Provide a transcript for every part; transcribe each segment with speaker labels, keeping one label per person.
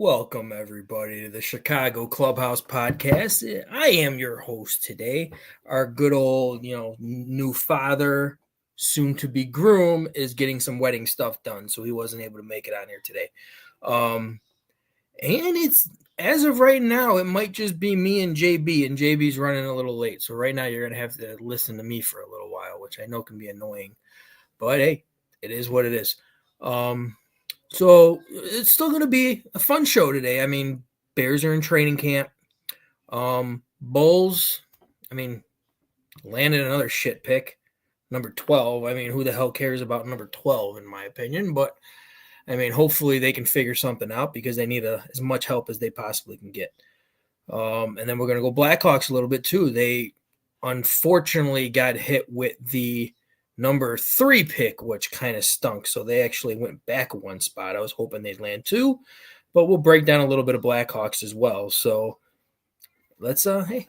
Speaker 1: Welcome, everybody, to the Chicago Clubhouse Podcast. I am your host today. Our good old, new father, soon-to-be groom, is getting some wedding stuff done, so he wasn't able to make it on here today. And it's, as of right now, it might just be me and JB's running a little late. So right now, you're going to have to listen to me for a little while, which I know can be annoying. But, hey, it is what it is. So it's still going to be a fun show today. I mean, Bears are in training camp. Bulls, landed another shit pick, number 12. I mean, who the hell cares about number 12, in my opinion? But, hopefully they can figure something out because they need as much help as they possibly can get. And then we're going to go Blackhawks a little bit, too. They unfortunately got hit with the number 3 pick, which kind of stunk. So they actually went back one spot. I was hoping they'd land 2, but we'll break down a little bit of Blackhawks as well. So let's, we'll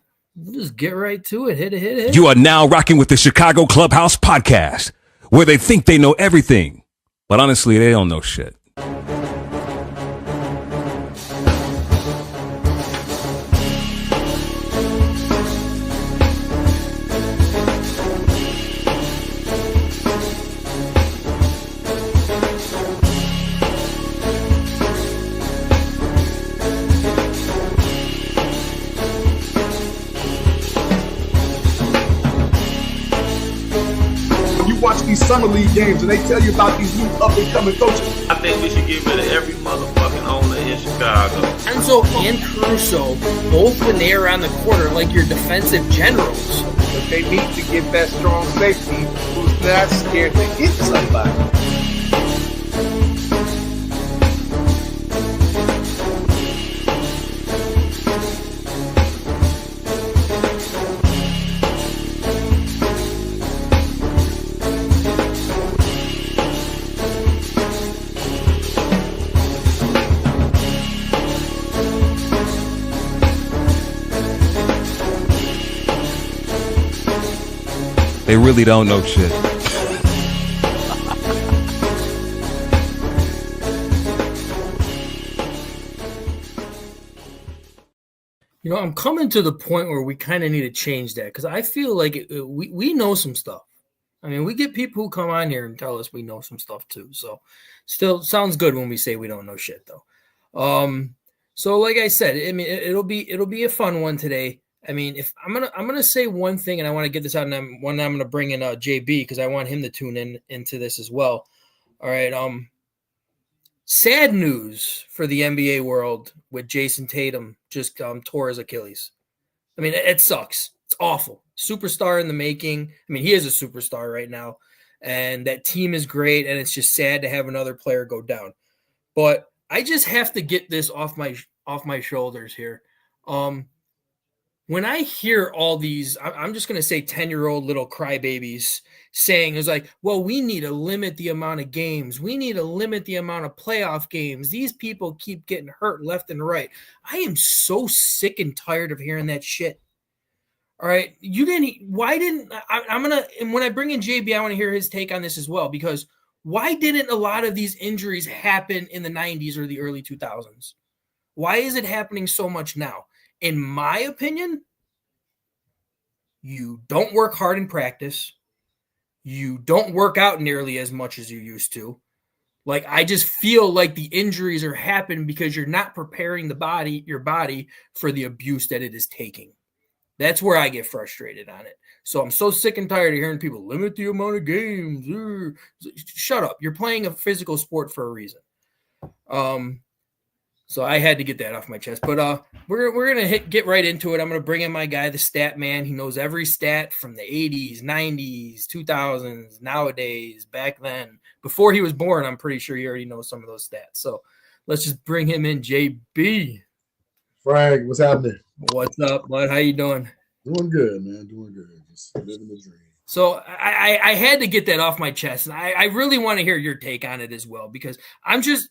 Speaker 1: just get right to it. Hit it.
Speaker 2: You are now rocking with the Chicago Clubhouse Podcast, where they think they know everything, but honestly, they don't know shit.
Speaker 3: Summer league games and they tell you about these new up-and-coming coaches.
Speaker 4: I think we should get rid of every motherfucking owner in Chicago.
Speaker 1: Enzo and Caruso, both when they are on the court, are like your defensive generals.
Speaker 3: But they need to get that strong safety who's not scared to hit somebody.
Speaker 2: They really don't know shit.
Speaker 1: I'm coming to the point where we kind of need to change that because I feel like we know some stuff. I mean, we get people who come on here and tell us we know some stuff too. So still sounds good when we say we don't know shit though. So like I said, it'll be a fun one today. If I'm gonna say one thing, and I want to get this out, and I'm gonna bring in JB because I want him to tune into this as well. All right. Sad news for the NBA world with Jason Tatum just tore his Achilles. It sucks. It's awful. Superstar in the making. He is a superstar right now, and that team is great, and it's just sad to have another player go down. But I just have to get this off my shoulders here. When I hear all these, I'm just going to say 10-year-old little crybabies saying, it's like, well, we need to limit the amount of games. We need to limit the amount of playoff games. These people keep getting hurt left and right. I am so sick and tired of hearing that shit. All right. And when I bring in JB, I want to hear his take on this as well, because why didn't a lot of these injuries happen in the 90s or the early 2000s? Why is it happening so much now? In my opinion, you don't work hard in practice. You don't work out nearly as much as you used to. Like, I just feel like the injuries are happening because you're not preparing your body for the abuse that it is taking. That's where I get frustrated on it. So I'm so sick and tired of hearing people limit the amount of games. Shut up. You're playing a physical sport for a reason. So I had to get that off my chest. But we're going to get right into it. I'm going to bring in my guy, the stat man. He knows every stat from the 80s, 90s, 2000s, nowadays, back then. Before he was born, I'm pretty sure he already knows some of those stats. So let's just bring him in, JB.
Speaker 3: Frank, what's happening?
Speaker 1: What's up, bud? How you doing?
Speaker 3: Doing good, man. Doing good. Just living the dream.
Speaker 1: So I had to get that off my chest. And I really want to hear your take on it as well, because I'm just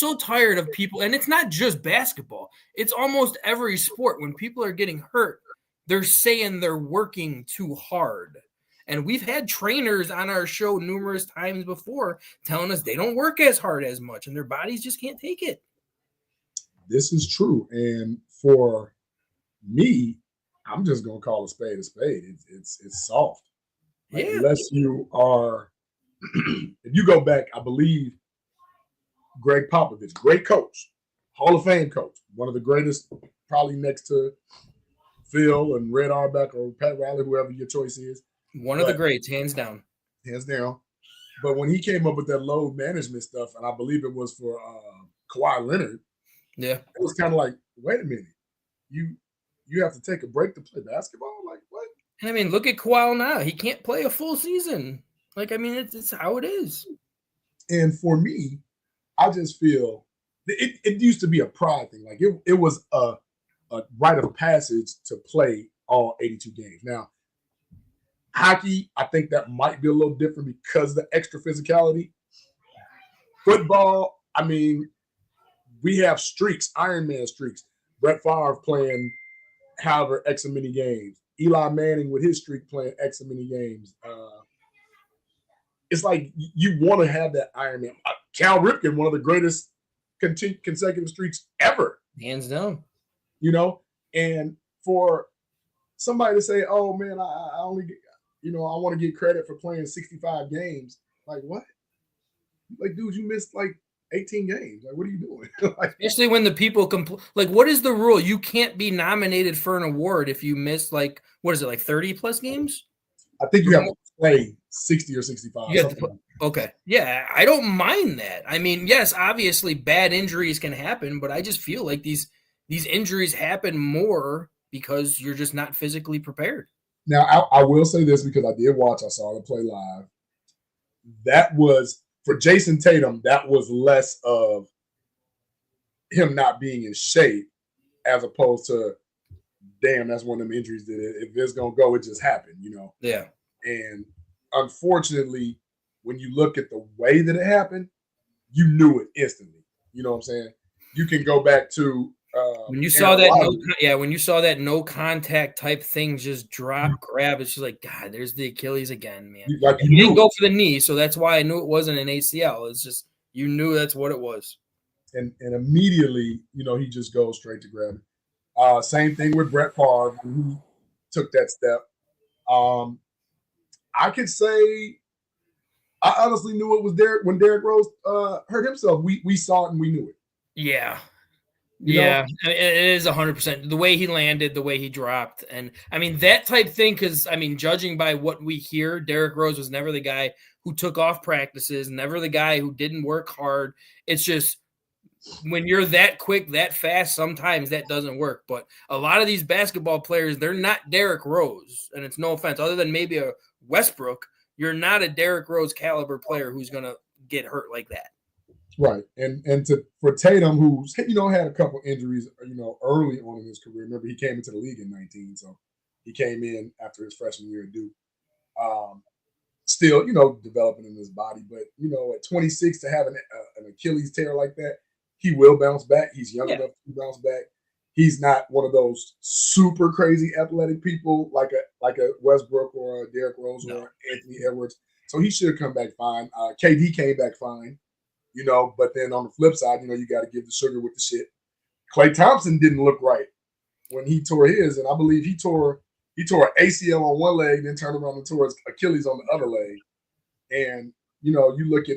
Speaker 1: so tired of people. And it's not just basketball. It's almost every sport. When people are getting hurt, they're saying they're working too hard. And we've had trainers on our show numerous times before telling us they don't work as hard as much and their bodies just can't take it.
Speaker 5: this is true. And for me, I'm just gonna call a spade a spade. It's soft. Like,
Speaker 1: Yeah.
Speaker 5: unless you are, if you go back, I believe Greg Popovich, great coach, Hall of Fame coach, one of the greatest, probably next to Phil and Red Auerbach or Pat Riley, whoever your choice is.
Speaker 1: One of the greats, hands down.
Speaker 5: Hands down. But when he came up with that load management stuff, and I believe it was for Kawhi Leonard,
Speaker 1: yeah,
Speaker 5: it was kind of like, wait a minute, you have to take a break to play basketball? Like, what?
Speaker 1: And I mean, look at Kawhi now. He can't play a full season. Like, I mean, it's how it is.
Speaker 5: And for me, I just feel it used to be a pride thing. Like, it was a rite of passage to play all 82 games. Now, hockey, I think that might be a little different because of the extra physicality. Football, I mean, we have streaks, Iron Man streaks. Brett Favre playing however X and many games. Eli Manning with his streak playing X and many games. It's like you want to have that Iron Man. Cal Ripken, one of the greatest consecutive streaks ever.
Speaker 1: Hands down.
Speaker 5: You know, and for somebody to say, oh, man, I only get, I want to get credit for playing 65 games. Like, what? Like, dude, you missed like 18 games. Like, what are you doing? Like, especially
Speaker 1: when the people like, what is the rule? You can't be nominated for an award if you miss, like, what is it, like 30 plus games?
Speaker 5: I think you have to play 60 or 65.
Speaker 1: Okay. Yeah, I don't mind that. I mean, yes, obviously bad injuries can happen, but I just feel like these injuries happen more because you're just not physically prepared.
Speaker 5: Now, I will say this because I did watch. I saw them play live. That was, for Jason Tatum, that was less of him not being in shape as opposed to, damn, that's one of them injuries that if it's going to go, it just happened,
Speaker 1: Yeah.
Speaker 5: And unfortunately, when you look at the way that it happened, you knew it instantly. You know what I'm saying? You can go back to
Speaker 1: when you saw that when you saw that no contact type thing just grab, it's just like, God, there's the Achilles again, man.
Speaker 5: Like,
Speaker 1: you didn't go for the knee, so that's why I knew it wasn't an ACL. It's just you knew that's what it was.
Speaker 5: And immediately, he just goes straight to grab it. Same thing with Brett Favre, when he took that step. I could say I honestly knew it was Derrick when Derrick Rose hurt himself. We saw it and we knew it.
Speaker 1: Yeah. Yeah, it is 100%. The way he landed, the way he dropped. And, I mean, that type thing, because, I mean, judging by what we hear, Derrick Rose was never the guy who took off practices, never the guy who didn't work hard. It's just when you're that quick, that fast, sometimes that doesn't work. But a lot of these basketball players, they're not Derrick Rose. And it's no offense. Other than maybe a Westbrook, you're not a Derrick Rose caliber player who's going to get hurt like that.
Speaker 5: Right, and for Tatum, who's had a couple injuries, early on in his career. Remember, he came into the league in 19, so he came in after his freshman year at Duke. Still, developing in his body, but at 26 to have an Achilles tear like that, he will bounce back. He's young enough to bounce back. He's not one of those super crazy athletic people like a Westbrook or a Derrick Rose or Anthony Edwards. So he should come back fine. KD came back fine. But then on the flip side, you got to give the sugar with the shit. Klay Thompson didn't look right when he tore his, and I believe he tore an ACL on one leg, then turned around and tore his Achilles on the other leg. And you look at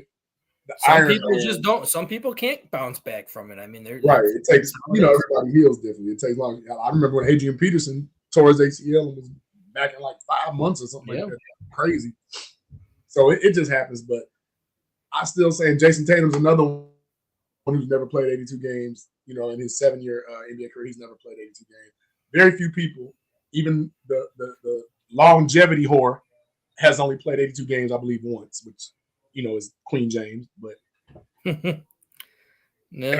Speaker 5: the
Speaker 1: Some people just don't. Some people can't bounce back from it. I mean, they're
Speaker 5: right. It takes everybody heals differently. It takes long. I remember when Adrian Peterson tore his ACL and was back in like 5 months or something like that. Crazy. So it just happens, but. I still say Jason Tatum's another one who's never played 82 games. In his 7-year NBA career, he's never played 82 games. Very few people, even the longevity whore, has only played 82 games, I believe, once, which is Queen James. But I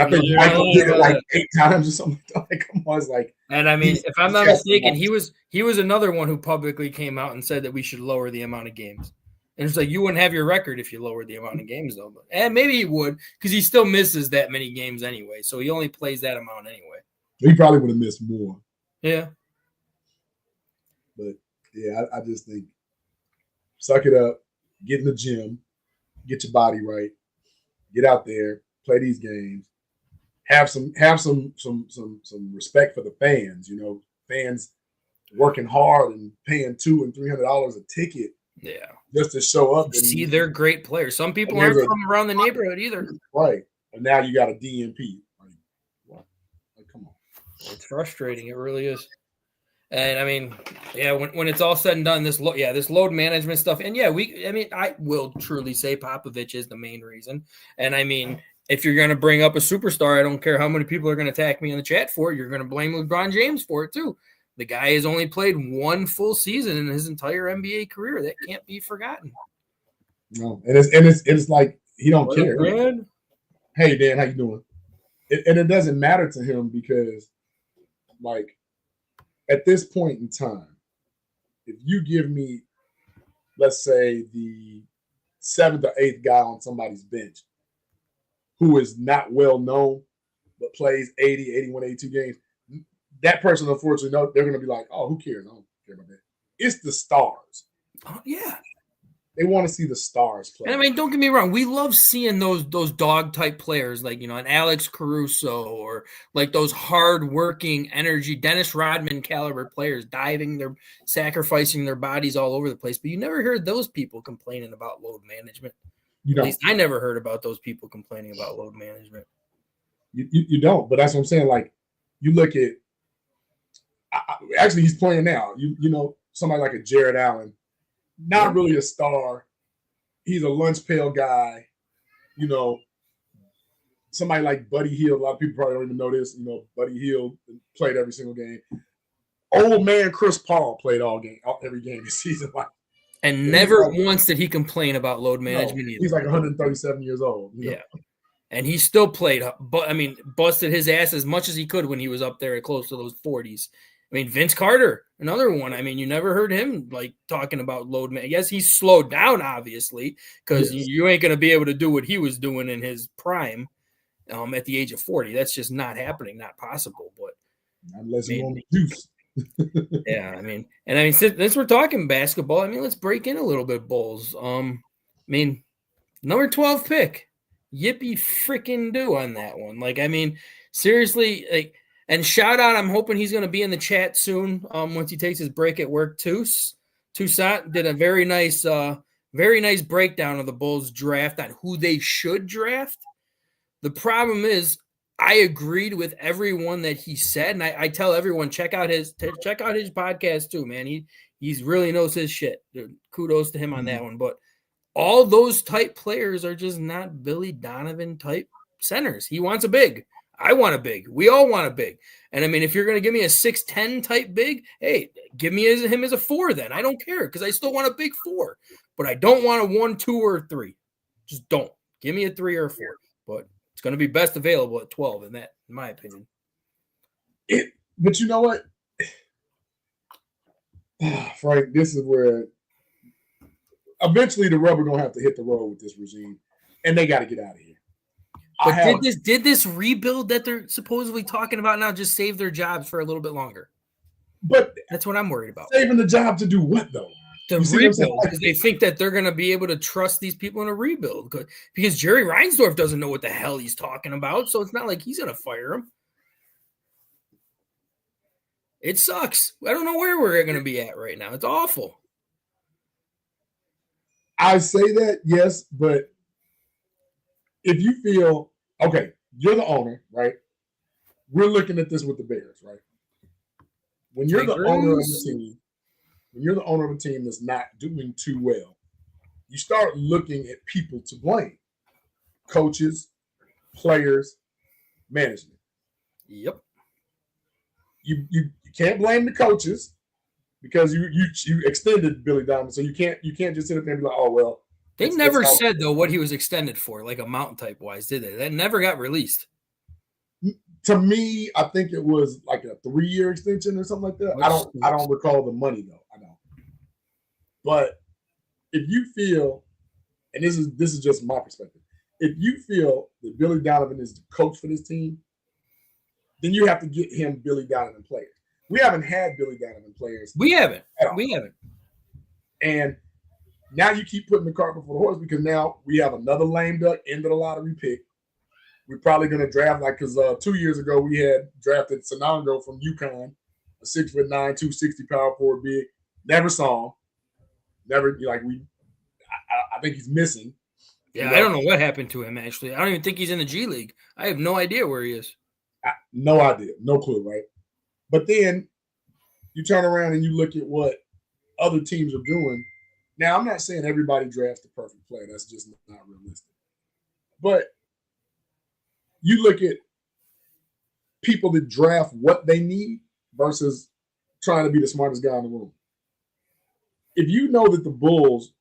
Speaker 5: think Michael did it like 8 times or something. Like, come on, it's like.
Speaker 1: And I mean, if I'm not mistaken, he was another one who publicly came out and said that we should lower the amount of games. And it's like you wouldn't have your record if you lowered the amount of games, though. And maybe he would, because he still misses that many games anyway. So he only plays that amount anyway.
Speaker 5: He probably would have missed more.
Speaker 1: Yeah.
Speaker 5: But, yeah, I just think suck it up, get in the gym, get your body right, get out there, play these games, have some respect for the fans. You know, fans working hard and paying $200 and $300 a ticket.
Speaker 1: Yeah,
Speaker 5: just to show up and
Speaker 1: see they're great players. Some people aren't from around the neighborhood either.
Speaker 5: Right. And now you got a DNP. Like, come on.
Speaker 1: It's frustrating. It really is. And I mean, yeah, when it's all said and done, this load management stuff. And yeah, I will truly say Popovich is the main reason. And I mean, if you're going to bring up a superstar, I don't care how many people are going to attack me in the chat for it. You're going to blame LeBron James for it too. The guy has only played one full season in his entire NBA career. That can't be forgotten.
Speaker 5: No, and it's like he don't care.
Speaker 1: Dan?
Speaker 5: Hey Dan, how you doing? And it doesn't matter to him because, like, at this point in time, if you give me, let's say, the 7th or 8th guy on somebody's bench who is not well known but plays 80, 81, 82 games, that person, unfortunately, they're going to be like, oh, who cares? I don't care about that. It's the stars.
Speaker 1: Oh, yeah.
Speaker 5: They want to see the stars play.
Speaker 1: And I mean, don't get me wrong. We love seeing those dog-type players like, an Alex Caruso or like those hard-working, energy, Dennis Rodman caliber players sacrificing their bodies all over the place. But you never heard those people complaining about load management. At least I never heard about those people complaining about load management.
Speaker 5: You don't. But that's what I'm saying. Like, you look at actually, he's playing now. You know, somebody like a Jared Allen, not really a star. He's a lunch pail guy. You know, somebody like Buddy Hield. A lot of people probably don't even know this. You know, Buddy Hield played every single game. Old man Chris Paul played every game this season.
Speaker 1: And never once did he complain about load management either.
Speaker 5: He's like 137 years old. You know?
Speaker 1: Yeah. And he still played, but I mean, busted his ass as much as he could when he was up there close to those 40s. I mean, Vince Carter, another one. I mean, you never heard him like talking about load man. Yes, he's slowed down, obviously, because you ain't going to be able to do what he was doing in his prime at the age of 40. That's just not happening, not possible. But
Speaker 5: unless you want the juice.
Speaker 1: Yeah, I mean, since we're talking basketball, I mean, let's break in a little bit, Bulls. I mean, number 12 pick. Yippee freaking do on that one. Like, I mean, seriously, like, and shout out, I'm hoping he's going to be in the chat soon once he takes his break at work. Toussaint did a very nice breakdown of the Bulls draft on who they should draft. The problem is I agreed with everyone that he said, and I tell everyone, check out his podcast too, man. He's really knows his shit. Kudos to him on that one. But all those type players are just not Billy Donovan type centers. He wants a big. I want a big. We all want a big. And I mean, if you're going to give me a 6'10" type big, hey, give me him as a 4 then. I don't care because I still want a big 4. But I don't want a 1, 2, or 3. Just don't. Give me a 3 or a 4. But it's going to be best available at 12 in my opinion.
Speaker 5: But you know what? Frank, this is where eventually the rubber going to have to hit the road with this regime. And they got to get out of here.
Speaker 1: But did this rebuild that they're supposedly talking about now just save their jobs for a little bit longer?
Speaker 5: But
Speaker 1: that's what I'm worried about.
Speaker 5: Saving the job to do what, though?
Speaker 1: The rebuild, because they think that they're going to be able to trust these people in a rebuild. Because Jerry Reinsdorf doesn't know what the hell he's talking about, so it's not like he's going to fire him. It sucks. I don't know where we're going to be at right now. It's awful.
Speaker 5: I say that, yes, but if you feel, okay, you're the owner, right? We're looking at this with the Bears, right? When you're the owner of the team, that's not doing too well, you start looking at people to blame. Coaches, players, management.
Speaker 1: Yep.
Speaker 5: You can't blame the coaches because you extended Billy Donovan, so you can't just sit up there and be like, oh well.
Speaker 1: They never said, though, what he was extended for, like amount type wise, did they? That never got released.
Speaker 5: To me, I think it was like a 3-year extension or something like that. I don't recall the money though. I don't. But if you feel, and this is just my perspective, if you feel that Billy Donovan is the coach for this team, then you have to get him Billy Donovan players. We haven't had Billy Donovan players.
Speaker 1: We haven't.
Speaker 5: And now you keep putting the cart before the horse because now we have another lame duck end of the lottery pick. We're probably going to draft because 2 years ago we had drafted Sanango from UConn, a 6'9", 260 power forward big. Never saw him. Never I think he's missing.
Speaker 1: Yeah, I don't know what happened to him, actually. I don't even think he's in the G League. I have no idea where he is.
Speaker 5: No idea. No clue, right? But then you turn around and you look at what other teams are doing. Now, I'm not saying everybody drafts the perfect player. That's just not realistic. But you look at people that draft what they need versus trying to be the smartest guy in the room. If you know that the Bulls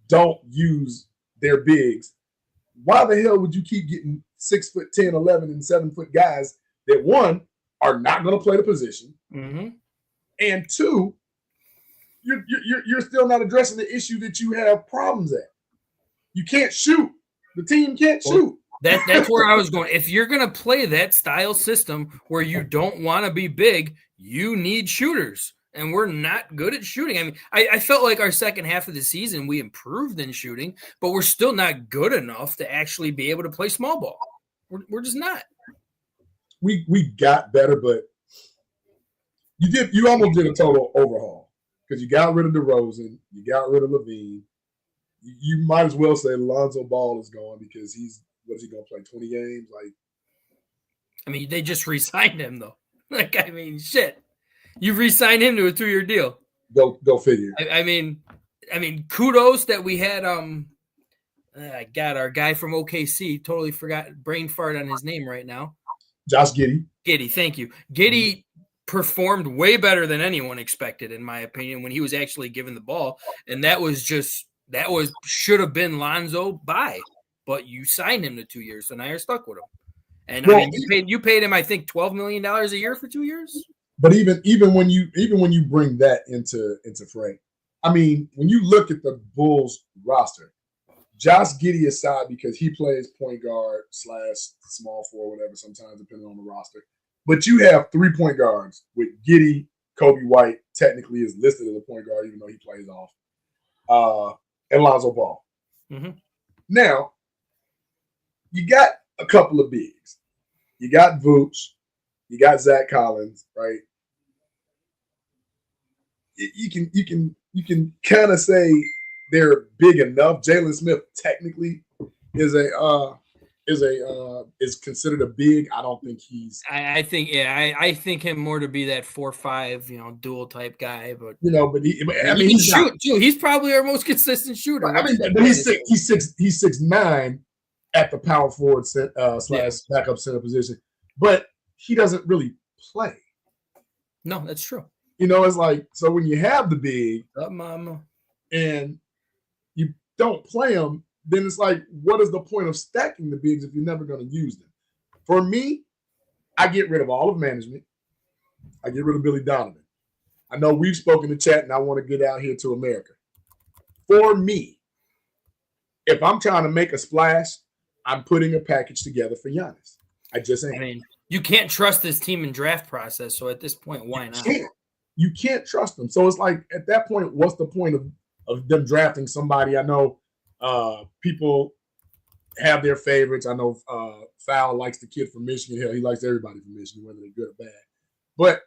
Speaker 5: don't use their bigs, why the hell would you keep getting 6'10", 11, and 7 foot guys that, one, are not going to play the position, and two, you're still not addressing the issue that you have problems at. You can't shoot. The team can't shoot.
Speaker 1: That's where I was going. If you're going to play that style system where you don't want to be big, you need shooters. And we're not good at shooting. I mean, I felt like our second half of the season, we improved in shooting, but we're still not good enough to actually be able to play small ball. We're just not.
Speaker 5: We got better, but you almost did a total overhaul because you got rid of DeRozan, you got rid of Levine. You might as well say Lonzo Ball is gone because what is he going to play, 20 games?
Speaker 1: I mean, they just re-signed him, though. Shit. You re-signed him to a 2-year deal.
Speaker 5: Go figure.
Speaker 1: I mean, kudos that we had. I got our guy from OKC. Totally forgot, brain fart on his name right now.
Speaker 5: Josh Giddey.
Speaker 1: Giddey, thank you. Giddey performed way better than anyone expected, in my opinion, when he was actually given the ball, and that should have been Lonzo by, but you signed him to 2 years, so now you're stuck with him. And well, I mean, you paid him, I think, $12 million a year for 2 years.
Speaker 5: But even when you bring that into frame, I mean, when you look at the Bulls roster, Josh Giddey aside because he plays point guard / small forward, whatever, sometimes depending on the roster. But you have 3 point guards with Giddey. Kobe White technically is listed as a point guard, even though he plays off. And Lonzo Ball.
Speaker 1: Mm-hmm.
Speaker 5: Now, you got a couple of bigs. You got Vooch. You got Zach Collins, right? You can kind of say they're big enough. Jalen Smith technically is considered a big. I don't think he's.
Speaker 1: I think him more to be that 4'5", dual type guy. But
Speaker 5: he
Speaker 1: shoot too. He's probably our most consistent shooter.
Speaker 5: I mean, but he's 6'9" at the power forward / backup center position, but he doesn't really play.
Speaker 1: No, that's true.
Speaker 5: It's like, so when you have the big
Speaker 1: mama,
Speaker 5: and you don't play them, then it's like, what is the point of stacking the bigs if you're never going to use them? For me, I get rid of all of management. I get rid of Billy Donovan. I know we've spoken to chat, and I want to get out here to America. For me, if I'm trying to make a splash, I'm putting a package together for Giannis. I just ain't.
Speaker 1: I mean, you can't trust this team in draft process, so at this point, why not?
Speaker 5: You can't trust them. So it's like, at that point, what's the point of them drafting somebody? I know people have their favorites. I know Fowl likes the kid from Michigan. Hell, he likes everybody from Michigan, whether they're good or bad. But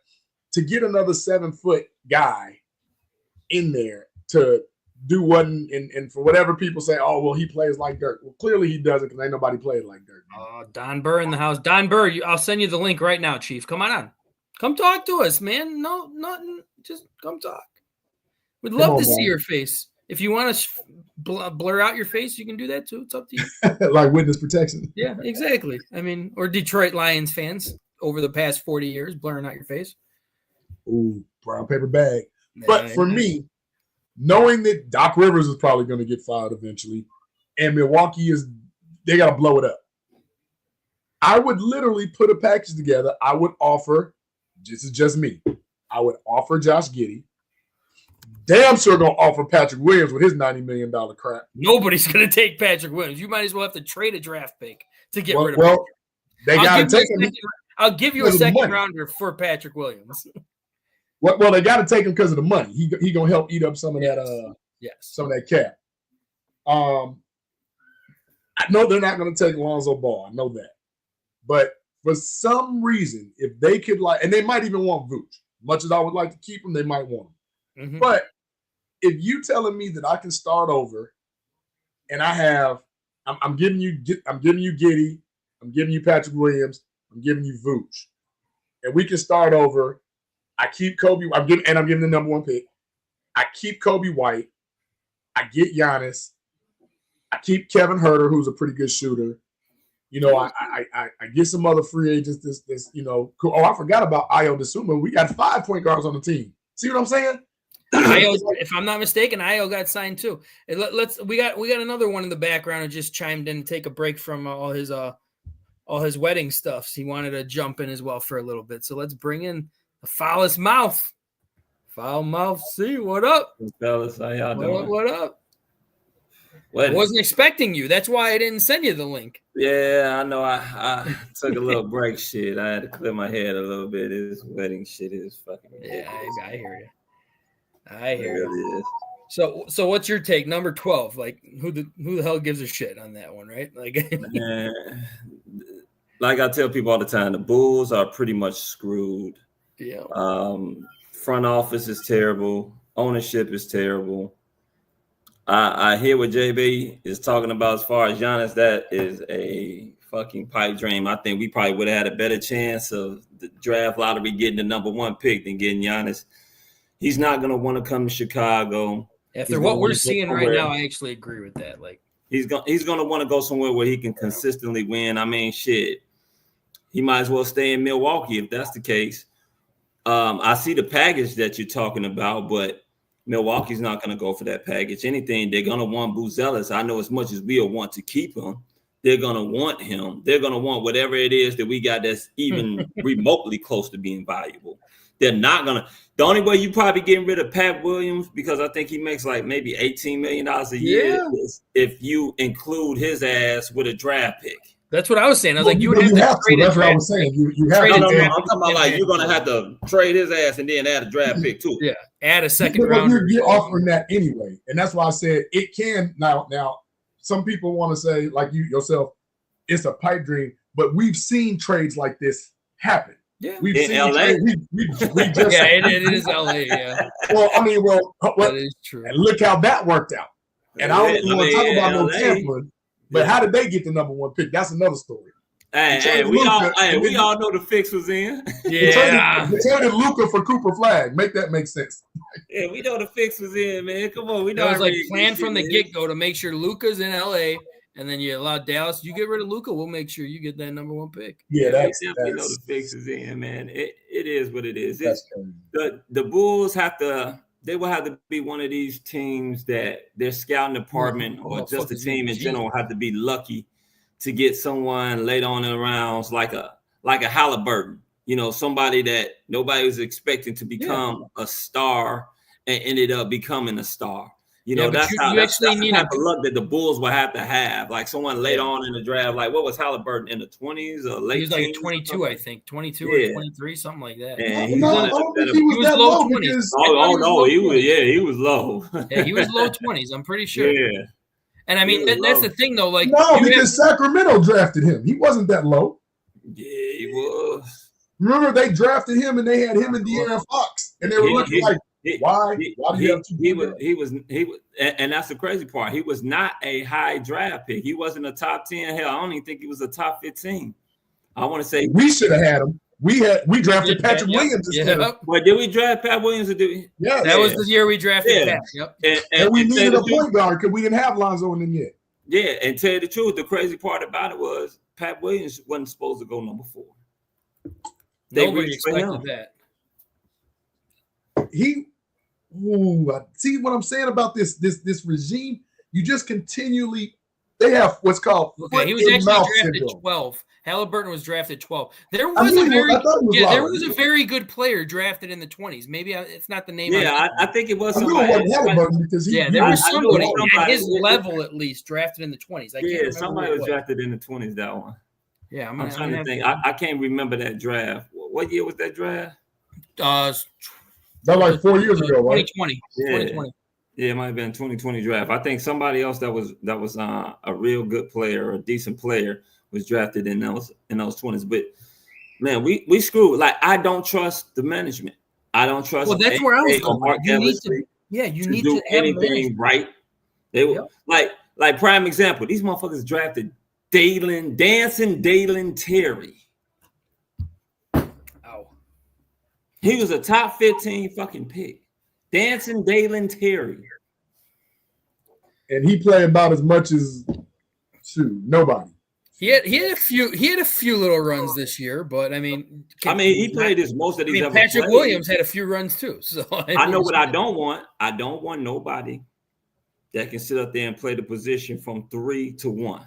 Speaker 5: to get another 7-foot guy in there to do what, and for whatever people say, oh, well, he plays like Dirk. Well, clearly he doesn't because ain't nobody played like Dirk.
Speaker 1: Don Burr in the house. Don Burr, I'll send you the link right now, Chief. Come on. Come talk to us, man. No, nothing. Just come talk. We'd love to see your face. If you want to blur out your face, you can do that too. It's up to you.
Speaker 5: Like witness protection.
Speaker 1: Yeah, exactly. I mean, or Detroit Lions fans over the past 40 years, blurring out your face.
Speaker 5: Ooh, brown paper bag. But for me, knowing that Doc Rivers is probably going to get fired eventually, and Milwaukee they got to blow it up. I would literally put a package together. I would offer, this is just me, I would offer Josh Giddey. Damn sure going to offer Patrick Williams with his $90 million crap.
Speaker 1: Nobody's going to take Patrick Williams. You might as well have to trade a draft pick to get rid of him.
Speaker 5: Well, they got to take him.
Speaker 1: I'll give you a second rounder for Patrick Williams.
Speaker 5: Well, they got to take him because of the money. He gonna help eat up some of that. Some of that cap. I know they're not gonna take Lonzo Ball. I know that. But for some reason, if they could and they might even want Vooch. Much as I would like to keep him, they might want him. Mm-hmm. But if you telling me that I can start over, and I'm giving you Giddy, I'm giving you Patrick Williams, I'm giving you Vooch, and we can start over. I keep Kobe. I'm giving the number 1 pick. I keep Kobe White. I get Giannis. I keep Kevin Huerter, who's a pretty good shooter. I get some other free agents. This cool. Oh, I forgot about Ayo Dosunmu. We got 5 point guards on the team. See what I'm saying?
Speaker 1: Ayo, if I'm not mistaken, Ayo got signed too. And we got another one in the background who just chimed in to take a break from all his wedding stuff. So he wanted to jump in as well for a little bit. So let's bring in the foulest mouth. Foul mouth C, what up?
Speaker 6: Fellas, how y'all doing?
Speaker 1: What up? I wasn't expecting you. That's why I didn't send you the link.
Speaker 6: Yeah, I know. I took a little break. Shit, I had to clear my head a little bit. This wedding shit is fucking.
Speaker 1: Yeah, I hear you. I hear you. So what's your take? Number 12. Like, who the hell gives a shit on that one, right? Like,
Speaker 6: like I tell people all the time, the Bulls are pretty much screwed.
Speaker 1: Yeah.
Speaker 6: Front office is terrible. Ownership is terrible. I hear what JB is talking about as far as Giannis. That is a fucking pipe dream. I think we probably would have had a better chance of the draft lottery getting the number 1 pick than getting Giannis. He's not going to want to come to Chicago.
Speaker 1: After what we're seeing right now, I actually agree with that. Like,
Speaker 6: he's going to want to go somewhere where he can consistently win. I mean, shit, he might as well stay in Milwaukee if that's the case. I see the package that you're talking about, but Milwaukee's not going to go for that package. Anything, they're going to want Buzelis. I know as much as we'll want to keep him, they're going to want him. They're going to want whatever it is that we got that's even remotely close to being valuable. They're not going to. The only way you probably getting rid of Pat Williams, because I think he makes like maybe $18 million a year, is if you include his ass with a draft pick.
Speaker 1: That's what I was saying. I was like, you would have to trade.
Speaker 5: That's what I was saying. You have
Speaker 6: no. I'm talking about like you're gonna have to trade his ass and then add a draft pick too.
Speaker 1: Yeah, add a second round.
Speaker 5: You're offering that anyway, and that's why I said it can now. Some people want to say, like you yourself, it's a pipe dream, but we've seen trades like this happen.
Speaker 6: Yeah,
Speaker 5: we've
Speaker 6: in
Speaker 5: seen
Speaker 6: LA.
Speaker 5: We just
Speaker 1: yeah, it is LA. Yeah.
Speaker 5: Well,
Speaker 1: that is true.
Speaker 5: And look how that worked out. And I don't even want to talk about no Tampa. But how did they get the number 1 pick? That's another story.
Speaker 6: Hey, we all know the fix was in.
Speaker 1: Yeah.
Speaker 5: They traded Luka for Cooper Flag. Make that make sense.
Speaker 6: Yeah, we know the fix was in, man. Come on. We know
Speaker 1: it was like planned from the get-go to make sure Luka's in LA, and then you allow Dallas. You get rid of Luka, we'll make sure you get that number 1 pick.
Speaker 5: Yeah,
Speaker 6: we definitely know the fix is in, man. It is what it is. The Bulls they will have to be one of these teams that their scouting department or just the team in general have to be lucky to get someone late on in the rounds like a Halliburton, somebody that nobody was expecting to become a star and ended up becoming a star. That's the type of luck that the Bulls will have to have. Like someone late on in the draft, like what was Halliburton in the 20s or late?
Speaker 1: He was like 22, I think, 22 or 23, something like that.
Speaker 6: And
Speaker 5: he was
Speaker 1: low 20s.
Speaker 6: Oh no, he was low.
Speaker 1: Yeah, he was low 20s. I'm pretty sure.
Speaker 6: Yeah,
Speaker 1: and I mean that's the thing though. Like
Speaker 5: because Sacramento drafted him. He wasn't that low.
Speaker 6: Yeah, he was.
Speaker 5: Remember they drafted him and they had him and De'Aaron Fox, and they were looking like. Why?
Speaker 6: He was, and that's the crazy part. He was not a high draft pick. He wasn't a top 10. Hell, I don't even think he was a top 15. I want to say
Speaker 5: we should have had him. We drafted Patrick Williams.
Speaker 6: But did we draft Pat Williams?
Speaker 5: Yeah,
Speaker 1: that was the year we drafted Pat. Yep.
Speaker 5: And we needed a point guard because we didn't have Lonzo in them yet.
Speaker 6: Yeah, and tell you the truth, the crazy part about it was Pat Williams wasn't supposed to go number 4.
Speaker 1: Nobody expected that.
Speaker 5: See what I'm saying about this regime? You just continually they have what's called
Speaker 1: he was actually drafted syndrome. 12. Halliburton was drafted 12. There was a very good player drafted in the 20s. Maybe it's not the name.
Speaker 6: Yeah, I think it was
Speaker 5: somebody. Halliburton because
Speaker 1: there was somebody at his level at least drafted in the 20s.
Speaker 6: Somebody was drafted in the 20s. That one.
Speaker 1: Yeah,
Speaker 6: I'm trying to think. I can't remember that draft. What year was that draft?
Speaker 5: That like 4 years ago, right?
Speaker 1: 2020. 2020.
Speaker 6: Yeah, it might have been 2020 draft. I think somebody else that was a real good player, a decent player, was drafted in those 20s. But man, we screwed. Like, I don't trust the management. I don't trust.
Speaker 1: Well, that's where I was going.
Speaker 6: Mark
Speaker 1: You need
Speaker 6: Eversley
Speaker 1: you
Speaker 6: to
Speaker 1: need
Speaker 6: do
Speaker 1: to have
Speaker 6: anything right. They were like prime example. These motherfuckers drafted Dalen Terry.
Speaker 1: Oh,
Speaker 6: he was a top 15 fucking pick. Dalen Terry.
Speaker 5: And he played about as much as nobody.
Speaker 1: He had a few little runs this year, but I mean
Speaker 6: he played as most of these.
Speaker 1: Patrick Williams had a few runs too. So
Speaker 6: I know what I don't want. I don't want nobody that can sit up there and play the position from 3 to 1.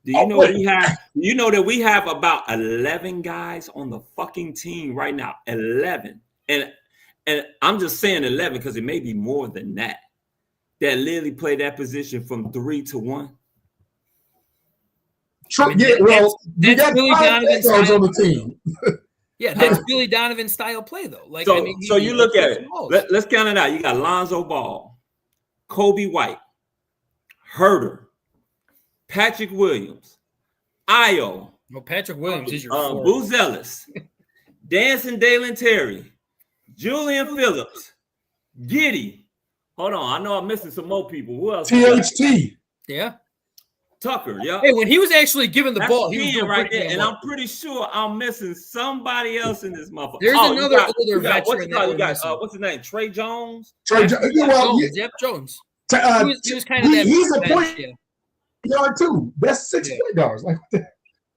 Speaker 6: Do you know we have? You know that we have about 11 guys on the fucking team right now. 11, and I'm just saying 11 because it may be more than that. That literally play that position from 3 to 1.
Speaker 1: That's Billy Donovan style
Speaker 5: on the team.
Speaker 1: Yeah, that's Billy Donovan style play though. Like,
Speaker 6: so you look at it. Let's count it out. You got Lonzo Ball, Kobe White, Herter, Patrick Williams, Io.
Speaker 1: Well, Patrick Williams is your
Speaker 6: Booz Ellis, Dalen Terry, Julian Phillips, Giddey. Hold on, I know I'm missing some more people. Who else?
Speaker 5: THT.
Speaker 1: Yeah.
Speaker 6: Tucker, yeah.
Speaker 1: Hey, when he was actually given the ball, he was doing
Speaker 6: right there, and I'm pretty sure I'm missing somebody else in this motherfucker.
Speaker 1: There's another older veteran.
Speaker 6: What's his name? Trey Jones.
Speaker 1: Jones. Jones. He was kind of that.
Speaker 5: He's a point guard too. That's 6 point guards. Like that.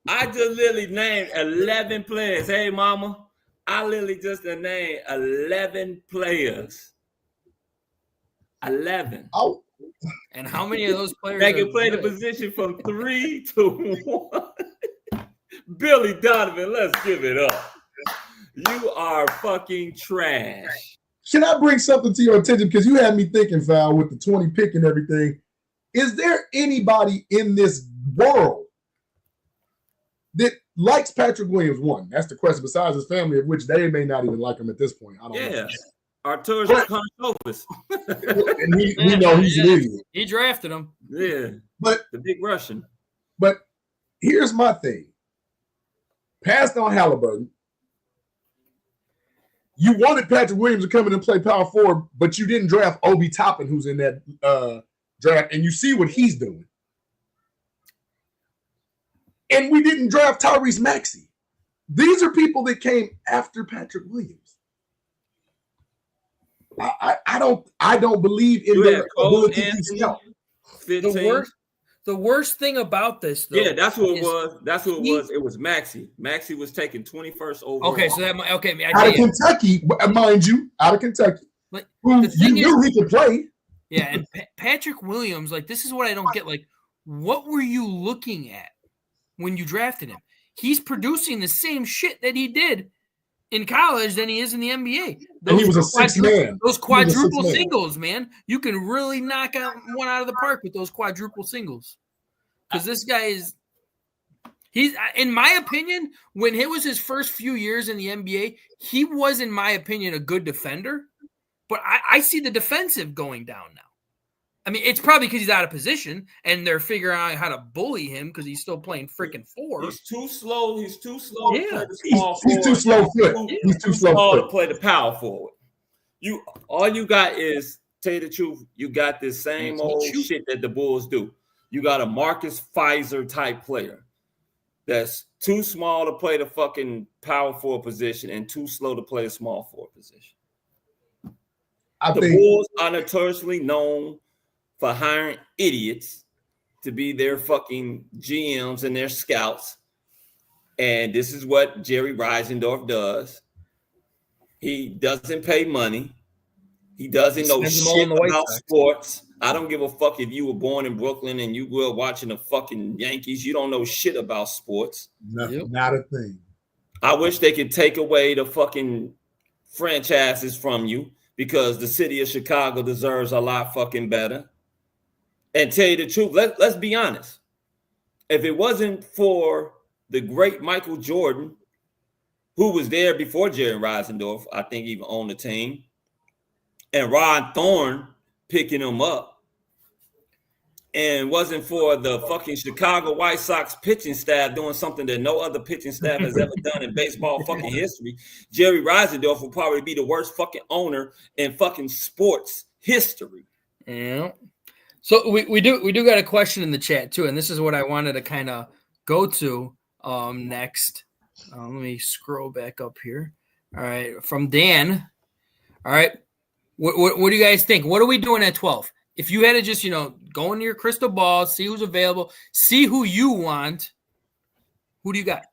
Speaker 6: I just literally named 11 players. Hey, mama, I literally just named 11 players. 11.
Speaker 5: Oh.
Speaker 1: And how many of those players
Speaker 6: they can play the position from 3 to 1? Billy Donovan, let's give it up. You are fucking trash.
Speaker 5: Can I bring something to your attention? Because you had me thinking, Val, with the 20 pick and everything. Is there anybody in this world that likes Patrick Williams? One, that's the question, besides his family, of which they may not even like him at this point. I don't know.
Speaker 6: Arturas Karnisovas.
Speaker 5: And we know he's an idiot.
Speaker 1: He drafted him.
Speaker 6: Yeah.
Speaker 5: But
Speaker 6: the big Russian.
Speaker 5: But here's my thing. Passed on Halliburton. You wanted Patrick Williams to come in and play power forward, but you didn't draft Obi Toppin, who's in that draft, and you see what he's doing. And we didn't draft Tyrese Maxey. These are people that came after Patrick Williams. I don't believe in their ability to scout.
Speaker 1: The worst thing about this, though.
Speaker 6: Yeah, that's what it was. That's what it was. It was Maxey. Maxey was taken 21st overall.
Speaker 1: Okay, so that
Speaker 5: out of Kentucky, mind you, out of Kentucky.
Speaker 1: Like,
Speaker 5: you knew he could play.
Speaker 1: Yeah, and Patrick Williams, like, this is what I don't get. Like, what were you looking at when you drafted him? He's producing the same shit that he did in college than he is in the NBA.
Speaker 5: And he was a six man.
Speaker 1: Those quadruple singles, man. You can really knock out one out of the park with those quadruple singles. Because this guy he's in my opinion, when it was his first few years in the NBA, he was, in my opinion, a good defender. But I see the defensive going down now. I mean, it's probably because he's out of position and they're figuring out how to bully him because he's still playing freaking four.
Speaker 6: He's too slow. He's too slow to play the
Speaker 5: small forward. He's too slow foot. He's too slow
Speaker 6: to play the power forward. All you got is, tell you the truth, you got this same old shit that the Bulls do. You got a Marcus Fizer type player that's too small to play the fucking power forward position and too slow to play the small forward position. The Bulls are notoriously known for hiring idiots to be their fucking GMs and their scouts. And this is what Jerry Reisendorf does. He doesn't pay money. He doesn't know shit about sports. I don't give a fuck if you were born in Brooklyn and you grew up watching the fucking Yankees. You don't know shit about sports.
Speaker 5: Not a thing.
Speaker 6: I wish they could take away the fucking franchises from you because the city of Chicago deserves a lot fucking better. And tell you the truth, let's be honest. If it wasn't for the great Michael Jordan, who was there before Jerry Reisendorf, I think even owned the team, and Ron Thorne picking him up, and wasn't for the fucking Chicago White Sox pitching staff doing something that no other pitching staff has ever done in baseball fucking history, Jerry Reisendorf will probably be the worst fucking owner in fucking sports history.
Speaker 1: Yeah. So we do got a question in the chat too, and this is what I wanted to kind of go to next. Let me scroll back up here. All right, from Dan. All right, what do you guys think? What are we doing at 12? If you had to just, go into your crystal ball, see who's available, see who you want, who do you got?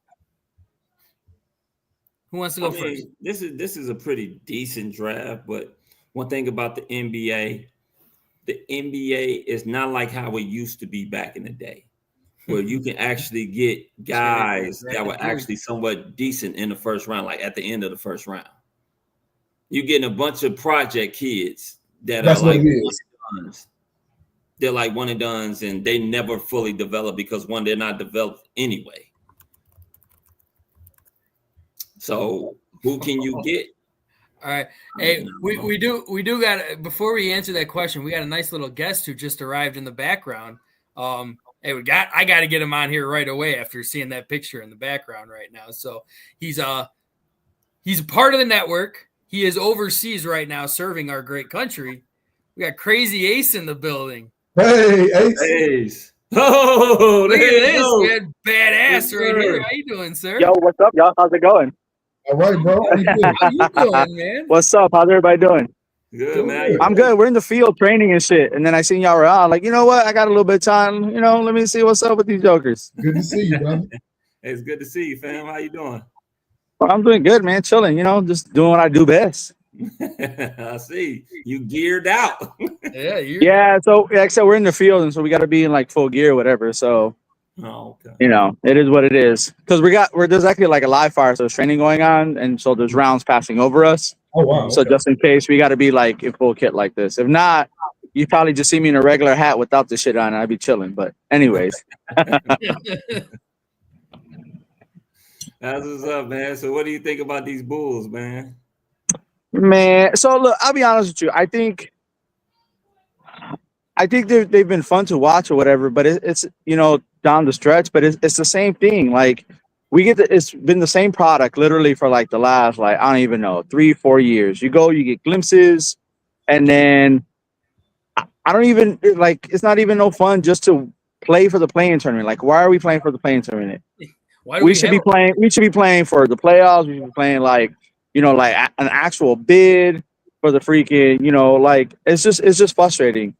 Speaker 1: Who wants to go first?
Speaker 6: This is a pretty decent draft, but one thing about the NBA is not like how it used to be back in the day, where you can actually get guys that were actually somewhat decent in the first round, like at the end of the first round. You're getting a bunch of project kids that are like they're like one and dones, and they never fully develop because one, they're not developed anyway. So who can you get?
Speaker 1: All right. Hey, we do got, before we answer that question, we got a nice little guest who just arrived in the background. Hey, I got to get him on here right away after seeing that picture in the background right now. So he's a part of the network. He is overseas right now serving our great country. We got Crazy Ace in the building.
Speaker 5: Hey, Ace.
Speaker 6: Ace. Oh,
Speaker 1: look at this, man. Badass right here. How you doing, sir?
Speaker 7: Yo, what's up, y'all? How's it going?
Speaker 5: All right, bro.
Speaker 1: How you doing, man?
Speaker 7: What's up? How's everybody doing?
Speaker 6: Good, man.
Speaker 7: I'm good. We're in the field training and shit. And then I seen y'all around. Like, you know what? I got a little bit of time. Let me see what's up with these jokers.
Speaker 5: Good to see you, brother.
Speaker 6: Hey, it's good to see you, fam. How you doing?
Speaker 7: Well, I'm doing good, man. Chilling, just doing what I do best.
Speaker 6: I see. You geared out.
Speaker 7: Yeah. So, like I said, we're in the field, and so we got to be in like full gear or whatever. So,
Speaker 6: okay.
Speaker 7: It is what it is. Because there's actually like a live fire, so there's training going on, and so there's rounds passing over us.
Speaker 5: Oh wow.
Speaker 7: So just in case, we got to be like in full kit like this. If not, you probably just see me in a regular hat without the shit on, and I'd be chilling. But anyways.
Speaker 6: That's what's up, man. So what do you think about these Bulls, man?
Speaker 7: Man, so look, I'll be honest with you. I think they've been fun to watch or whatever, but it's down the stretch, but it's the same thing. Like it's been the same product literally for like the last, like, I don't even know, 3-4 years. You go, you get glimpses, and then I don't even like, it's not even no fun just to play for the play-in tournament. Like, why are we playing for the play-in tournament? We should be playing for the playoffs. We should be playing like an actual bid for the freaking, like it's just frustrating.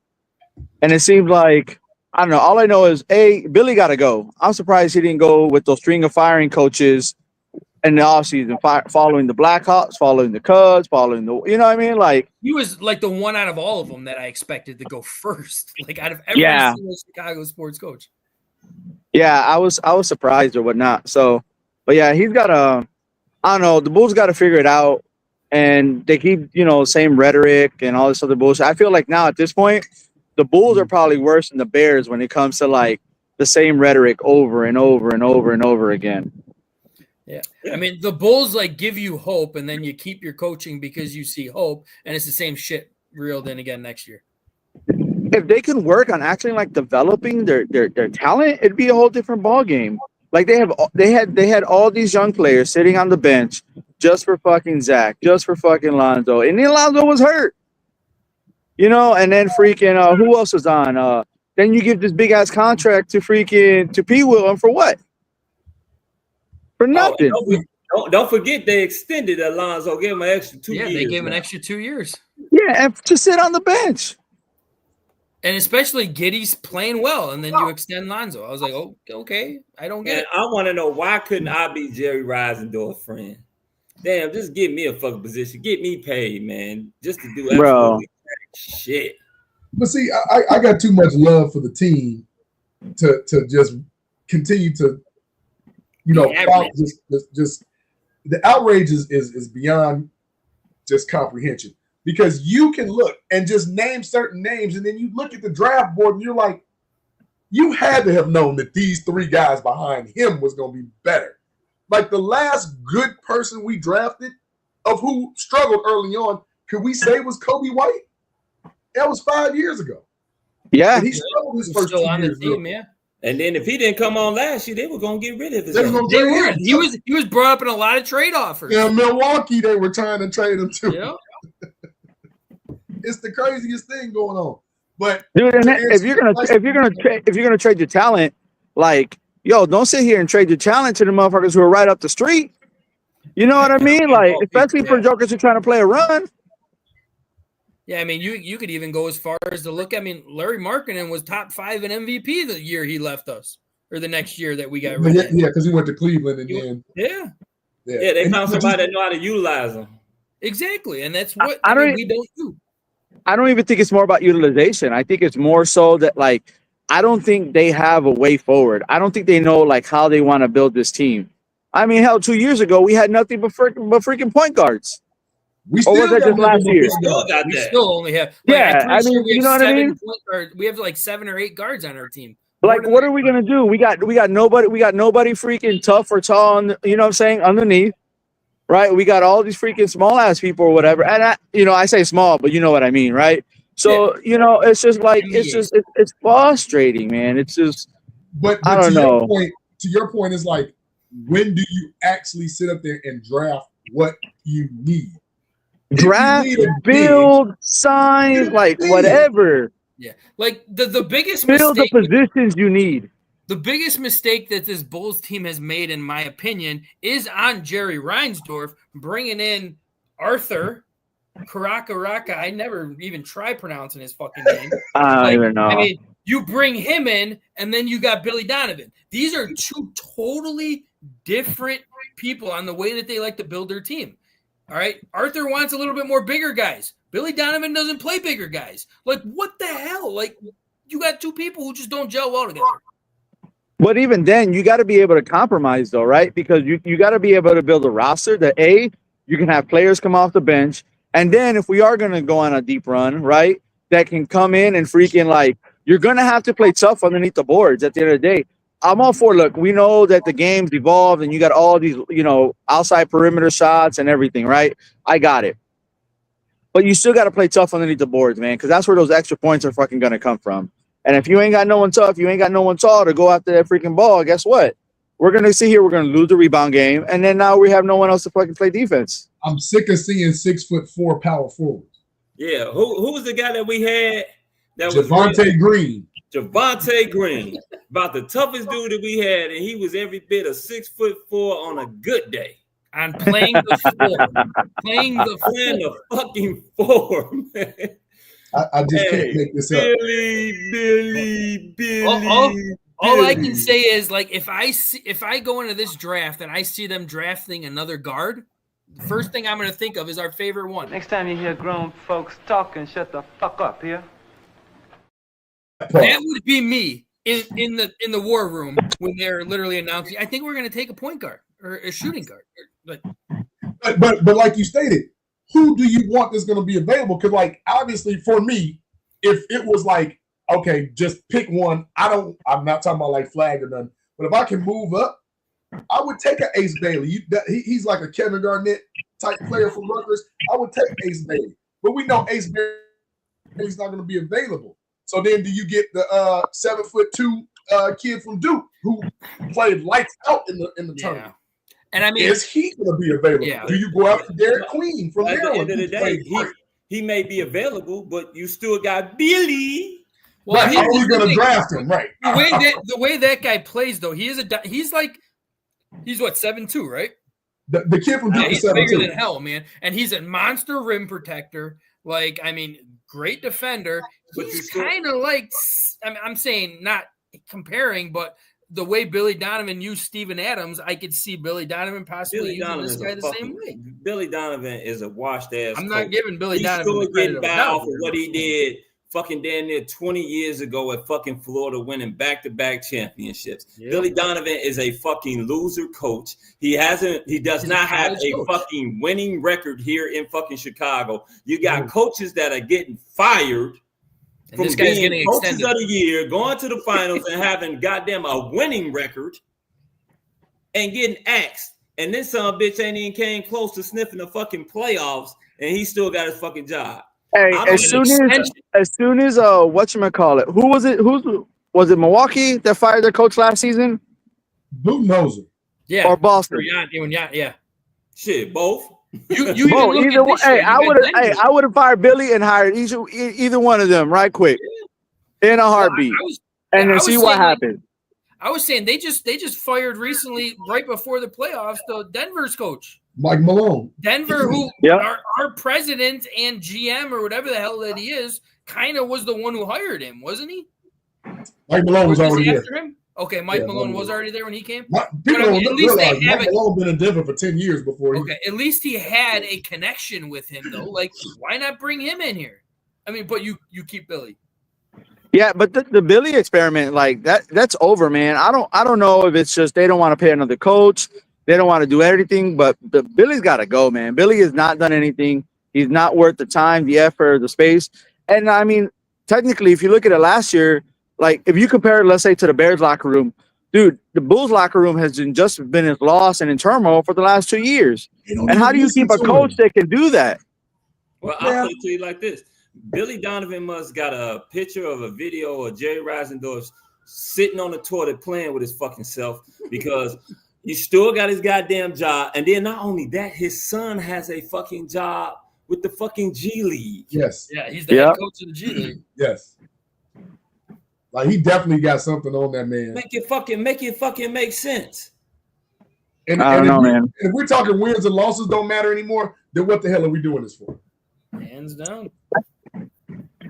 Speaker 7: And it seems like, I don't know, all I know is Billy got to go. I'm surprised he didn't go with those string of firing coaches in the offseason, following the Blackhawks, following the Cubs, following the, you know what I mean? Like,
Speaker 1: he was like the one out of all of them that I expected to go first, like out of every single Chicago sports coach.
Speaker 7: Yeah, I was surprised or whatnot. So, but yeah, he's got I don't know, the Bulls got to figure it out, and they keep, same rhetoric and all this other bullshit. I feel like now at this point, the Bulls are probably worse than the Bears when it comes to like the same rhetoric over and over and over and over again.
Speaker 1: Yeah. I mean, the Bulls like give you hope, and then you keep your coaching because you see hope, and it's the same shit reeled in again next year.
Speaker 7: If they can work on actually like developing their talent, it'd be a whole different ball game. Like they had all these young players sitting on the bench just for fucking Zach, just for fucking Lonzo, and then Lonzo was hurt, and then freaking who else was on? Then you give this big ass contract to P. Will, and for what? For nothing.
Speaker 6: Don't forget they extended Alonzo, gave him an extra 2 years.
Speaker 1: Yeah, they gave him an extra 2 years.
Speaker 7: Yeah, and to sit on the bench.
Speaker 1: And especially Giddey's playing well, and then you extend Lonzo. I was like, oh, okay, I don't get it.
Speaker 6: I want to know, why couldn't I be Jerry Reisendorf's friend? Damn, just give me a fucking position. Get me paid, man, just to do absolutely shit.
Speaker 5: But see, I got too much love for the team to just continue to, just the outrage is beyond just comprehension. Because you can look and just name certain names, and then you look at the draft board and you're like, you had to have known that these three guys behind him was going to be better. Like the last good person we drafted of who struggled early on, could we say was Kobe White? That was 5 years ago.
Speaker 7: Yeah.
Speaker 5: And he struggled his first 2
Speaker 1: on the
Speaker 5: years.
Speaker 1: team, yeah.
Speaker 6: And then if he didn't come on last year, they were gonna get rid of his
Speaker 5: They was
Speaker 6: ass.
Speaker 5: gonna
Speaker 1: They
Speaker 5: trade
Speaker 1: were.
Speaker 5: him.
Speaker 1: He was brought up in a lot of trade offers.
Speaker 5: Yeah, Milwaukee, they were trying to trade him too.
Speaker 1: Yeah.
Speaker 5: It's the craziest thing going on. But
Speaker 7: Dude, and
Speaker 5: to
Speaker 7: if you're gonna trade your talent, like, yo, don't sit here and trade your talent to the motherfuckers who are right up the street. You know what I mean? Like, especially for jokers who are trying to play a run.
Speaker 1: Yeah, I mean, you could even go as far as to look. I mean, Larry Markkinen was top 5 in MVP the year he left us, or the next year that we got rid of him.
Speaker 5: Yeah, because he went to Cleveland and then
Speaker 6: Yeah, they found somebody that know how to utilize him.
Speaker 1: Exactly, and that's what we don't do.
Speaker 7: I don't even think it's more about utilization. I think it's more so that, like, I don't think they have a way forward. I don't think they know, like, how they want to build this team. I mean, hell, 2 years ago we had nothing but freaking point guards.
Speaker 5: We still
Speaker 7: was that just last year?
Speaker 1: We still only have.
Speaker 7: Yeah, I mean, you know what I mean.
Speaker 1: We have like 7 or 8 guards on our team.
Speaker 7: Like, what are we gonna do? We got nobody. We got nobody freaking tough or tall. You know what I'm saying? Underneath, right? We got all these freaking small ass people or whatever. And I say small, but you know what I mean, right? So it's just like it's frustrating, man. It's just.
Speaker 5: But
Speaker 7: I don't know.
Speaker 5: To your point is like, when do you actually sit up there and draft what you need?
Speaker 7: Draft, build, sign, like whatever.
Speaker 1: Yeah, like the biggest
Speaker 7: build
Speaker 1: mistake,
Speaker 7: the positions you need.
Speaker 1: The biggest mistake that this Bulls team has made, in my opinion, is on Jerry Reinsdorf bringing in Arthur Karaka. I never even try pronouncing his fucking name.
Speaker 7: I don't even know.
Speaker 1: I mean, you bring him in, and then you got Billy Donovan. These are two totally different people on the way that they like to build their team. All right, Arthur wants a little bit more bigger guys. Billy Donovan doesn't play bigger guys. Like, what the hell? Like, you got two people who just don't gel well together.
Speaker 7: But even then, you got to be able to compromise, though, right? Because you got to be able to build a roster that, A, you can have players come off the bench. And then if we are going to go on a deep run, right, that can come in and freaking, like, you're going to have to play tough underneath the boards at the end of the day. I'm all for, look, we know that the game's evolved and you got all these, outside perimeter shots and everything, right? I got it. But you still got to play tough underneath the boards, man, because that's where those extra points are fucking going to come from. And if you ain't got no one tough, you ain't got no one tall to go after that freaking ball, guess what? We're going to sit here, we're going to lose the rebound game, and then now we have no one else to fucking play defense.
Speaker 5: I'm sick of seeing 6'4" power forwards.
Speaker 6: Yeah, who was the guy that we had? That
Speaker 5: Javonte Green.
Speaker 6: Javonte Green, about the toughest dude that we had, and he was every bit of 6'4" on a good day.
Speaker 1: On playing the floor. playing the
Speaker 6: fucking floor, man.
Speaker 5: I just can't make this up.
Speaker 6: Billy.
Speaker 1: All I can say is, like, if I go into this draft and I see them drafting another guard, the first thing I'm going to think of is our favorite one.
Speaker 8: Next time you hear grown folks talking, shut the fuck up here.
Speaker 1: That would be me in the war room when they're literally announcing, I think we're going to take a point guard or a shooting guard.
Speaker 5: But like you stated, who do you want that's going to be available? Because, like, obviously for me, if it was like, okay, just pick one, I'm not talking about like flag or nothing, but if I can move up, I would take an Ace Bailey. He's like a Kevin Garnett type player from Rutgers. I would take Ace Bailey. But we know Ace Bailey's not going to be available. So then do you get the 7'2" kid from Duke who played lights out in the tournament?
Speaker 1: And I mean,
Speaker 5: is he going to be available?
Speaker 1: Yeah.
Speaker 5: Do you go after Derek Queen from Maryland?
Speaker 6: At the end of the day, he may be available, but you still got Billy.
Speaker 5: Well, how are you going to draft him? Right.
Speaker 1: The way that guy plays, though, he's what, 7'2", right?
Speaker 5: The kid from Duke is 7'2".
Speaker 1: Bigger than hell, man, and he's a monster rim protector. Like, I mean, great defender. He's kind of like, I'm saying not comparing, but the way Billy Donovan used Steven Adams, I could see Billy Donovan possibly using this guy the same way.
Speaker 6: Billy Donovan is a washed ass.
Speaker 1: I'm not giving Billy Donovan.
Speaker 6: He's still getting by off of what he did fucking damn near 20 years ago at fucking Florida, winning back-to-back championships. Yep. Billy Donovan is a fucking loser coach. He does not have a fucking winning record here in fucking Chicago. You got coaches that are getting fired. From this guy's getting coaches extended. Of the year, going to the finals and having goddamn a winning record and getting axed. And this son of a bitch ain't even came close to sniffing the fucking playoffs, and he still got his fucking job.
Speaker 7: Hey, as soon as whatchamacallit, who was it? Was it Milwaukee that fired their coach last season?
Speaker 5: Budenholzer.
Speaker 1: Yeah.
Speaker 7: Or Boston?
Speaker 1: Yeah.
Speaker 6: Shit, both.
Speaker 1: You
Speaker 7: Both, either one. Hey, I would have fired Billy and hired either one of them right quick in a heartbeat, and then see what happened.
Speaker 1: I was saying they just fired recently, right before the playoffs, the Denver's coach,
Speaker 5: Mike Malone.
Speaker 1: Denver, who
Speaker 7: Yep.
Speaker 1: our president and GM or whatever the hell that he is, kind of was the one who hired him, wasn't he?
Speaker 5: Mike Malone was already there.
Speaker 1: After him? Okay, Mike Malone was already there when he came.
Speaker 5: People don't realize Mike Malone been in Denver for 10 years before.
Speaker 1: At least he had a connection with him, though. Like, why not bring him in here? I mean, but you keep Billy.
Speaker 7: Yeah, but the Billy experiment, like that's over, man. I don't know if it's just they don't want to pay another coach, they don't want to do everything, but Billy's got to go, man. Billy has not done anything. He's not worth the time, the effort, the space. And I mean, technically, if you look at it last year, like if you compare it, let's say, to the Bears locker room, dude, the Bulls locker room has just been in loss and in turmoil for the last 2 years. And how do you keep a coach that can do that?
Speaker 6: Well, I'll put it to you like this. Billy Donovan must got a picture of a video of Jerry Reisendorf sitting on the toilet playing with his fucking self because he still got his goddamn job. And then not only that, his son has a fucking job with the fucking G League.
Speaker 5: Yes.
Speaker 1: Yeah, he's the head coach of the G League.
Speaker 5: Yes. Like he definitely got something on that man.
Speaker 6: Make it fucking make sense.
Speaker 5: And,
Speaker 7: I don't know, man.
Speaker 5: If we're talking wins and losses don't matter anymore, then what the hell are we doing this for?
Speaker 1: Hands down.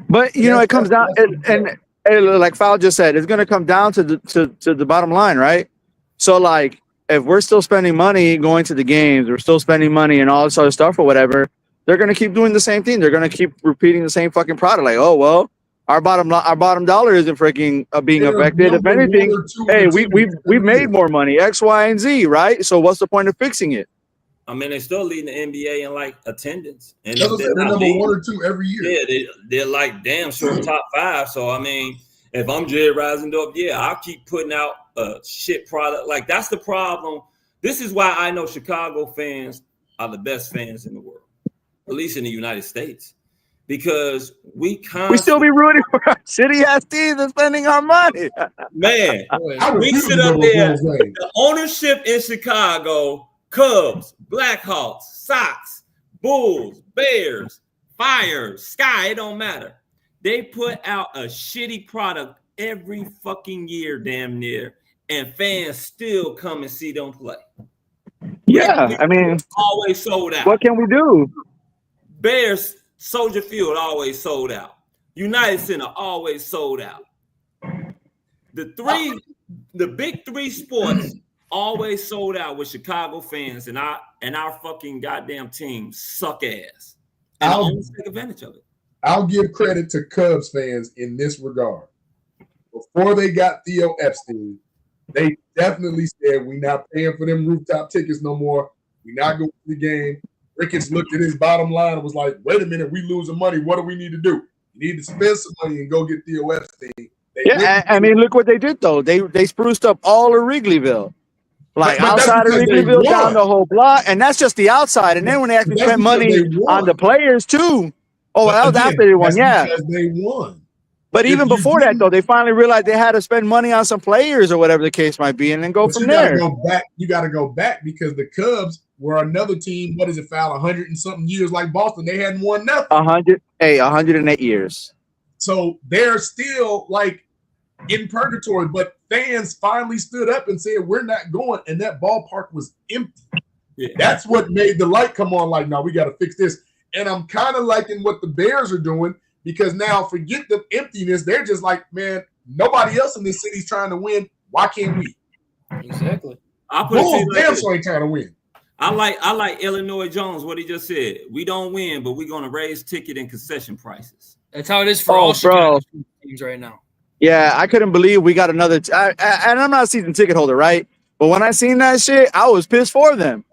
Speaker 7: But you know, it comes down, and like Fowl just said, it's going to come down to the bottom line, right? So, like, if we're still spending money going to the games, we're still spending money and all this other stuff or whatever, they're going to keep doing the same thing. They're going to keep repeating the same fucking product. Like, oh well, our bottom dollar isn't freaking being affected. If anything, hey, we've made more money, X, Y, and Z, right? So what's the point of fixing it?
Speaker 6: I mean, they're still leading the NBA in like attendance, and
Speaker 5: they're number 1 or 2 every year.
Speaker 6: Yeah, they're like damn sure top 5. So I mean, if I'm Jerry Reisendorf, I'll keep putting out a shit product. Like that's the problem. This is why I know Chicago fans are the best fans in the world, at least in the United States, because we
Speaker 7: still be rooting for our shitty ass teams and spending our money.
Speaker 6: Man, we sit up there. The ownership in Chicago. Cubs, Blackhawks, Sox, Bulls, Bears, Fire, Sky, it don't matter. They put out a shitty product every fucking year, damn near, and fans still come and see them play.
Speaker 7: Yeah, I mean,
Speaker 6: always sold out.
Speaker 7: What can we do?
Speaker 6: Bears, Soldier Field always sold out. United Center always sold out. The big 3 sports always sold out with Chicago fans, and our fucking goddamn team suck ass. And I'll take advantage of it.
Speaker 5: I'll give credit to Cubs fans in this regard. Before they got Theo Epstein, they definitely said, we're not paying for them rooftop tickets no more. We're not going to the game. Ricketts looked at his bottom line and was like, wait a minute, we losing money. What do we need to do? We need to spend some money and go get Theo Epstein.
Speaker 7: I mean, look what they did, though. They spruced up all of Wrigleyville. Like outside of Wrigleyville, down the whole block, and that's just the outside. And then when they actually spent money on the players too, that was after they won. Yeah,
Speaker 5: because they won.
Speaker 7: But even before that, though, they finally realized they had to spend money on some players or whatever the case might be, and then go from there.
Speaker 5: You got to go back because the Cubs were another team. What is it, Foul? 100 and something years like Boston. They hadn't won nothing.
Speaker 7: 108 years.
Speaker 5: So they're still like in purgatory, but fans finally stood up and said, we're not going. And that ballpark was empty. Yeah. That's what made the light come on. Like, no, we got to fix this. And I'm kind of liking what the Bears are doing because now forget the emptiness. They're just like, man, nobody else in this city's trying to win. Why can't we?
Speaker 1: Exactly.
Speaker 5: Damn sure ain't trying to win.
Speaker 6: I like Illinois Jones, what he just said. We don't win, but we're going to raise ticket and concession prices.
Speaker 1: That's how it is for all Chicago teams right now.
Speaker 7: Yeah, I couldn't believe we got another. And I'm not a season ticket holder, right? But when I seen that shit, I was pissed for them.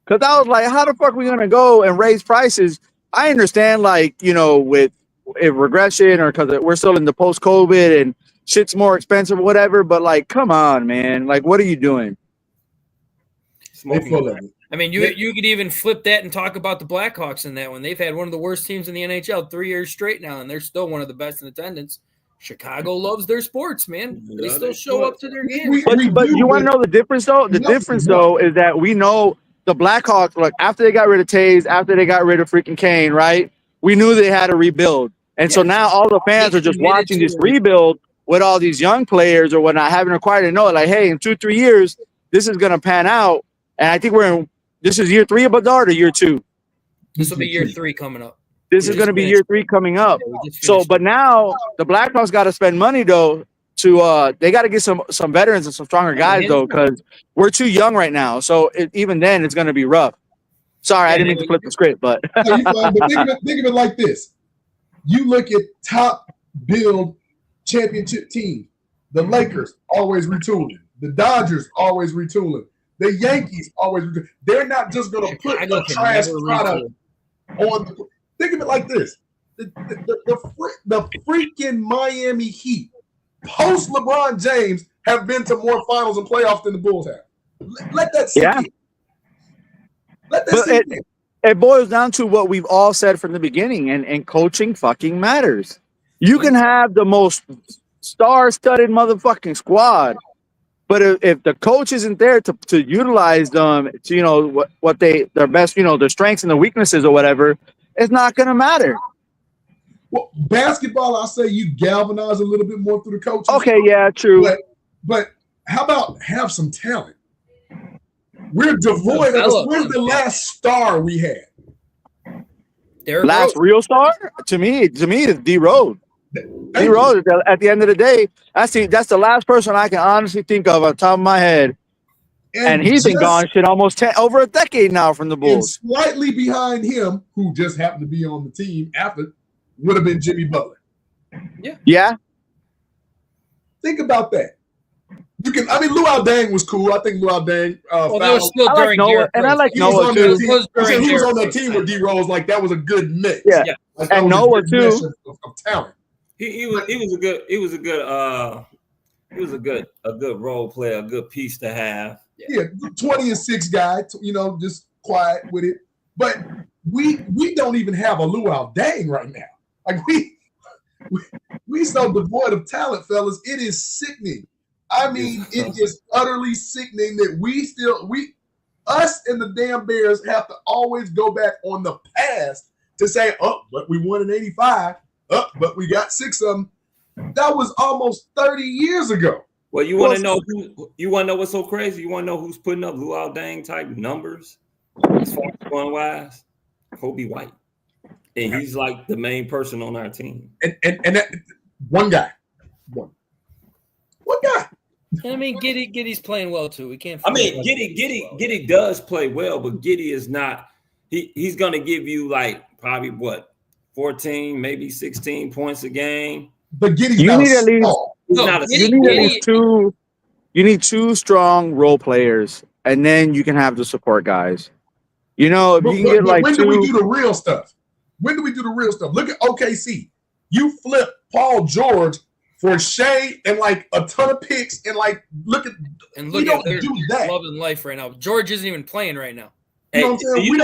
Speaker 7: Because I was like, how the fuck are we going to go and raise prices? I understand, like, you know, with regression or because we're still in the post-COVID and shit's more expensive or whatever. But, like, come on, man. Like, what are you doing?
Speaker 5: They full of it.
Speaker 1: I mean, you could even flip that and talk about the Blackhawks in that one. They've had one of the worst teams in the NHL 3 years straight now, and they're still one of the best in attendance. Chicago loves their sports, man. They still show up to their games.
Speaker 7: But you want to know the difference, though? The difference, though, is that we know the Blackhawks, like, after they got rid of Taves, after they got rid of freaking Kane, right? We knew they had to rebuild. And so now all the fans are just watching this rebuild with all these young players or whatnot, having required to know, like, hey, in 2-3 years, this is going to pan out. And I think this is year 3 of Bedard or year 2?
Speaker 1: This will be year 3 coming up.
Speaker 7: This is going to be year 3 coming up. So, but now the Blackhawks got to spend money, though, they got to get some veterans and some stronger guys, though, because we're too young right now. So even then, it's going to be rough. Sorry, I didn't mean to flip the script, but.
Speaker 5: But think of it like this. You look at top build championship teams. The Lakers always retooling. The Dodgers always retooling. The Yankees always retooling. They're not just going to put a trash product on the – think of it like this. The freaking Miami Heat, post LeBron James, have been to more finals and playoffs than the Bulls have. Let that sink in. Let that sink in.
Speaker 7: It boils down to what we've all said from the beginning, and coaching fucking matters. You can have the most star-studded motherfucking squad, but if the coach isn't there to utilize them, to what their best, their strengths and their weaknesses or whatever, it's not going to matter.
Speaker 5: Well, basketball, I say you galvanize a little bit more through the coaches.
Speaker 7: Okay, yeah, true.
Speaker 5: But how about have some talent? We're devoid of. Where's the last star we had?
Speaker 7: Last real star? To me, is D Rose. D Rose, at the end of the day, that's the last person I can honestly think of on top of my head. And he's been gone shit almost over a decade now from the Bulls.
Speaker 5: And slightly behind him, who just happened to be on the team after, would have been Jimmy Butler.
Speaker 7: Yeah.
Speaker 5: Think about that. Luau Deng was cool. I think Luau Deng.
Speaker 1: That was still during Noah,
Speaker 7: and I like Noah too.
Speaker 5: He was on that team with D Rose. Like that was a good mix.
Speaker 7: Yeah,
Speaker 5: like,
Speaker 7: and Noah too.
Speaker 5: Of talent.
Speaker 6: He was a good role player, a good piece to have.
Speaker 5: Yeah, 20-6 guy. Just quiet with it. But we don't even have a Luau Deng right now. Like we so devoid of talent, fellas. It is sickening. I mean, it is utterly sickening that us and the damn Bears have to always go back on the past to say, but we won in 85. But we got 6 of them. That was almost 30 years ago.
Speaker 6: Well, you want to know what's so crazy? You want to know who's putting up Luau Deng type numbers as far as one wise? Kobe White. And he's like the main person on our team.
Speaker 5: And that one guy. One guy.
Speaker 1: I mean, Giddey's playing well too. We can't.
Speaker 6: Giddey does play well, but Giddey is not. He's going to give you like probably 14, maybe 16 points a game.
Speaker 5: But Giddey's not
Speaker 7: You need 2 strong role players, and then you can have the support guys. If you can get like
Speaker 5: when
Speaker 7: 2.
Speaker 5: When do we do the real stuff? Look at OKC. You flip Paul George for Shea and like a ton of picks and like look at their
Speaker 1: love and life right now. George isn't even playing right now.
Speaker 6: Hey, do you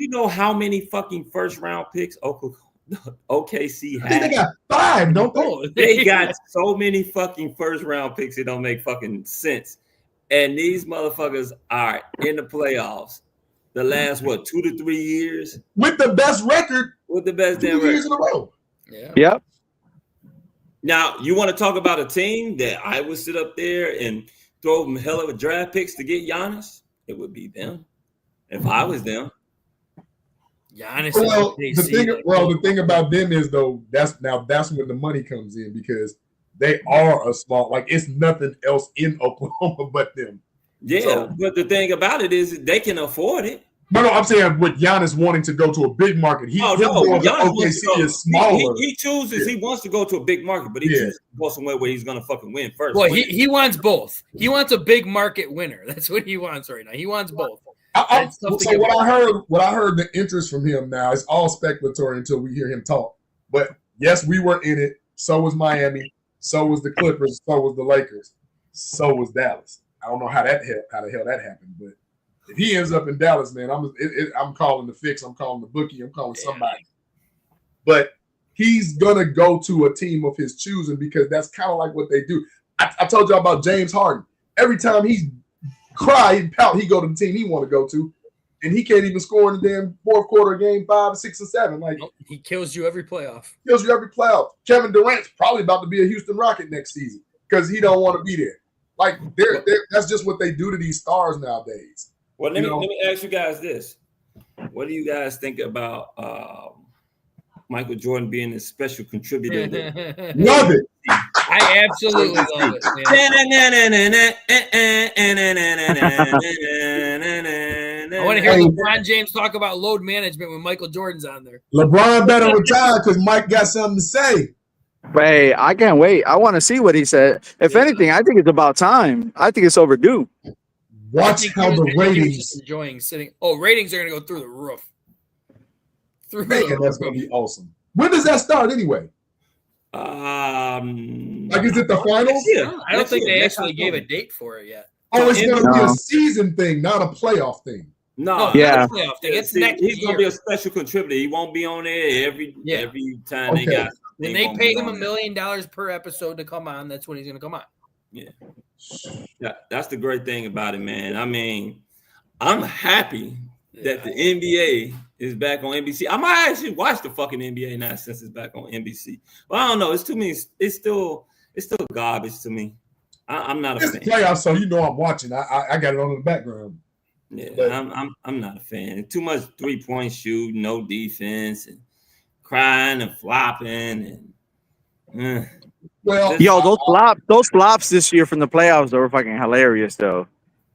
Speaker 6: know how many fucking first round picks OKC had?
Speaker 5: I think they got 5, don't they?
Speaker 6: They got so many fucking first round picks, it don't make fucking sense. And these motherfuckers are in the playoffs the last 2 to 3 years
Speaker 5: with the best record,
Speaker 6: with the best
Speaker 5: 2 years in a row.
Speaker 1: Yeah.
Speaker 7: Yep.
Speaker 6: Now, you want to talk about a team that I would sit up there and throw them hell of a draft picks to get Giannis? It would be them. If I was them.
Speaker 1: Giannis.
Speaker 5: The thing about them is though, that's when the money comes in because they are a small, like it's nothing else in Oklahoma but them.
Speaker 6: Yeah, but the thing about it is they can afford it.
Speaker 5: No, I'm saying with Giannis wanting to go to a big market, OKC is smaller.
Speaker 6: He chooses. He wants to go to a big market, but he chooses to go somewhere where he's going to fucking win first.
Speaker 1: Well, he wants both. He wants a big market winner. That's what he wants right now. He wants both.
Speaker 5: So what I heard the interest from him now is all speculatory until we hear him talk. But yes, we were in it. So was Miami. So was the Clippers. So was the Lakers. So was Dallas. I don't know how the hell that happened, but If he ends up in Dallas, man, I'm calling the fix. I'm calling the bookie. I'm calling somebody. But he's gonna go to a team of his choosing because that's kind of like what they do. I told y'all about James Harden. Every time he cry and pout, he go to the team he want to go to, and he can't even score in the damn fourth quarter of game 5, 6, or 7. Like
Speaker 1: he kills you every playoff.
Speaker 5: Kevin Durant's probably about to be a Houston Rocket next season because he don't want to be there. Like that's just what they do to these stars nowadays.
Speaker 6: Well, let me ask you guys this: what do you guys think about Michael Jordan being a special contributor?
Speaker 5: Love it.
Speaker 1: I absolutely love it. I want to hear LeBron James talk about load management when Michael Jordan's on there.
Speaker 5: LeBron better retire because Mike got something to say.
Speaker 7: Hey, I can't wait. I want to see what he said. If anything, I think it's about time. I think it's overdue.
Speaker 5: Watch how the ratings.
Speaker 1: Enjoying sitting. Oh, ratings are going to go through the roof.
Speaker 5: That's going to be awesome. When does that start anyway? Is it the finals?
Speaker 1: Yeah, I don't think they actually gave a date for it yet.
Speaker 5: Oh, it's going to be a season thing, not a playoff thing.
Speaker 6: No,
Speaker 1: yeah, playoff thing. It's next year.
Speaker 6: He's going to be a special contributor. He won't be on there every time they got.
Speaker 1: When they pay him $1 million per episode to come on, that's when he's going to come on.
Speaker 6: Yeah, that's the great thing about it, man. I mean, I'm happy that the NBA is back on NBC. I might actually watch the fucking NBA now since it's back on NBC. But I don't know. It's too many. It's still garbage to me. I'm not a fan.
Speaker 5: It's playoffs, so you know I'm watching. I got it on in the background.
Speaker 6: Yeah, but I'm not a fan. Too much 3-point shoot, no defense, and crying and flopping and.
Speaker 5: Well,
Speaker 7: yo, those flops this year from the playoffs were fucking hilarious, though.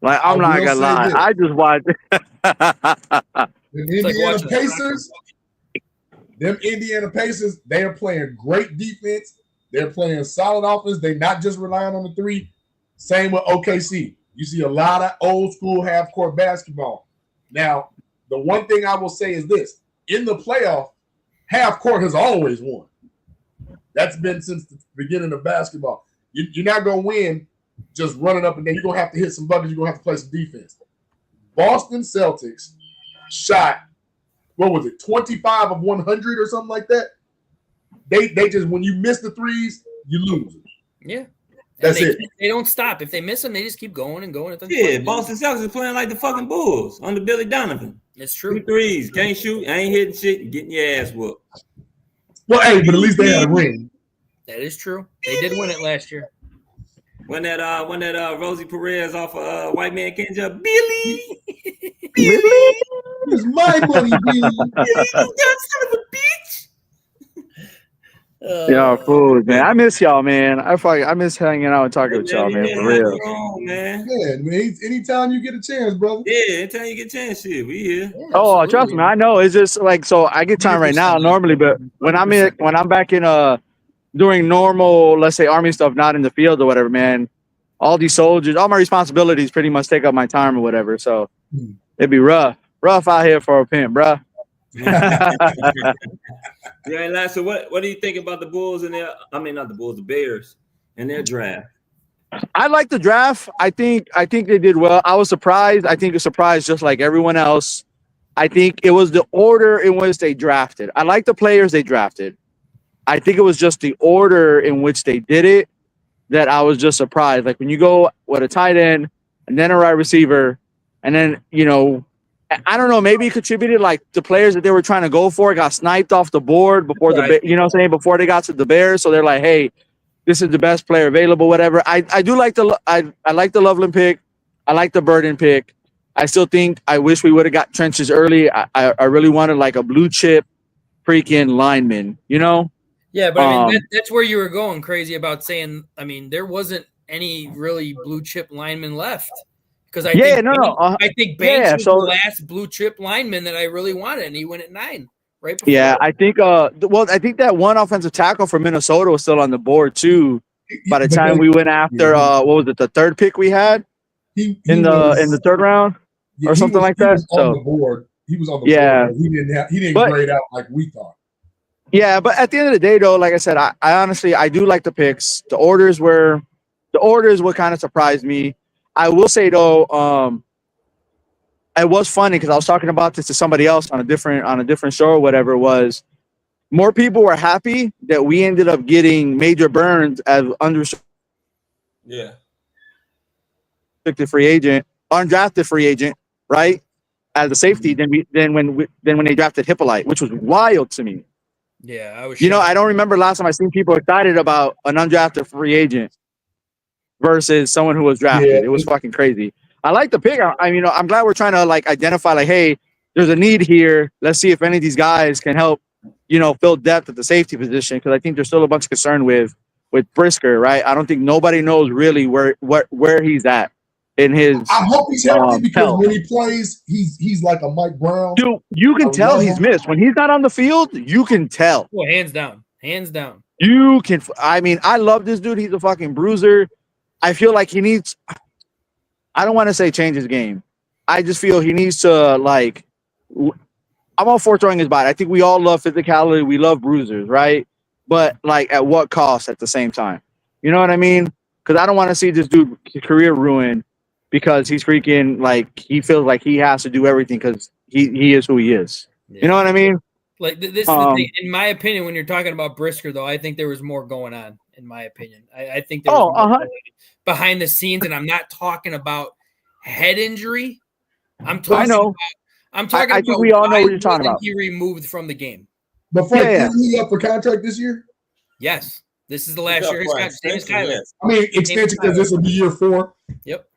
Speaker 7: Like, I'm not gonna lie, I just watched.
Speaker 5: Them Indiana Pacers, they are playing great defense. They're playing solid offense. They're not just relying on the three. Same with OKC. You see a lot of old school half court basketball. Now, the one thing I will say is this: in the playoff, half court has always won. That's been since the beginning of basketball. You're not going to win just running up and down. You're going to have to hit some buckets. You're going to have to play some defense. Boston Celtics shot, 25 of 100 or something like that? They just, when you miss the threes, you lose.
Speaker 1: Yeah.
Speaker 5: That's it.
Speaker 1: They don't stop. If they miss them, they just keep going and going.
Speaker 6: Boston Celtics are playing like the fucking Bulls under Billy Donovan.
Speaker 1: It's true.
Speaker 6: 2 threes. Can't shoot. Ain't hitting shit. Getting your ass whooped.
Speaker 5: Well, hey, but at least they had a ring.
Speaker 1: That is true. They did win it last year.
Speaker 6: When that Rosie Perez off of White Man Can't Jump, Billy.
Speaker 5: It's my money, Billy.
Speaker 6: You son of a bitch.
Speaker 7: Yo, food, man. I miss y'all, man. I miss hanging out and talking with y'all, man. For real.
Speaker 5: Man, anytime you get a chance, brother.
Speaker 6: Yeah, anytime you get a chance, shit, we here.
Speaker 7: Yeah, oh, trust me, I know. It's just like, so I get time right now normally, but when I'm back in doing normal, let's say Army stuff, not in the field or whatever, man, all these soldiers, all my responsibilities pretty much take up my time or whatever. So it'd be rough out here for a pimp, bruh.
Speaker 6: Yeah, so what do you think about the Bulls and the Bears and their draft?
Speaker 7: I like the draft. I think they did well. I was surprised. I think a surprise just like everyone else. I think it was the order in which they drafted. I like the players they drafted. I think it was just the order in which they did it that I was just surprised. Like when you go with a tight end and then a wide receiver, and then, I don't know, maybe it contributed like the players that they were trying to go for got sniped off the board before before they got to the Bears. So they're like, hey, this is the best player available, whatever. I do like I like the Loveland pick. I like the Burden pick. I still think I wish we would have got Trenches early. I really wanted like a blue chip freaking lineman,
Speaker 1: Yeah, but that's where you were going crazy about saying, there wasn't any really blue chip lineman left. Because I think Banks was the last blue chip lineman that I really wanted, and he went at 9 right before.
Speaker 7: Yeah, I think I think that one offensive tackle from Minnesota was still on the board too. By the time we went after what was it, the third pick we had in the third round or something like that.
Speaker 5: On the board. He was on the board. He didn't grade out like we thought.
Speaker 7: Yeah, but at the end of the day, though, like I said, I honestly do like the picks. The orders what kind of surprised me. I will say though, it was funny because I was talking about this to somebody else on a different show or whatever. Was more people were happy that we ended up getting Major Burns as unrestricted free agent, undrafted free agent, right? As a safety, than when they drafted Hippolyte, which was wild to me.
Speaker 1: Yeah, I was.
Speaker 7: I don't remember last time I seen people excited about an undrafted free agent versus someone who was drafted.
Speaker 5: Yeah.
Speaker 7: It was fucking crazy. I like the pick. I'm glad we're trying to like identify like, hey, there's a need here. Let's see if any of these guys can help, fill depth at the safety position, because I think there's still a bunch of concern with Brisker, right? I don't think nobody knows really where he's at in his.
Speaker 5: I hope he's healthy because
Speaker 7: health.
Speaker 5: when he plays, he's like a Mike Brown.
Speaker 7: Dude, you can tell he's missed when he's not on the field. You can tell.
Speaker 1: Well, hands down.
Speaker 7: You can. I mean, I love this dude. He's a fucking bruiser. I feel like he needs. I don't want to say change his game. I just feel he needs to like. I'm all for throwing his body. I think we all love physicality. We love bruisers, right? But like, at what cost? At the same time, you know what I mean? Because I don't want to see this dude career ruined because he's freaking like he feels like he has to do everything because he is who he is. Yeah. You know what I mean?
Speaker 1: Like this is the thing. In my opinion, when you're talking about Brisker, though, I think there was more going on. In my opinion, I think there was more behind the scenes, and I'm not talking about head injury. I'm talking about
Speaker 7: I think we all know what you're talking about.
Speaker 1: He removed from the game.
Speaker 5: But Frank, isn't he up for contract this year?
Speaker 1: Yes, this is the last year.
Speaker 5: I mean, extension because this will be year 4.
Speaker 1: Yep.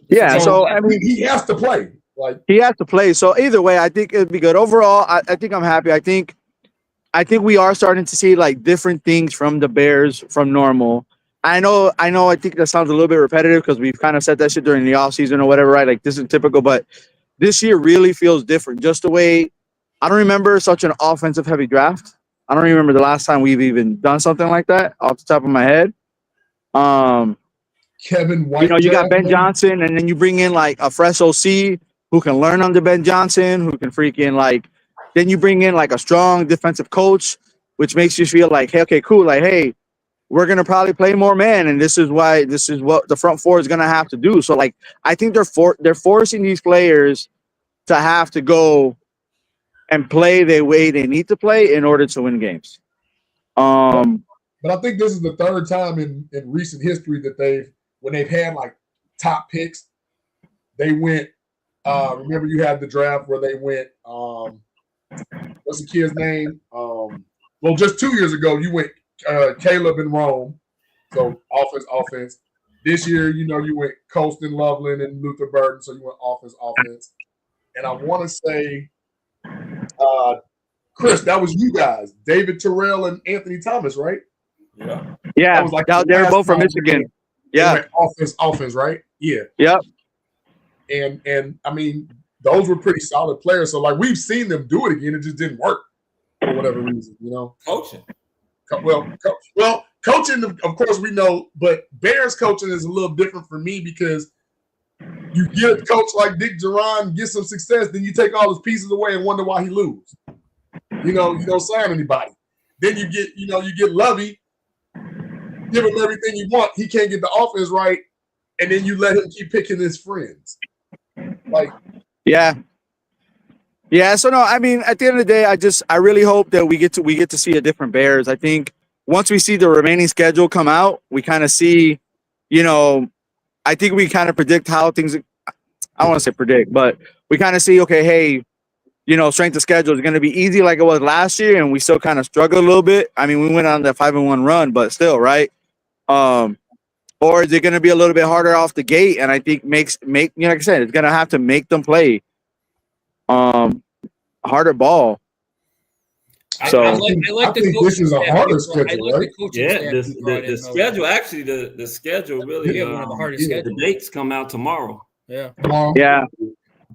Speaker 7: Yeah, so I mean,
Speaker 5: he has to play. Like
Speaker 7: he has to play. So either way, I think it'd be good. Overall, I think I'm happy. I think we are starting to see like different things from the Bears from normal. I know. I think that sounds a little bit repetitive because we've kind of said that shit during the offseason or whatever, right? Like this is typical, but this year really feels different. Just the way I don't remember such an offensive heavy draft. I don't remember the last time we've even done something like that off the top of my head.
Speaker 5: Kevin White.
Speaker 7: You got Ben Johnson, and then you bring in like a fresh OC who can learn under Ben Johnson, who can freaking like. Then you bring in like a strong defensive coach, which makes you feel like, hey, okay, cool. Like, hey, we're gonna probably play more man, and this is what the front four is gonna have to do. So like, I think they're forcing these players to have to go and play the way they need to play in order to win games.
Speaker 5: But I think this is the third time in recent history that when they've had like top picks, they went. Remember, you had the draft where they went. What's the kid's name? Well, just 2 years ago, you went Caleb and Rome. So offense. This year, you went Colston, Loveland, and Luther Burton. So you went offense. And I want to say, Chris, that was you guys, David Terrell and Anthony Thomas, right?
Speaker 7: Yeah.
Speaker 5: That was like
Speaker 7: they're both from Michigan. Yeah.
Speaker 5: Offense, right? Yeah.
Speaker 7: Yep.
Speaker 5: And I mean, those were pretty solid players. So like we've seen them do it again. It just didn't work for whatever reason,
Speaker 6: Coaching.
Speaker 5: Well, coaching, of course, we know, but Bears coaching is a little different for me because you get a coach like Dick Duran, get some success, then you take all his pieces away and wonder why he lose. You don't sign anybody. Then you get Lovey, give him everything you want. He can't get the offense right, and then you let him keep picking his friends.
Speaker 7: Yeah. So no, I mean, at the end of the day, I really hope that we get to see a different Bears. I think once we see the remaining schedule come out, we kind of see, I think we kind of predict how things. I don't want to say predict, but we kind of see, okay, hey, strength of schedule is going to be easy like it was last year, and we still kind of struggled a little bit. I mean, we went on the 5-1 run, but still, right? Or is it going to be a little bit harder off the gate? And I think like I said, it's going to have to make them play harder ball. So
Speaker 1: I like
Speaker 5: this is a harder schedule, right?
Speaker 6: The schedule actually the schedule really
Speaker 1: one of the hardest schedules.
Speaker 6: The dates come out tomorrow.
Speaker 1: Yeah.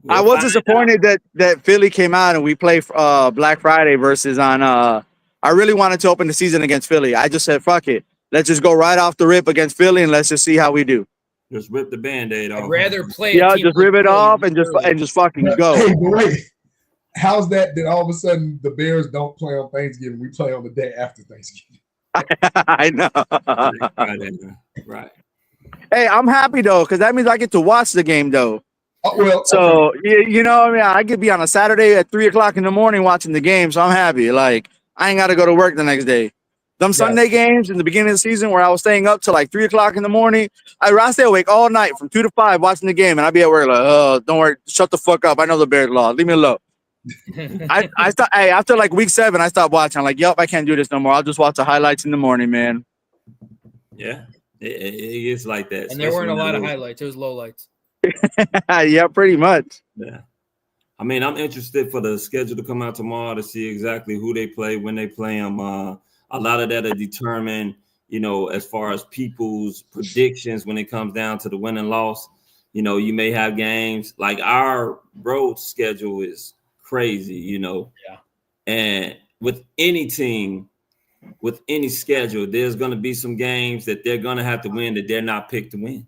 Speaker 7: I was disappointed that Philly came out and we play Black Friday versus on. I really wanted to open the season against Philly. I just said, fuck it. Let's just go right off the rip against Philly and let's just see how we do.
Speaker 6: Just rip the Band-Aid off.
Speaker 1: I'd rather play.
Speaker 7: Yeah, just rip it off and just fucking go.
Speaker 5: Hey, wait. How's that all of a sudden the Bears don't play on Thanksgiving? We play on the day after Thanksgiving.
Speaker 7: I know.
Speaker 6: Right.
Speaker 7: Hey, I'm happy though, because that means I get to watch the game though. So you know, I mean, I could be on a Saturday at 3:00 in the morning watching the game, so I'm happy. Like I ain't got to go to work the next day. Them Sunday games in the beginning of the season where I was staying up till like 3:00 in the morning, I stay awake all night from 2 to 5 watching the game, and I'd be at work like, oh, don't worry, shut the fuck up. I know the Bears lost. Leave me alone. I stopped. Hey, after like week 7, I stopped watching. I'm like, yup, I can't do this no more. I'll just watch the highlights in the morning, man.
Speaker 6: Yeah, it is like that.
Speaker 1: And there weren't a lot of highlights. It was lowlights.
Speaker 7: Yeah, pretty much.
Speaker 6: Yeah. I mean, I'm interested for the schedule to come out tomorrow to see exactly who they play, when they play them. A lot of that are determined, you know, as far as people's predictions when it comes down to the win and loss. You know, you may have games like our road schedule is crazy, you know.
Speaker 1: Yeah.
Speaker 6: And with any team, with any schedule, there's going to be some games that they're going to have to win that they're not picked to win.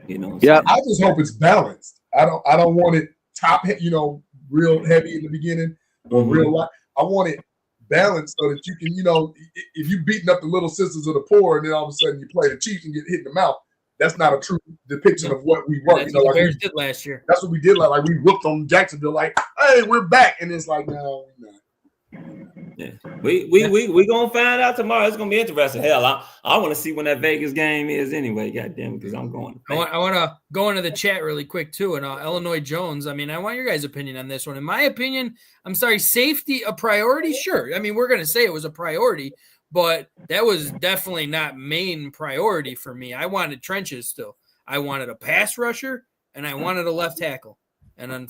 Speaker 6: You know.
Speaker 7: Yeah.
Speaker 5: I just hope it's balanced. I don't want it top, you know, real heavy in the beginning or real light. I want it balanced so that you can, you know, if you beating up the little sisters of the poor and then all of a sudden you play the Chiefs and get hit in the mouth, that's not a true depiction of what we were.
Speaker 1: That's
Speaker 5: you know,
Speaker 1: what the
Speaker 5: like
Speaker 1: Bears did last year.
Speaker 5: That's what we did. Like we whooped on Jacksonville. Like, hey, we're back, and it's like, no, we're not.
Speaker 6: Yeah, we gonna find out tomorrow. It's gonna be interesting. Hell, I want to see when that Vegas game is anyway. Goddamn it, because I'm going.
Speaker 1: I want to go into the chat really quick too. And Illinois Jones. I mean, I want your guys' opinion on this one. In my opinion, I'm sorry, safety a priority? Sure. I mean, we're gonna say it was a priority, but that was definitely not main priority for me. I wanted trenches still. I wanted a pass rusher and I wanted a left tackle, and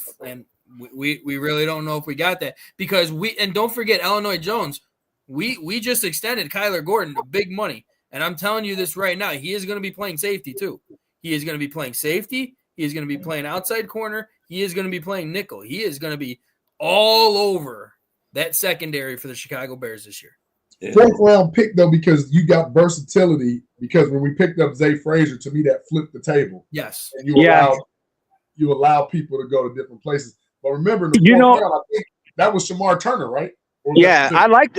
Speaker 1: we really don't know if we got that because and don't forget Illinois Jones. We just extended Kyler Gordon to big money, and I'm telling you this right now. He is going to be playing safety too. He is going to be playing safety. He is going to be playing outside corner. He is going to be playing nickel. He is going to be all over that secondary for the Chicago Bears this year.
Speaker 6: Yeah.
Speaker 5: 4th round pick though, because you got versatility. Because when we picked up Zay Frazier, to me that flipped the table.
Speaker 1: Yes,
Speaker 5: and you allow people to go to different places. But remember, in the 4th round, I think that was Shamar Turner, right?
Speaker 7: Yeah, I like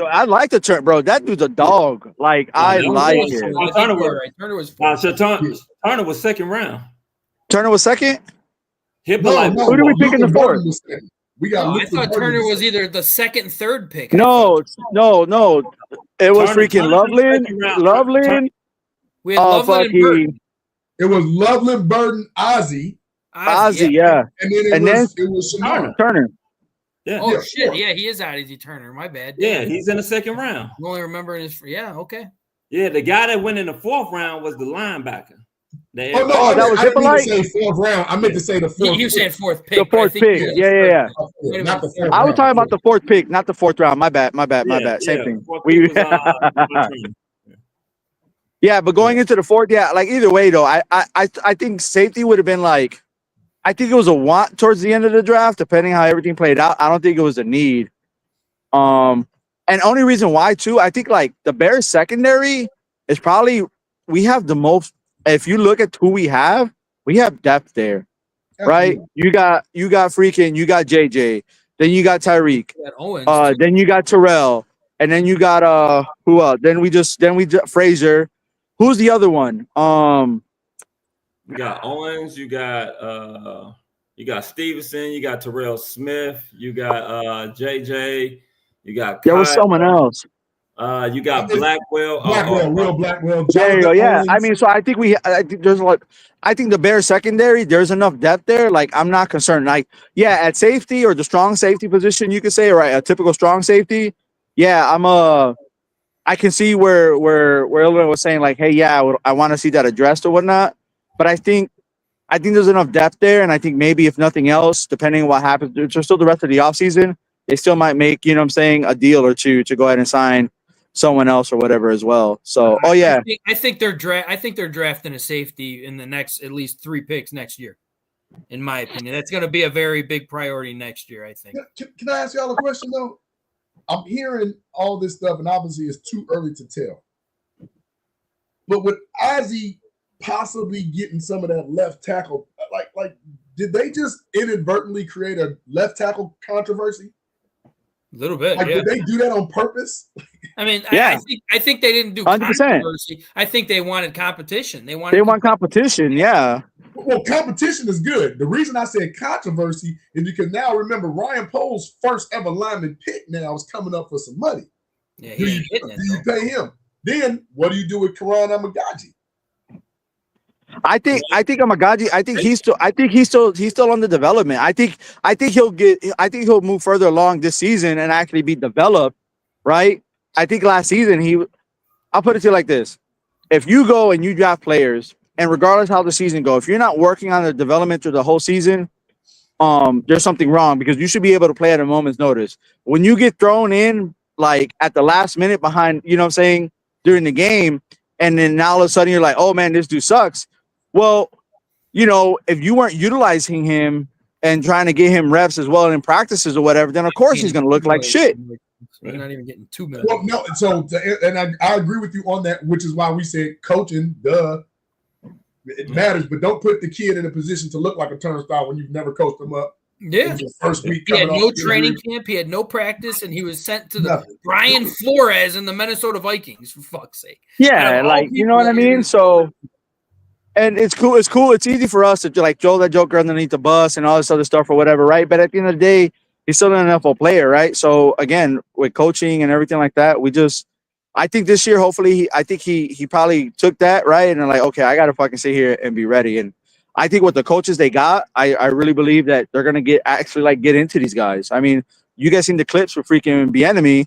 Speaker 7: the turn, bro. That dude's a dog. Like I like it.
Speaker 1: Turner was
Speaker 6: Turner was 2nd round.
Speaker 7: Turner was 2nd.
Speaker 6: Who
Speaker 7: did we pick in the 4th?
Speaker 5: We got.
Speaker 1: I thought Turner was either the 2nd, 3rd pick.
Speaker 7: No. It was freaking Loveland.
Speaker 1: We had Loveland and Burton.
Speaker 5: It was Loveland, Burton, Ozzie,
Speaker 7: yeah.
Speaker 5: And then it was
Speaker 7: Turner.
Speaker 6: Yeah.
Speaker 1: Oh shit! Yeah, he is Ozzie Turner. My bad.
Speaker 6: Yeah, he's in the 2nd round.
Speaker 1: I'm only remembering his. Yeah, okay.
Speaker 6: Yeah, the guy that went in the 4th round was the linebacker.
Speaker 5: That was
Speaker 7: Hippolyte.
Speaker 5: I didn't say 4th round. I meant to say the 4th.
Speaker 1: You said 4th pick.
Speaker 7: The 4th pick. Yeah.
Speaker 5: Not the 4th
Speaker 7: I was talking about the 4th pick, not the 4th round. My bad. Same thing. Yeah, but going into the 4th, yeah, like either way though, I think safety would have been like, I think it was a want towards the end of the draft, depending how everything played out. I don't think it was a need. And only reason why too, I think like the Bears secondary is probably we have the most. If you look at who we have depth there, right? You got JJ, then you got Tyreek, then you got Terrell, and then you got who else? Then we Frazier. Who's the other one?
Speaker 6: You got Owens, you got Stevenson, you got Terrell Smith, you got JJ, you got
Speaker 7: there was someone else.
Speaker 6: You got Blackwell.
Speaker 5: Blackwell.
Speaker 7: There you go. Yeah, I mean, so I think I think the Bears secondary, there's enough depth there. Like, I'm not concerned. Like, yeah, at safety or the strong safety position, you could say, right, a typical strong safety. Yeah, I can see where Illinois was saying like, hey, yeah, I want to see that addressed or whatnot. But I think there's enough depth there, and I think maybe if nothing else, depending on what happens, there's still the rest of the offseason, they still might make, you know what I'm saying, a deal or two to go ahead and sign someone else or whatever as well. So, I
Speaker 1: think they're drafting a safety in the next at least 3 picks next year. In my opinion, that's going to be a very big priority next year. I think.
Speaker 5: Can I ask y'all a question though? I'm hearing all this stuff, and obviously it's too early to tell. But with Ozzie possibly getting some of that left tackle, like, did they just inadvertently create a left tackle controversy?
Speaker 1: A little bit.
Speaker 5: Like, did they do that on purpose?
Speaker 1: I mean, yeah. I think they didn't do
Speaker 7: 100%.
Speaker 1: controversy. I think they wanted competition. They want competition.
Speaker 7: Yeah.
Speaker 5: Well, Well, competition is good. The reason I said controversy is because now remember Ryan Pohl's first ever lineman pick now is coming up for some money.
Speaker 1: Yeah,
Speaker 5: do you pay him? Then what do you do with Karan Amagaji?
Speaker 7: I think Amagaji. I think he's still under development. I think he'll move further along this season and actually be developed. Right. I think last season I'll put it to you like this: if you go and you draft players, and regardless how the season goes, if you're not working on the development through the whole season, there's something wrong, because you should be able to play at a moment's notice. When you get thrown in like at the last minute behind, you know what I'm saying, during the game, and then now all of a sudden you're like, oh man, this dude sucks. Well, you know, if you weren't utilizing him and trying to get him reps as well in practices or whatever, then of course he's going to look like shit.
Speaker 1: He's not even getting 2 minutes.
Speaker 5: Well, no, so and I agree with you on that, which is why we said coaching, it matters, but don't put the kid in a position to look like a turnstile when you've never coached him up.
Speaker 1: Yeah.
Speaker 5: First week
Speaker 1: he had no training camp, he had no practice, and he was sent to the Brian Flores and the Minnesota Vikings, for fuck's sake.
Speaker 7: Yeah, like, you know what I mean? So, and it's cool. It's easy for us to like throw that joker underneath the bus and all this other stuff or whatever, right? But at the end of the day, he's still an NFL player, right? So again, with coaching and everything like that, I think this year, hopefully, he probably took that, right? And they're like, okay, I got to fucking sit here and be ready. And I think with the coaches they got, I really believe that they're going to get into these guys. I mean, you guys seen the clips for freaking Bieniemy,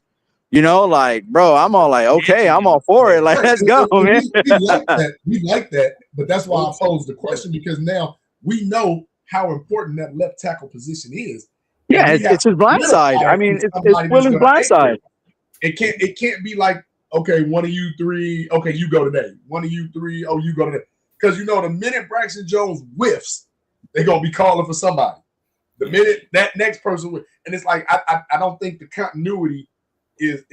Speaker 7: you know, like, bro, I'm all like, okay, I'm all for it. Like, let's go, man.
Speaker 5: We like that. But that's why I posed the question, because now we know how important that left tackle position is.
Speaker 7: Yeah, it's his blind side. I mean, it's Williams' blind side.
Speaker 5: It can't be like, okay, one of you three, okay, you go today. One of you three, oh, you go today. Because, you know, the minute Braxton Jones whiffs, they're going to be calling for somebody. The minute that next person whiffs. And it's like, I don't think the continuity is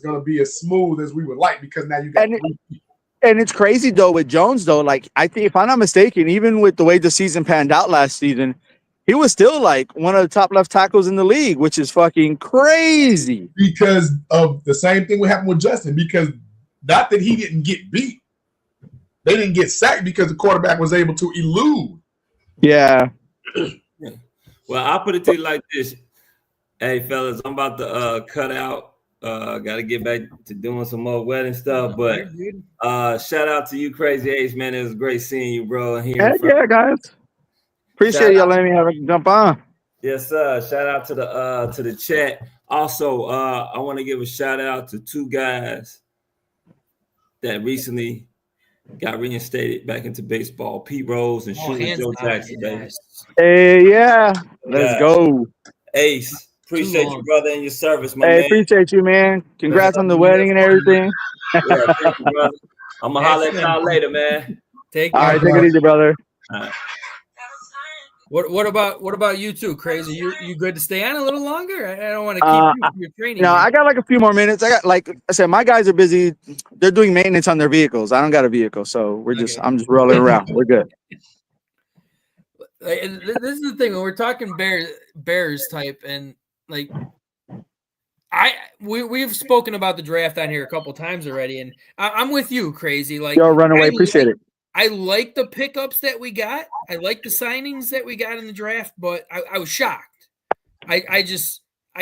Speaker 5: going to be as smooth as we would like, because now you got three people.
Speaker 7: And it's crazy, though, with Jones, though. Like, I think, if I'm not mistaken, even with the way the season panned out last season, he was still like one of the top left tackles in the league, which is fucking crazy.
Speaker 5: Because of the same thing what happened with Justin. Because not that he didn't get beat. They didn't get sacked because the quarterback was able to elude.
Speaker 7: Yeah.
Speaker 6: Well, I'll put it to you like this. Hey, fellas, I'm about to cut out. Got to get back to doing some more wedding stuff. But shout out to you, Crazy Ace, man. It was great seeing you, bro.
Speaker 7: Heck yeah, guys. Appreciate y'all letting me have a jump on.
Speaker 6: Yes, sir. Shout out to the chat. Also, I want to give a shout out to two guys that recently got reinstated back into baseball. Pete Rose and Shooter Joe Jackson, baby.
Speaker 7: Hey, yeah. Let's go.
Speaker 6: Ace, appreciate you, brother, and your service, my man.
Speaker 7: Hey, appreciate you, man. Congrats on the wedding and everything.
Speaker 6: Yeah, thank you, brother. I'm going to holler at y'all later, man.
Speaker 1: Take
Speaker 7: care. All right, take it easy, brother.
Speaker 6: All right.
Speaker 1: What about you two, Crazy? You good to stay on a little longer? I don't want to keep you from your training.
Speaker 7: No, I got like a few more minutes. I got, like I said, my guys are busy. They're doing maintenance on their vehicles. I don't got a vehicle, so I'm just rolling around. We're good.
Speaker 1: This is the thing when we're talking Bears type, and like we've spoken about the draft on here a couple times already, and I'm with you, Crazy. Like,
Speaker 7: yo, Runaway, appreciate it.
Speaker 1: I like the pickups that we got. I like the signings that we got in the draft, but I was shocked. I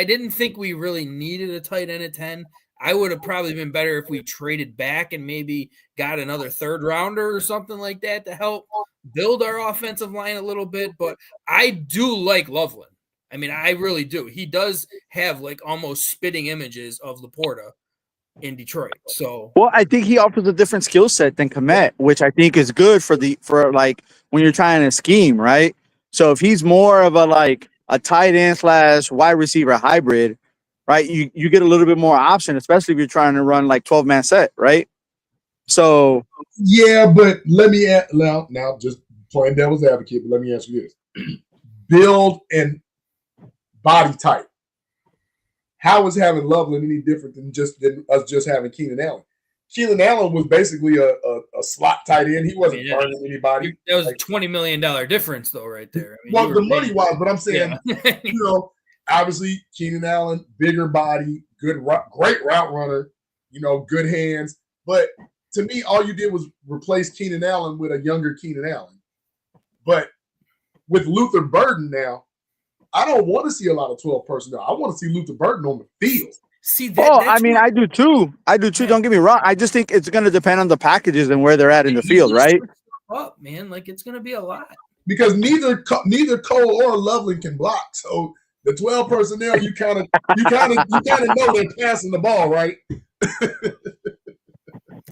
Speaker 1: didn't think we really needed a tight end at 10. I would have probably been better if we traded back and maybe got another third rounder or something like that to help build our offensive line a little bit. But I do like Loveland. I mean, I really do. He does have like almost spitting images of Laporta in Detroit. So,
Speaker 7: well, I think he offers a different skill set than Kmet, which I think is good for like when you're trying to scheme, right? So if he's more of a tight end / wide receiver hybrid, right? You get a little bit more option, especially if you're trying to run like 12-man set, right? So
Speaker 5: yeah, but let me now just playing devil's advocate, but let me ask you this: build and body type. How is having Loveland any different than us just having Keenan Allen? Keenan Allen was basically a slot tight end. He wasn't burning anybody.
Speaker 1: That was a $20 million difference, though, right there. I mean,
Speaker 5: well, the money wise, but I'm saying, you know, obviously Keenan Allen, bigger body, great route runner, you know, good hands. But to me, all you did was replace Keenan Allen with a younger Keenan Allen. But with Luther Burden now, I don't want to see a lot of 12 personnel. I want to see Luther Burden on the field.
Speaker 1: See that?
Speaker 7: I mean, I do too.
Speaker 1: Yeah.
Speaker 7: Don't get me wrong. I just think it's going to depend on the packages and where they're at in the field, right?
Speaker 1: Up, man. Like it's going to be a lot.
Speaker 5: Because neither Cole or Loveland can block. So the 12 personnel, you kind of know they're passing the ball, right?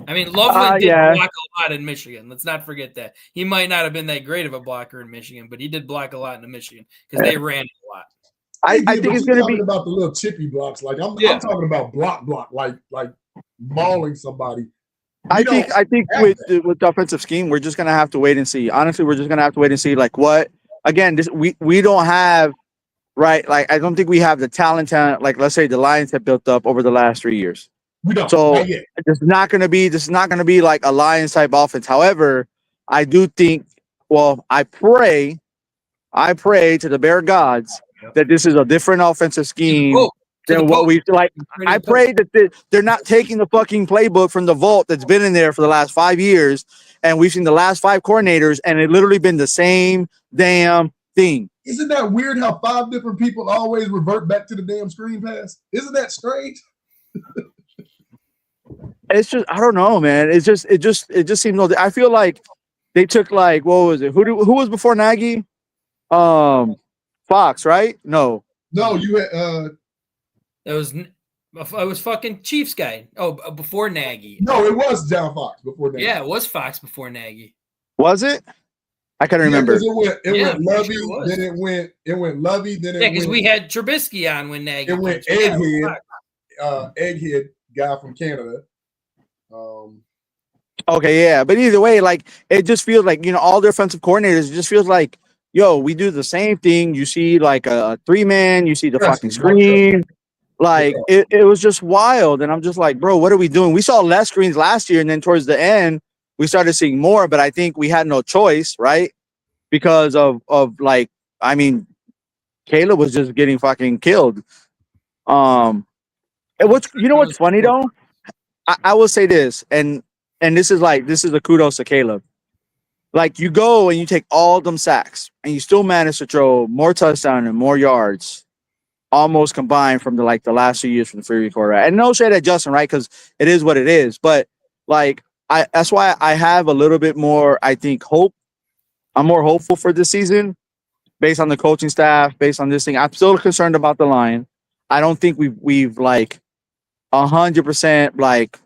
Speaker 1: I mean, Loveland did block a lot in Michigan. Let's not forget that. He might not have been that great of a blocker in Michigan, but he did block a lot in Michigan because they ran a lot.
Speaker 7: I think it's going to be
Speaker 5: about the little chippy blocks. Like I'm talking about block, like mauling somebody.
Speaker 7: I think with the offensive scheme, we're just going to have to wait and see. Honestly, we're just going to have to wait and see. Like what? Again, we don't have right. Like I don't think we have the talent. Like let's say the Lions have built up over the last 3 years.
Speaker 5: We don't.
Speaker 7: So it's not going to be. This is not going to be like a Lions type offense. However, I do think. Well, I pray to the Bear gods that this is a different offensive scheme than what we like. I pray that they're not taking the fucking playbook from the vault that's been in there for the last 5 years, and we've seen the last 5 coordinators, and it literally been the same damn thing.
Speaker 5: Isn't that weird how 5 different people always revert back to the damn screen pass? Isn't that strange?
Speaker 7: It's just I don't know, man. It just seems no. I feel like they took like what was it? Who was before Nagy? Fox, right? No,
Speaker 5: you had
Speaker 1: it was fucking Chiefs guy. Oh, before Nagy.
Speaker 5: No, it was John Fox before Nagy.
Speaker 1: Yeah, it was Fox before Nagy.
Speaker 7: Was it? I can't remember.
Speaker 5: It went Lovey, then it went Lovey, then it went.
Speaker 1: Yeah, because we had Trubisky on when Nagy.
Speaker 5: It went Egghead guy from Canada.
Speaker 7: Okay, yeah, but either way, like it just feels like all the offensive coordinators. It just feels like we do the same thing. You see like a 3-man, you see the fucking screen. Like it was just wild, and I'm just like, bro, what are we doing? We saw less screens last year, and then towards the end, we started seeing more. But I think we had no choice, right? Because of like, I mean, Caleb was just getting fucking killed. And what's funny though? I will say this, and this is a kudos to Caleb. Like you go and you take all them sacks, and you still manage to throw more touchdowns and more yards, almost combined from the last 2 years from the Fury quarterback. And no shade at Justin, right? Because it is what it is. But like that's why I have a little bit more, I think, hope. I'm more hopeful for this season, based on the coaching staff, based on this thing. I'm still concerned about the line. I don't think we've like 100% like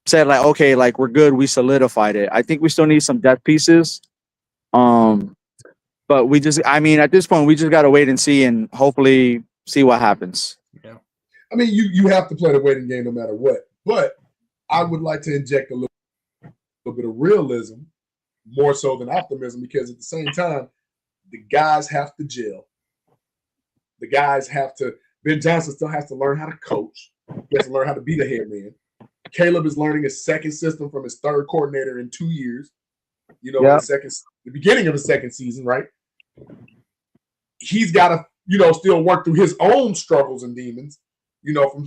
Speaker 7: said like, okay, like we're good, we solidified it. I think we still need some depth pieces. But at this point, we just gotta wait and see, and hopefully see what happens.
Speaker 1: Yeah.
Speaker 5: I mean, you have to play the waiting game no matter what. But I would like to inject a little bit of realism, more so than optimism, because at the same time, the guys have to gel. The guys have to. Ben Johnson still has to learn how to coach. He has to learn how to be the head man. Caleb is learning his second system from his third coordinator in 2 years. The beginning of his second season, right? He's got to, still work through his own struggles and demons,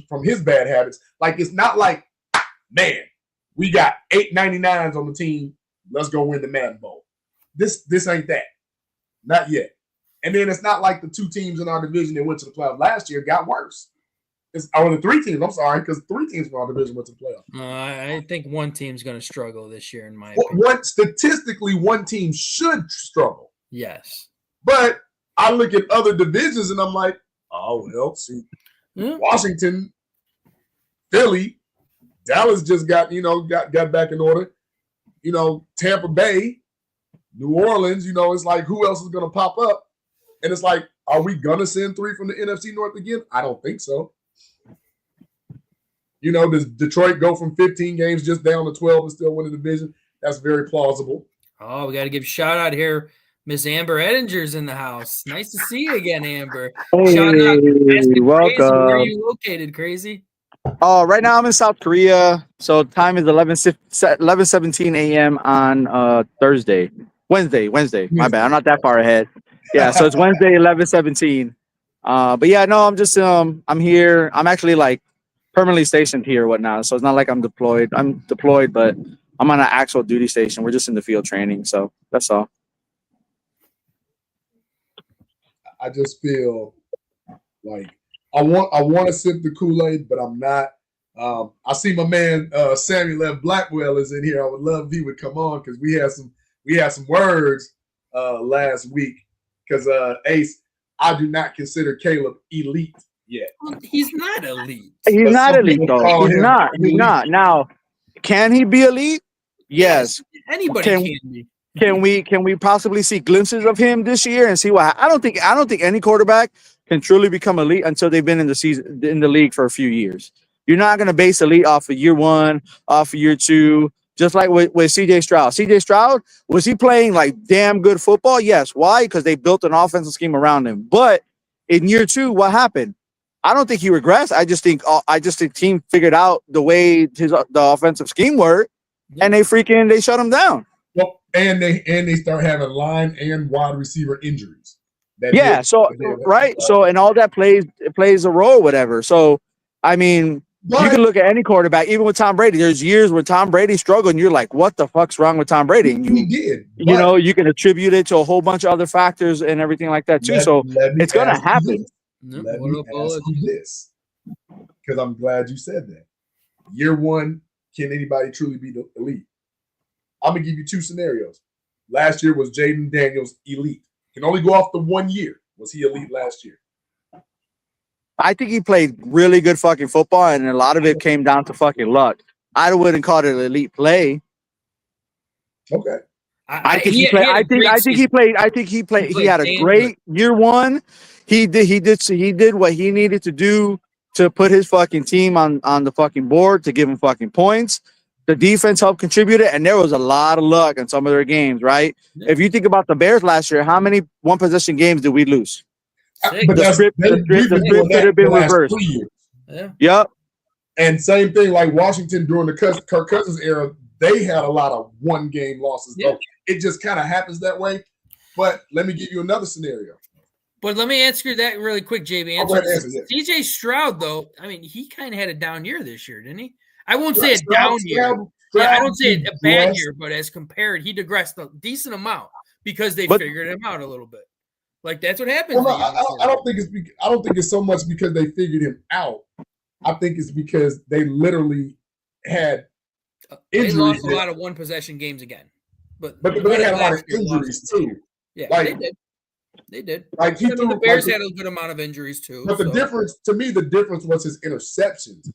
Speaker 5: from his bad habits. Like, it's not like, man, we got 899s on the team. Let's go win the Madden Bowl. This ain't that. Not yet. And then it's not like the 2 teams in our division that went to the playoffs last year got worse. The 3 teams. I'm sorry, because 3 teams from our division went to the playoffs.
Speaker 1: I think one team's going to struggle this year, in my opinion.
Speaker 5: Statistically, one team should struggle.
Speaker 1: Yes.
Speaker 5: But I look at other divisions and I'm like, oh, well, see, Washington, Philly, Dallas just got back in order. Tampa Bay, New Orleans, it's like, who else is going to pop up? And it's like, are we going to send 3 from the NFC North again? I don't think so. Does Detroit go from 15 games just down to 12 and still win the division? That's very plausible.
Speaker 1: Oh, we got to give a shout out here. Miss Amber Edinger's in the house. Nice to see you again, Amber.
Speaker 7: Hey,
Speaker 1: shout out.
Speaker 7: welcome.
Speaker 1: Crazy. Where are you located, Crazy?
Speaker 7: Right now I'm in South Korea. So time is 11:17 a.m. on Wednesday. My bad. I'm not that far ahead. Yeah, so it's Wednesday, 11:17. But yeah, no, I'm just I'm here. I'm actually like permanently stationed here or whatnot. So it's not like I'm deployed. I'm deployed, but I'm on an actual duty station. We're just in the field training. So that's all.
Speaker 5: I just feel like I want to sip the Kool-Aid, but I'm not. I see my man Samuel F. Blackwell is in here. I would love if he would come on because we had some words last week. Because Ace, I do not consider Caleb elite yet.
Speaker 1: He's not elite.
Speaker 7: He's not elite though. He's not. He's not. Now, can he be elite? Yes.
Speaker 1: Anybody can be.
Speaker 7: Can we possibly see glimpses of him this year and see what? I don't think any quarterback can truly become elite until they've been in the league for a few years. You're not going to base elite off of year one, off of year two, just like with CJ Stroud. CJ Stroud, was he playing like damn good football? Yes. Why? Because they built an offensive scheme around him. But in year two, what happened? I don't think he regressed. I just think team figured out the way the offensive scheme worked, and they shut him down.
Speaker 5: Well, and they start having line and wide receiver injuries.
Speaker 7: So and all that plays a role, whatever. So I mean, you can look at any quarterback, even with Tom Brady. There's years where Tom Brady struggled, and you're like, "What the fuck's wrong with Tom Brady?" And
Speaker 5: he did.
Speaker 7: You can attribute it to a whole bunch of other factors and everything like that too. It's gonna happen.
Speaker 5: Let me ask you this, because I'm glad you said that. Year one, can anybody truly be the elite? I'm gonna give you two scenarios. Last year was Jaden Daniels elite. Can only go off the 1 year. Was he elite last year?
Speaker 7: I think he played really good fucking football, and a lot of it came down to fucking luck. I wouldn't call it an elite play.
Speaker 5: Okay.
Speaker 7: I think he played. He had a great year one. He did what he needed to do to put his fucking team on the fucking board, to give him fucking points. The defense helped contribute it, and there was a lot of luck in some of their games, right? Yeah. If you think about the Bears last year, how many one-possession games did we lose? The script could have been reversed.
Speaker 1: Yeah.
Speaker 7: Yep.
Speaker 5: And same thing like Washington during the Kirk Cousins era, they had a lot of one-game losses. Yeah. So it just kind of happens that way. But let me give you another scenario.
Speaker 1: But let me answer that really quick, JB. CJ Stroud, though, I mean, he kind of had a down year this year, didn't he? I won't say a down year. I don't say a bad year, but as compared, he digressed a decent amount because they figured him out a little bit. Like that's what happens.
Speaker 5: Well, I don't think it's so much because they figured him out. I think it's because they literally had injuries.
Speaker 1: They lost a lot of one possession games again, but
Speaker 5: they had a lot of injuries too.
Speaker 1: Yeah,
Speaker 5: like,
Speaker 1: they did.
Speaker 5: Like
Speaker 1: the Bears had a good amount of injuries too.
Speaker 5: But the difference was his interceptions.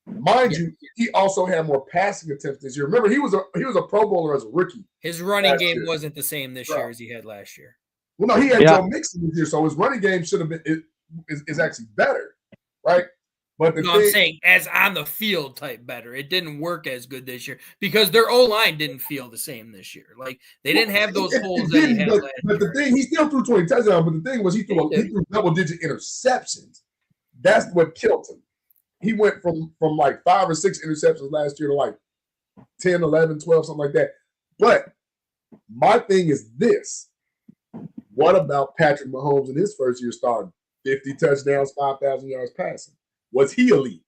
Speaker 5: Mind you, he also had more passing attempts this year. Remember, he was a Pro Bowler as a rookie.
Speaker 1: His running game wasn't the same this year as he had last year.
Speaker 5: Well, no, he had Joe Mixon this year, so his running game should have been is actually better, right? But
Speaker 1: I'm saying as on the field type better. It didn't work as good this year because their O-line didn't feel the same this year. Like they didn't have those holes that he had last year.
Speaker 5: But the thing, he still threw 20 touchdowns. But the thing was, he threw double-digit interceptions. That's what killed him. He went from like 5 or 6 interceptions last year to like 10, 11, 12, something like that. But my thing is this. What about Patrick Mahomes in his first year starting? 50 touchdowns, 5,000 yards passing. Was he elite?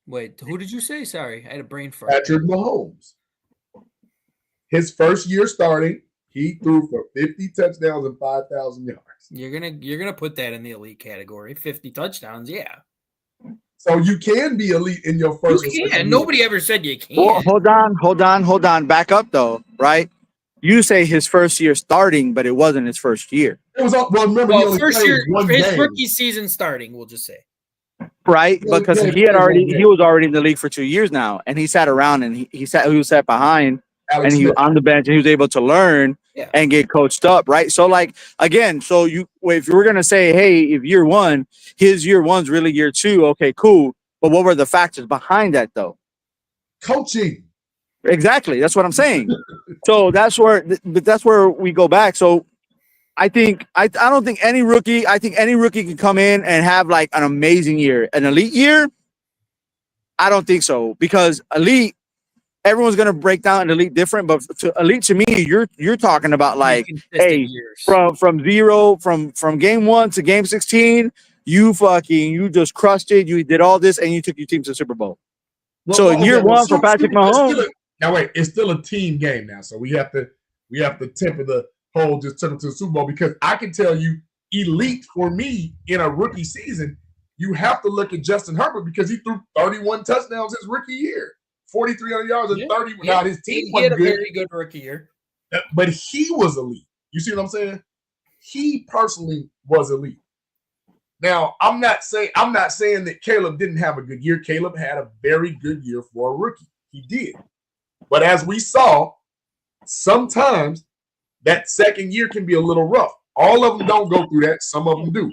Speaker 1: Wait, who did you say? Sorry, I had a brain fart.
Speaker 5: Patrick Mahomes. His first year starting, he threw for 50 touchdowns and 5,000 yards.
Speaker 1: You're gonna put that in the elite category. 50 touchdowns, yeah.
Speaker 5: So you can be elite in your first.
Speaker 1: You can. Nobody ever said you can't.
Speaker 7: Well, hold on. Back up though, right? You say his first year starting, but it wasn't his first year.
Speaker 5: It was remember
Speaker 1: first year, his rookie season starting. We'll just say.
Speaker 7: Right, because he was already in the league for 2 years now, and he sat around and he was sat behind.
Speaker 5: Alex
Speaker 7: and he was on the bench and he was able to learn and get coached up, right? So like again, if you were gonna say, hey, if his year one's really year two, okay, cool. But what were the factors behind that though?
Speaker 5: Coaching.
Speaker 7: Exactly. That's what I'm saying. So that's where we go back. So I don't think any rookie can come in and have like an amazing year. An elite year, I don't think so. Because elite, everyone's gonna break down an elite different, but elite to me, you're talking about like, hey, years. from game 1 to game 16, you just crushed it. You did all this, and you took your team to the Super Bowl. Year one for Patrick Mahomes.
Speaker 5: Now wait, it's still a team game now, so we have to temper the poll just took him to the Super Bowl, because I can tell you elite for me in a rookie season, you have to look at Justin Herbert, because he threw 31 touchdowns his rookie year, 4,300 yards and 30. Now his team
Speaker 1: he
Speaker 5: wasn't
Speaker 1: had a
Speaker 5: good,
Speaker 1: very good rookie year,
Speaker 5: but he was elite. You see what I'm saying? He personally was elite. Now, I'm not saying that Caleb didn't have a good year. Caleb had a very good year for a rookie. He did. But as we saw, sometimes that second year can be a little rough. All of them don't go through that. Some of them do.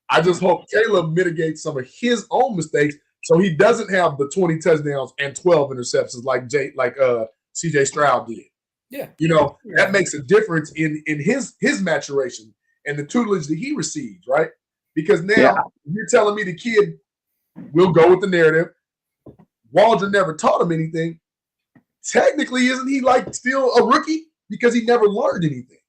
Speaker 5: I just hope Caleb mitigates some of his own mistakes so he doesn't have the 20 touchdowns and 12 interceptions like CJ Stroud did.
Speaker 1: Yeah.
Speaker 5: You know, that makes a difference in his maturation and the tutelage that he received, right? Because now you're telling me the kid will go with the narrative. Waldron never taught him anything. Technically, isn't he like still a rookie? Because he never learned anything.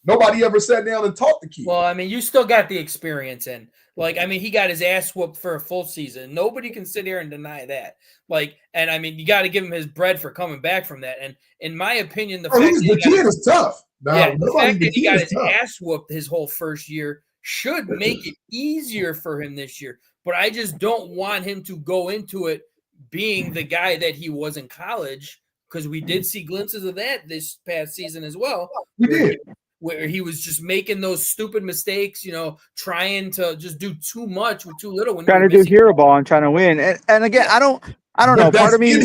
Speaker 5: Nobody ever sat down and taught the kid.
Speaker 1: Well, I mean, you still got the experience in. Like, I mean, he got his ass whooped for a full season. Nobody can sit here and deny that. Like, and I mean, you got to give him his bread for coming back from that. And in my opinion, the
Speaker 5: kid is tough.
Speaker 1: The fact that he got his ass whooped his whole first year should make it easier for him this year. But I just don't want him to go into it being the guy that he was in college, because we did see glimpses of that this past season as well.
Speaker 5: We did.
Speaker 1: Where he was just making those stupid mistakes, you know, trying to just do too much with too little.
Speaker 7: Trying to do hero ball and trying to win. And again, I don't know. Part of me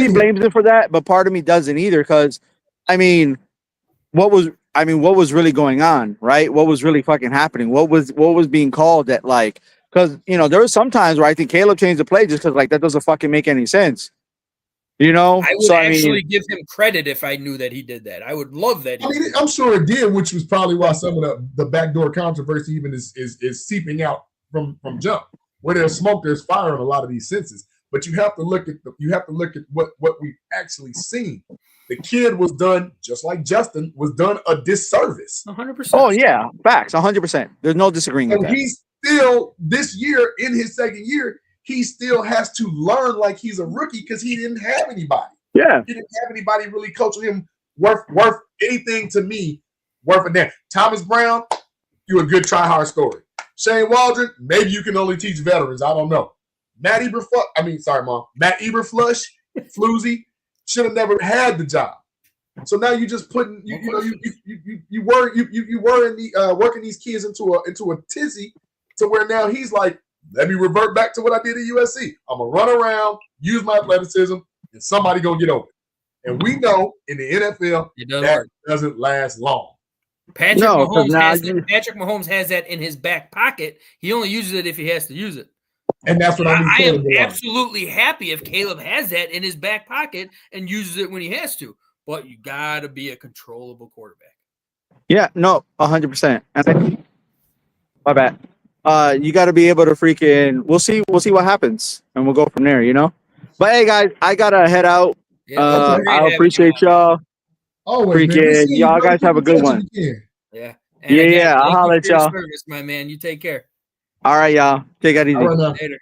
Speaker 7: blames him for that, but part of me doesn't either. Because, I mean, what was really going on, right? What was really fucking happening? What was being called that, like, because, you know, there was some times where I think Caleb changed the play just because, like, that doesn't fucking make any sense. You know,
Speaker 1: I would actually give him credit if I knew that he did that. I would love that.
Speaker 5: I'm sure it did, which was probably why some of the backdoor controversy even is seeping out from jump. Where there's smoke, there's fire in a lot of these senses. But you have to look at what we've actually seen. The kid was done, just like Justin was done, a disservice.
Speaker 1: 100%.
Speaker 7: Oh yeah, facts, 100%. There's no disagreeing with that.
Speaker 5: He's still this year in his second year. He still has to learn like he's a rookie because he didn't have anybody.
Speaker 7: Yeah.
Speaker 5: He didn't have anybody really coaching him worth anything to me, worth a damn. Thomas Brown, you a good try-hard story. Shane Waldron, maybe you can only teach veterans. I don't know. Matt Eberflush, Floozy, should have never had the job. So now you just putting you were in the working these kids into a tizzy to where now he's like, let me revert back to what I did at USC. I'm going to run around, use my athleticism, and somebody going to get over it. And we know in the NFL, that doesn't last long.
Speaker 1: Patrick Mahomes has that in his back pocket. He only uses it if he has to use it.
Speaker 5: And that's what
Speaker 1: I am absolutely happy if Caleb has that in his back pocket and uses it when he has to. But you got to be a controllable quarterback.
Speaker 7: Yeah, no, 100%. My bad. You got to be able to freaking. We'll see what happens, and we'll go from there. You know. But hey, guys, I gotta head out. I appreciate y'all.
Speaker 5: Always,
Speaker 7: freaking y'all guys have a good one.
Speaker 1: Yeah.
Speaker 7: I'll holler at y'all.
Speaker 1: Service, my man. You take care.
Speaker 7: All right, y'all. Take it easy.
Speaker 1: Later.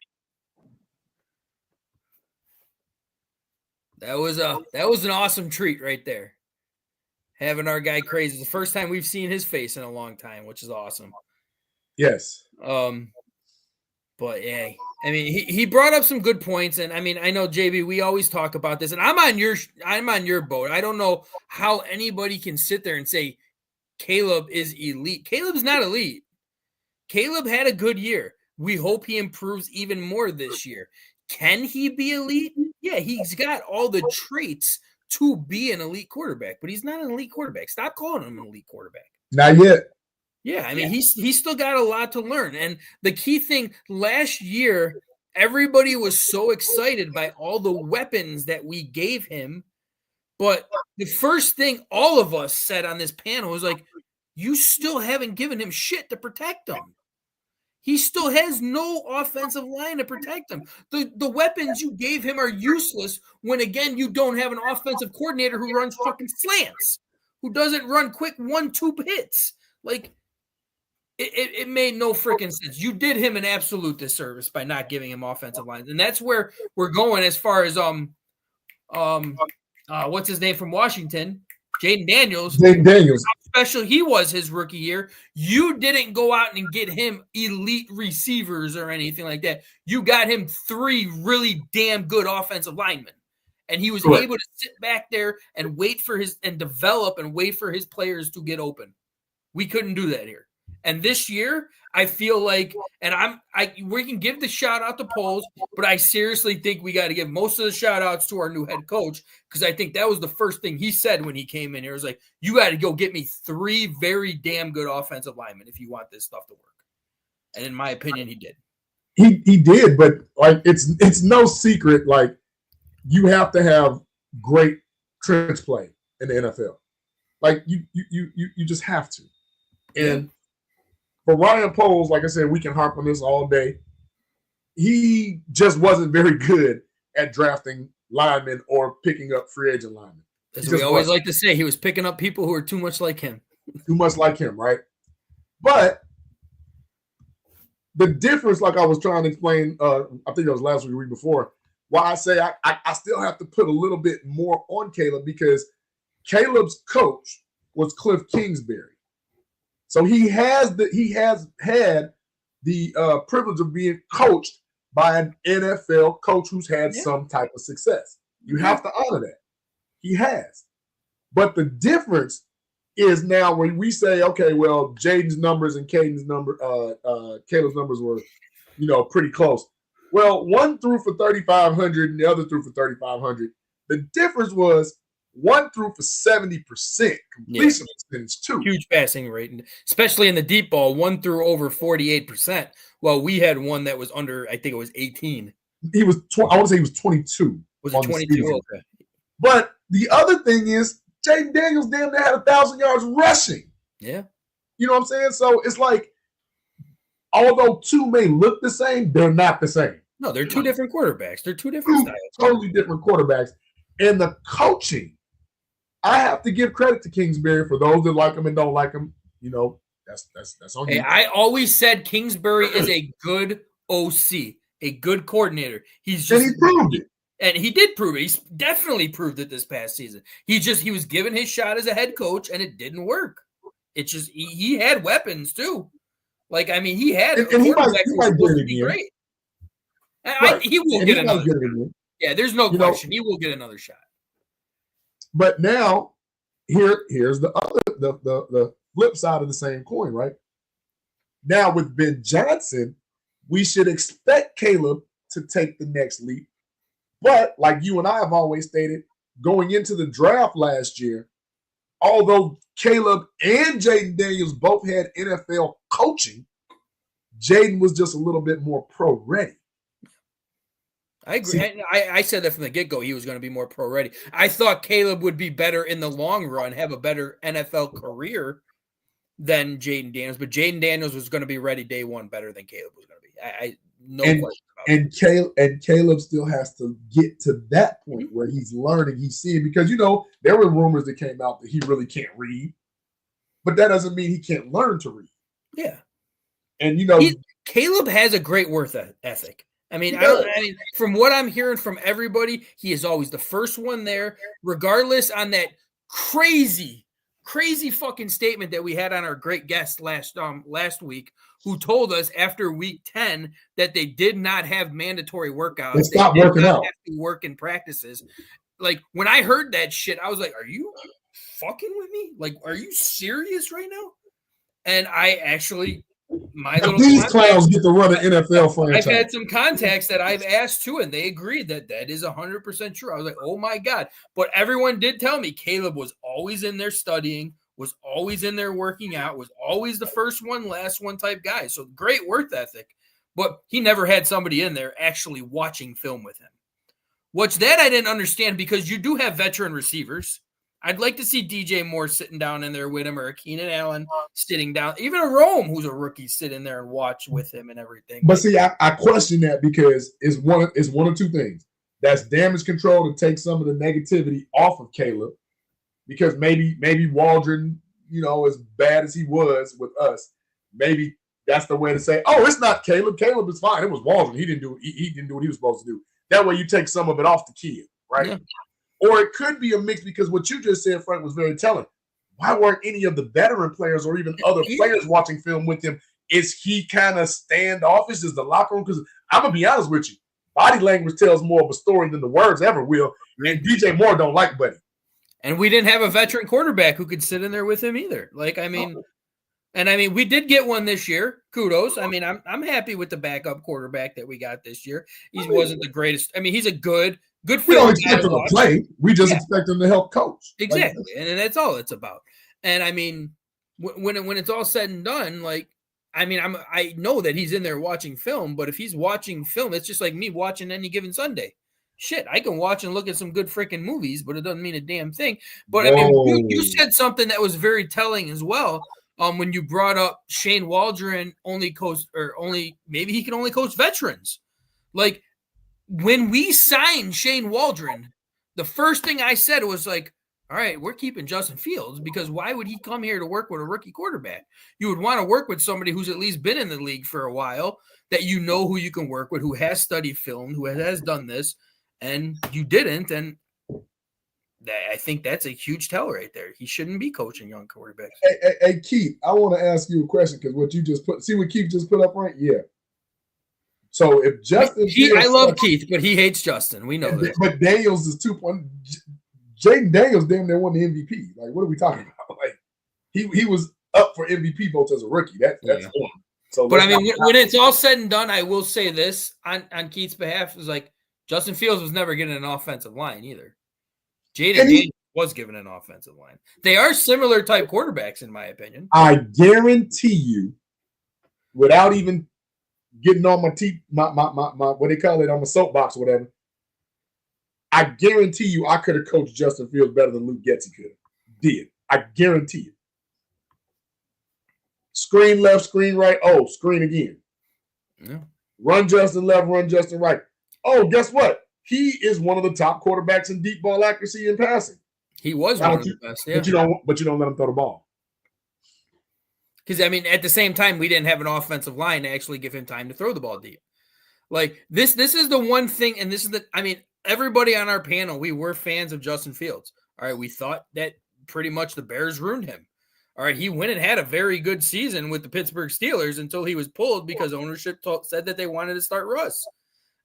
Speaker 1: That was an awesome treat right there. Having our guy crazy. It's the first time we've seen his face in a long time, which is awesome.
Speaker 5: Yes.
Speaker 1: But yeah, I mean, he brought up some good points, and I mean, I know JB, we always talk about this, and I'm on your boat. I don't know how anybody can sit there and say Caleb is elite. Caleb's not elite. Caleb had a good year. We hope he improves even more this year. Can he be elite? Yeah, he's got all the traits to be an elite quarterback, but he's not an elite quarterback. Stop calling him an elite quarterback.
Speaker 5: Not yet.
Speaker 1: Yeah, I mean, he's still got a lot to learn. And the key thing, last year, everybody was so excited by all the weapons that we gave him. But the first thing all of us said on this panel was like, you still haven't given him shit to protect him. He still has no offensive line to protect him. The weapons you gave him are useless when, again, you don't have an offensive coordinator who runs fucking slants, who doesn't run quick 1-2 hits. Like, it made no freaking sense. You did him an absolute disservice by not giving him offensive lines. And that's where we're going as far as what's his name from Washington? Jaden Daniels.
Speaker 5: How
Speaker 1: special he was his rookie year. You didn't go out and get him elite receivers or anything like that. You got him 3 really damn good offensive linemen. And he was able to sit back there and wait for develop and wait for his players to get open. We couldn't do that here. And this year, I feel like, and we can give the shout out to Poles, but I seriously think we got to give most of the shout outs to our new head coach, because I think that was the first thing he said when he came in here. It was like, you got to go get me 3 very damn good offensive linemen if you want this stuff to work. And in my opinion, he did.
Speaker 5: He did, but like it's no secret, like you have to have great trench play in the NFL. Like you just have to. And for Ryan Poles, like I said, we can harp on this all day. He just wasn't very good at drafting linemen or picking up free agent linemen.
Speaker 1: As we always like to say, he was picking up people who are too much like him.
Speaker 5: Too much like him, right? But the difference, like I was trying to explain, I think it was last week, the week before, why I say I still have to put a little bit more on Caleb, because Caleb's coach was Cliff Kingsbury. So he has had the privilege of being coached by an NFL coach who's had some type of success. You have to honor that. He has. But the difference is now when we say, okay, well, Jaden's numbers and Caleb's numbers were, pretty close. Well, one threw for 3,500 and the other threw for 3,500. The difference was one threw for 70% completion percentage too.
Speaker 1: Huge passing rate, especially in the deep ball. One threw over 48%. Well, we had one that was under, I think it was 18.
Speaker 5: He was, I want to say he was 22.
Speaker 1: Was it 22? Okay.
Speaker 5: But the other thing is, Jaden Daniels damn near had 1,000 yards rushing.
Speaker 1: Yeah.
Speaker 5: You know what I'm saying? So it's like, although 2 may look the same, they're not the same.
Speaker 1: No, they're 2 different quarterbacks. They're 2 different styles.
Speaker 5: Totally different quarterbacks. And the coaching, I have to give credit to Kingsbury. For those that like him and don't like him, that's on you.
Speaker 1: I always said Kingsbury is a good OC, a good coordinator.
Speaker 5: And he proved it.
Speaker 1: And he did prove it. He's definitely proved it this past season. He was given his shot as a head coach, and it didn't work. It just he had weapons too. Like, I mean, he had
Speaker 5: and he might get it again.
Speaker 1: Great. He will get another shot. Yeah, there's no question. He will get another shot.
Speaker 5: But now, here's the other the flip side of the same coin, right? Now with Ben Johnson, we should expect Caleb to take the next leap. But like you and I have always stated, going into the draft last year, although Caleb and Jaden Daniels both had NFL coaching, Jaden was just a little bit more pro ready.
Speaker 1: I agree. I said that from the get-go. He was going to be more pro-ready. I thought Caleb would be better in the long run, have a better NFL career than Jaden Daniels. But Jaden Daniels was going to be ready day one better than Caleb was going to be. No question about it.
Speaker 5: And Caleb still has to get to that point where he's learning, he's seeing. Because, there were rumors that came out that he really can't read. But that doesn't mean he can't learn to read.
Speaker 1: Yeah.
Speaker 5: And,
Speaker 1: Caleb has a great work ethic. I mean, from what I'm hearing from everybody, he is always the first one there, regardless on that crazy fucking statement that we had on our great guest last week, who told us after week 10 that they did not have mandatory workouts.
Speaker 5: They stopped working out.
Speaker 1: Have to work in practices. Like, when I heard that shit, I was like, are you fucking with me? Like, are you serious right now? And I actually...
Speaker 5: These clowns get to run an NFL franchise.
Speaker 1: I've had some contacts that I've asked to, and they agreed that is 100% true. I was like, oh my God. But everyone did tell me Caleb was always in there studying, was always in there working out, was always the first one, last one type guy. So great work ethic. But he never had somebody in there actually watching film with him. Which that I didn't understand, because you do have veteran receivers. I'd like to see DJ Moore sitting down in there with him, or a Keenan Allen sitting down. Even a Rome, who's a rookie, sit in there and watch with him and everything.
Speaker 5: But see, I question that, because it's one of 2 things. That's damage control to take some of the negativity off of Caleb, because maybe Waldron, as bad as he was with us, maybe that's the way to say, oh, it's not Caleb. Caleb is fine. It was Waldron. He didn't do what he was supposed to do. That way you take some of it off the kid, right? Yeah. Or it could be a mix because what you just said, Frank, was very telling. Why weren't any of the veteran players or even other players watching film with him? Is he kind of standoffish? Is the locker room? Because I'm going to be honest with you. Body language tells more of a story than the words ever will. And DJ Moore don't like Buddy.
Speaker 1: And we didn't have a veteran quarterback who could sit in there with him either. Like, I mean, we did get one this year. Kudos. I mean, I'm happy with the backup quarterback that we got this year. He wasn't the greatest. I mean, he's a good
Speaker 5: we don't expect him to play. We just expect him to help coach.
Speaker 1: Exactly. And that's all it's about. And I mean, when it's all said and done, like, I mean, I know that he's in there watching film, but if he's watching film, it's just like me watching any given Sunday. Shit, I can watch and look at some good freaking movies, but it doesn't mean a damn thing. But I mean, you said something that was very telling as well. When you brought up Shane Waldron maybe he can only coach veterans. Like, when we signed Shane Waldron, the first thing I said was like, all right, we're keeping Justin Fields because why would he come here to work with a rookie quarterback? You would want to work with somebody who's at least been in the league for a while, that you know who you can work with, who has studied film, who has done this, and you didn't. And I think that's a huge tell right there. He shouldn't be coaching young quarterbacks.
Speaker 5: Hey Keith, I want to ask you a question because what you just see what Keith just put up, right? Yeah. So if Justin,
Speaker 1: I love Keith, but he hates Justin. We know that.
Speaker 5: But Daniels is 2 point. Jaden Daniels damn near won the MVP. Like, what are we talking about? Like, he was up for MVP votes as a rookie. That's cool. So,
Speaker 1: but I mean, when it's all said and done, I will say this on Keith's behalf is like Justin Fields was never getting an offensive line either. Jaden Daniels was given an offensive line. They are similar type quarterbacks, in my opinion.
Speaker 5: I guarantee you, without even getting on my teeth, my what they call it, on my soapbox or whatever, I guarantee you I could have coached Justin Fields better than Luke Getsy could have. Did. I guarantee you. Screen left, screen right. Oh, screen again.
Speaker 1: Yeah.
Speaker 5: Run Justin left, run Justin right. Oh, guess what? He is one of the top quarterbacks in deep ball accuracy and passing.
Speaker 1: He was one of the best, yeah.
Speaker 5: But you don't let him throw the ball.
Speaker 1: Because, I mean, at the same time, we didn't have an offensive line to actually give him time to throw the ball deep. Like, this is the one thing, and this is everybody on our panel, we were fans of Justin Fields. All right, we thought that pretty much the Bears ruined him. All right, he went and had a very good season with the Pittsburgh Steelers until he was pulled because ownership said that they wanted to start Russ.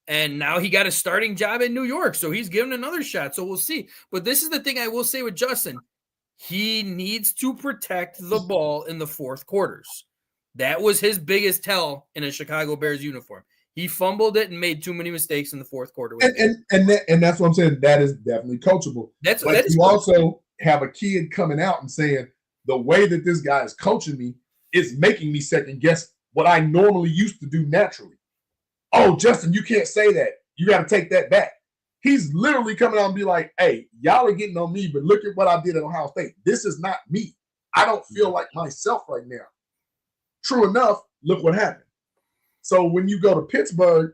Speaker 1: And now he got a starting job in New York, so he's given another shot. So we'll see. But this is the thing I will say with Justin. He needs to protect the ball in the fourth quarters. That was his biggest tell in a Chicago Bears uniform. He fumbled it and made too many mistakes in the fourth quarter.
Speaker 5: And that's what I'm saying. That is definitely coachable. But you also have a kid coming out and saying, the way that this guy is coaching me is making me second guess what I normally used to do naturally. Oh, Justin, you can't say that. You got to take that back. He's literally coming out and be like, hey, y'all are getting on me, but look at what I did at Ohio State. This is not me. I don't feel like myself right now. True enough, look what happened. So when you go to Pittsburgh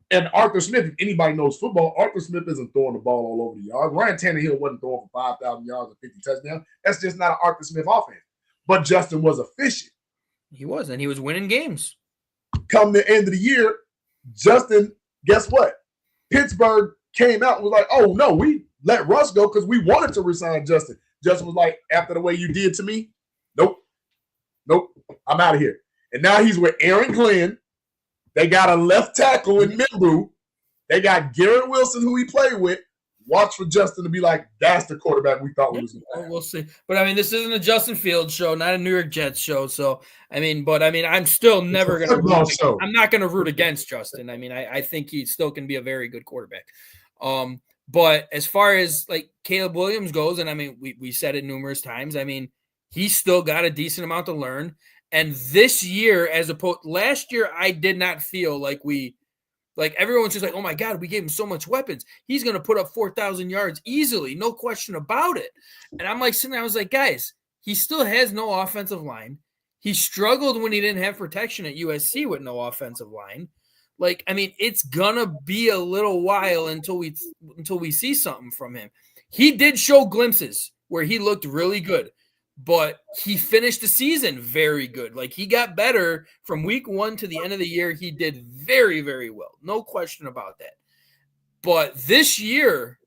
Speaker 5: and Arthur Smith, if anybody knows football, Arthur Smith isn't throwing the ball all over the yard. Ryan Tannehill wasn't throwing for 5,000 yards and 50 touchdowns. That's just not an Arthur Smith offense. But Justin was efficient.
Speaker 1: He was, and he was winning games.
Speaker 5: Come the end of the year, Justin, guess what? Pittsburgh came out and was like, oh, no, we let Russ go because we wanted to resign Justin. Justin was like, after the way you did to me, nope, I'm out of here. And now he's with Aaron Glenn. They got a left tackle in Mimbu. They got Garrett Wilson, who he played with. Watch for Justin to be like, that's the quarterback we thought we was going to have.
Speaker 1: We'll see. But, I mean, this isn't a Justin Fields show, not a New York Jets show. So, I'm still never going to – I'm not going to root against Justin. I mean, I think he still can be a very good quarterback. But as far as, like, Caleb Williams goes, and, I mean, we said it numerous times, I mean, he's still got a decent amount to learn. And this year, last year, I did not feel like everyone's just like, oh my God, we gave him so much weapons. He's going to put up 4,000 yards easily. No question about it. And I'm like, sitting there, I was like, guys, he still has no offensive line. He struggled when he didn't have protection at USC with no offensive line. Like, I mean, it's going to be a little while until we see something from him. He did show glimpses where he looked really good. But he finished the season very good. Like, he got better from week 1 to the end of the year. He did very, very well. No question about that. But this year,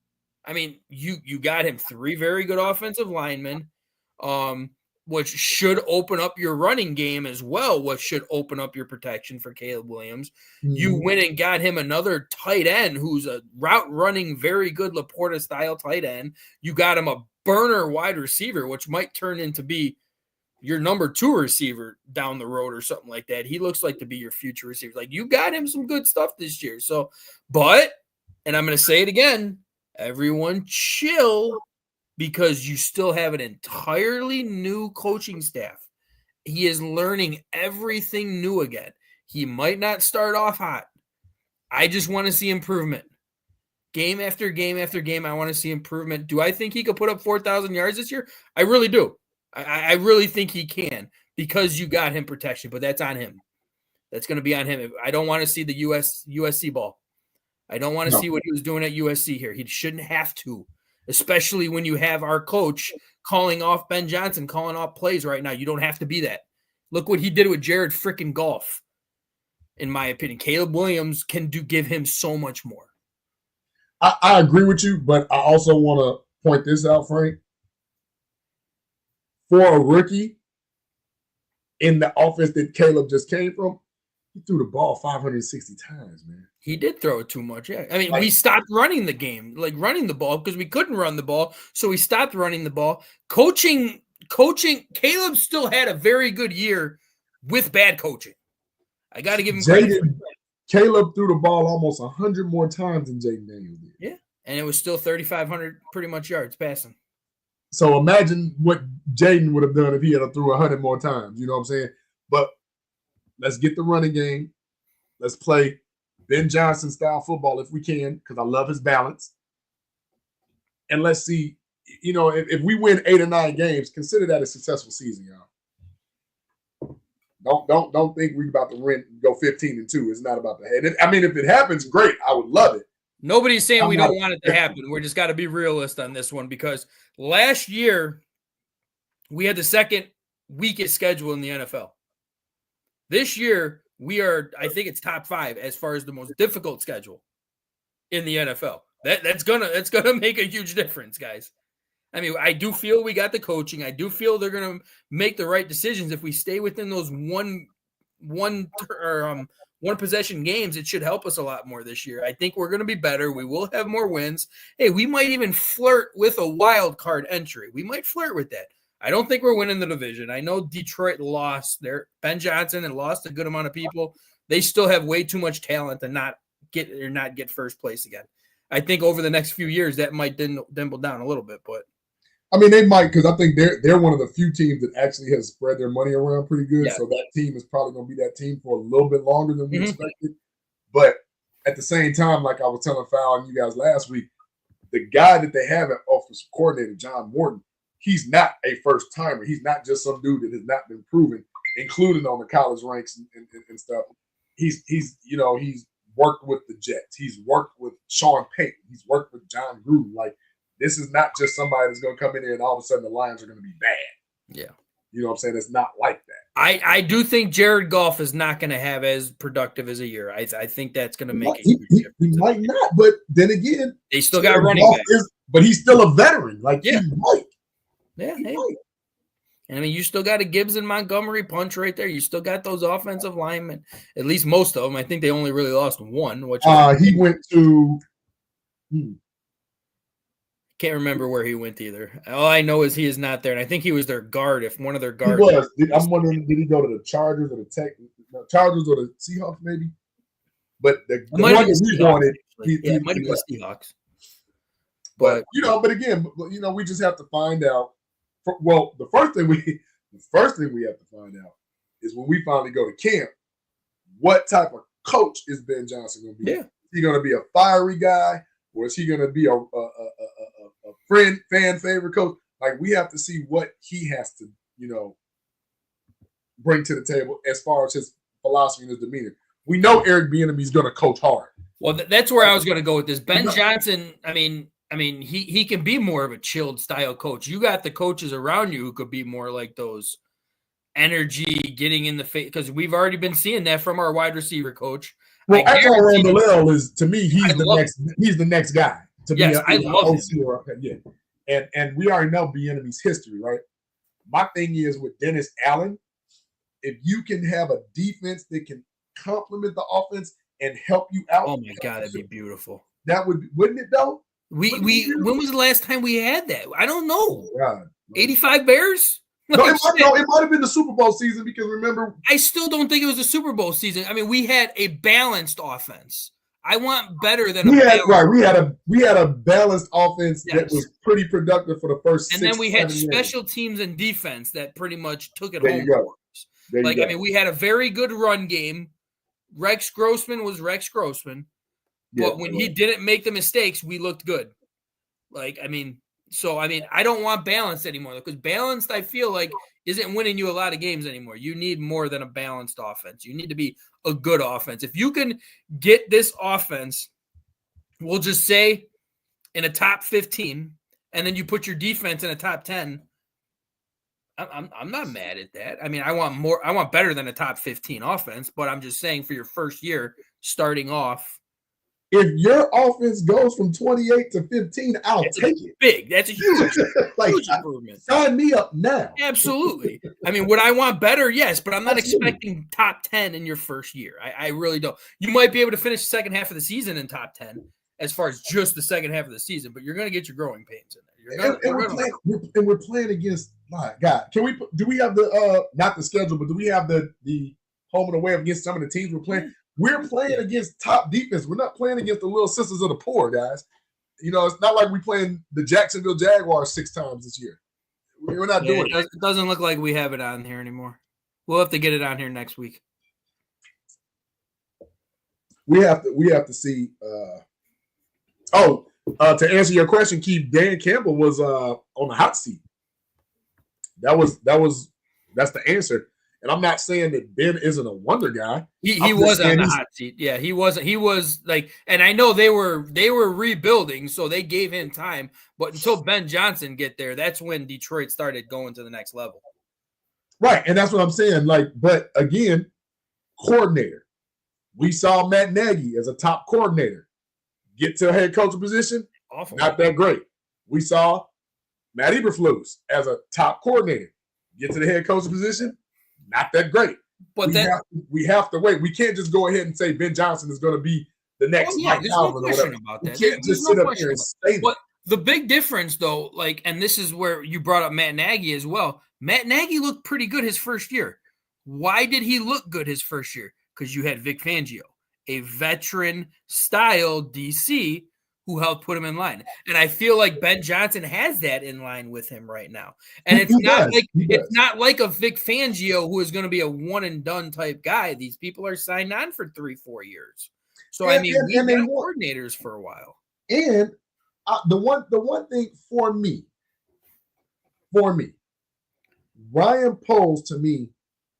Speaker 1: I mean, you got him 3 very good offensive linemen, which should open up your running game as well, which should open up your protection for Caleb Williams. You went and got him another tight end who's a route running, very good Laporta style tight end. You got him a burner wide receiver, which might turn into be your number 2 receiver down the road or something like that. He looks like to be your future receiver. Like, you got him some good stuff this year. So, but, and I'm going to say it again, everyone chill, because you still have an entirely new coaching staff. He is learning everything new again. He might not start off hot. I just want to see improvement. Game after game after game, I want to see improvement. Do I think he could put up 4,000 yards this year? I really do. I really think he can, because you got him protection, but that's on him. That's going to be on him. I don't want to see the USC ball. I don't want to see what he was doing at USC here. He shouldn't have to, especially when you have our coach calling off Ben Johnson, calling off plays right now. You don't have to be that. Look what he did with Jared freaking Goff, in my opinion. Caleb Williams can give him so much more.
Speaker 5: I agree with you, but I also want to point this out, Frank. For a rookie in the offense that Caleb just came from, he threw the ball 560 times, man.
Speaker 1: He did throw it too much, yeah. I mean, we stopped running the game, like running the ball, because we couldn't run the ball, so we stopped running the ball. Coaching, Caleb still had a very good year with bad coaching. I got to give him credit.
Speaker 5: Caleb threw the ball almost 100 more times than Jaden Daniels did.
Speaker 1: Yeah, and it was still 3,500 pretty much yards passing.
Speaker 5: So imagine what Jaden would have done if he had threw 100 more times. You know what I'm saying? But let's get the running game. Let's play Ben Johnson style football if we can, because I love his balance. And let's see, if we win 8 or 9 games, consider that a successful season, y'all. Don't think we're about to go 15-2. It's not about that. I mean, if it happens, great. I would love it.
Speaker 1: Nobody's saying we don't want it to happen. We're just got to be realist on this one, because last year we had the second weakest schedule in the NFL. This year we are, I think it's top 5 as far as the most difficult schedule in the NFL. That's gonna make a huge difference, guys. I mean, I do feel we got the coaching. I do feel they're gonna make the right decisions if we stay within those one possession games. It should help us a lot more this year. I think we're going to be better. We will have more wins. Hey, we might even flirt with a wild card entry. We might flirt with that. I don't think we're winning the division. I know Detroit lost their Ben Johnson and lost a good amount of people. They still have way too much talent to not get first place again. I think over the next few years that might dimble down a little bit, but
Speaker 5: I mean, they might, because I think they're one of the few teams that actually has spread their money around pretty good. Yeah. So that team is probably going to be that team for a little bit longer than we expected. But at the same time, like I was telling Fowler and you guys last week, the guy that they have at offensive coordinator, John Morton, he's not a first timer. He's not just some dude that has not been proven, including on the college ranks and stuff. He's worked with the Jets. He's worked with Sean Payton. He's worked with John Gruden. Like, this is not just somebody that's going to come in here and all of a sudden the Lions are going to be bad.
Speaker 1: Yeah.
Speaker 5: You know what I'm saying? It's not like that.
Speaker 1: I do think Jared Goff is not going to have as productive as a year. I think that's going to make a huge difference.
Speaker 5: He might not, but then again,
Speaker 1: they still got running back.
Speaker 5: But he's still a veteran. Like,
Speaker 1: yeah.
Speaker 5: He might.
Speaker 1: Yeah. He might. And I mean, you still got a Gibbs and Montgomery punch right there. You still got those offensive linemen, at least most of them. I think they only really lost one. Which
Speaker 5: he went to
Speaker 1: can't remember where he went either. All I know is he is not there, and I think he was their guard. If one of their guards,
Speaker 5: I'm wondering, did he go to the Chargers or the Chargers or the Seahawks, maybe? But the one that we wanted,
Speaker 1: it might be the Seahawks.
Speaker 5: But again, we just have to find out. Well, the first thing we have to find out is when we finally go to camp, what type of coach is Ben Johnson going to be?
Speaker 1: Yeah.
Speaker 5: Is he going to be a fiery guy, or is he going to be a fan favorite coach? Like, we have to see what he has to, bring to the table as far as his philosophy and his demeanor. We know Eric Bieniemy is going to coach hard.
Speaker 1: Well, that's where I was going to go with this. Ben Johnson, I mean, he can be more of a chilled style coach. You got the coaches around you who could be more like those energy, getting in the face, because we've already been seeing that from our wide receiver coach.
Speaker 5: Well, Randall is, to me, he's the next guy. to be
Speaker 1: I love
Speaker 5: OC or and we already know Bieniemy's history, right? My thing is with Dennis Allen, if you can have a defense that can complement the offense and help you out.
Speaker 1: Oh my God, that'd be beautiful.
Speaker 5: That wouldn't it though?
Speaker 1: When was the last time we had that? I don't know.
Speaker 5: God.
Speaker 1: 85 Bears?
Speaker 5: No, it might have been the Super Bowl season because remember,
Speaker 1: I still don't think it was the Super Bowl season. I mean, we had a balanced offense. I want better than
Speaker 5: we had a balanced offense that was pretty productive for the first.
Speaker 1: And then we had special teams and defense that pretty much took it
Speaker 5: there
Speaker 1: home.
Speaker 5: You go. There
Speaker 1: like
Speaker 5: you go.
Speaker 1: I mean, we had a very good run game. Rex Grossman was Rex Grossman, but when he didn't make the mistakes, we looked good. Like I mean. So, I mean, I don't want balance anymore because balanced, I feel like, isn't winning you a lot of games anymore. You need more than a balanced offense. You need to be a good offense. If you can get this offense, we'll just say in a top 15, and then you put your defense in a top 10, I'm not mad at that. I mean, I want better than a top 15 offense, but I'm just saying for your first year starting off,
Speaker 5: if your offense goes from 28 to 15, I'll take it.
Speaker 1: Big. That's a huge, huge improvement.
Speaker 5: Sign me up now.
Speaker 1: Absolutely. I mean, would I want better? Yes, but I'm not expecting top 10 in your first year. I really don't. You might be able to finish the second half of the season in top 10 as far as just the second half of the season, but you're going to get your growing pains in there.
Speaker 5: We're playing against, my God. Do we have the, not the schedule, but do we have the home and away against some of the teams we're playing? We're playing against top defense. We're not playing against the little sisters of the poor, guys. You know, it's not like we're playing the Jacksonville Jaguars 6 times this year. We're not doing it.
Speaker 1: It doesn't look like we have it on here anymore. We'll have to get it on here next week.
Speaker 5: We have to see. To answer your question, Keith, Dan Campbell was on the hot seat. That's the answer. And I'm not saying that Ben isn't a wonder guy.
Speaker 1: He was on the hot seat. Yeah, he wasn't. He was like, and I know they were rebuilding, so they gave him time. But until Ben Johnson get there, that's when Detroit started going to the next level.
Speaker 5: Right, and that's what I'm saying. Like, but again, coordinator. We saw Matt Nagy as a top coordinator get to a head coach position.
Speaker 1: Awful.
Speaker 5: Not that great. We saw Matt Eberflus as a top coordinator get to the head coach position. Not that great. But we have to wait. We can't just go ahead and say Ben Johnson is going to be the next Mike Alvin or whatever.
Speaker 1: About that.
Speaker 5: We can't just sit up here and say that.
Speaker 1: The big difference, though, like, and this is where you brought up Matt Nagy as well. Matt Nagy looked pretty good his first year. Why did he look good his first year? Because you had Vic Fangio, a veteran-style DC who helped put him in line. And I feel like Ben Johnson has that in line with him right now. And it's not like a Vic Fangio who is going to be a one-and-done type guy. These people are signed on for 3-4 years. So, we've been coordinators for a while.
Speaker 5: And the one thing for me, Ryan Poles, to me,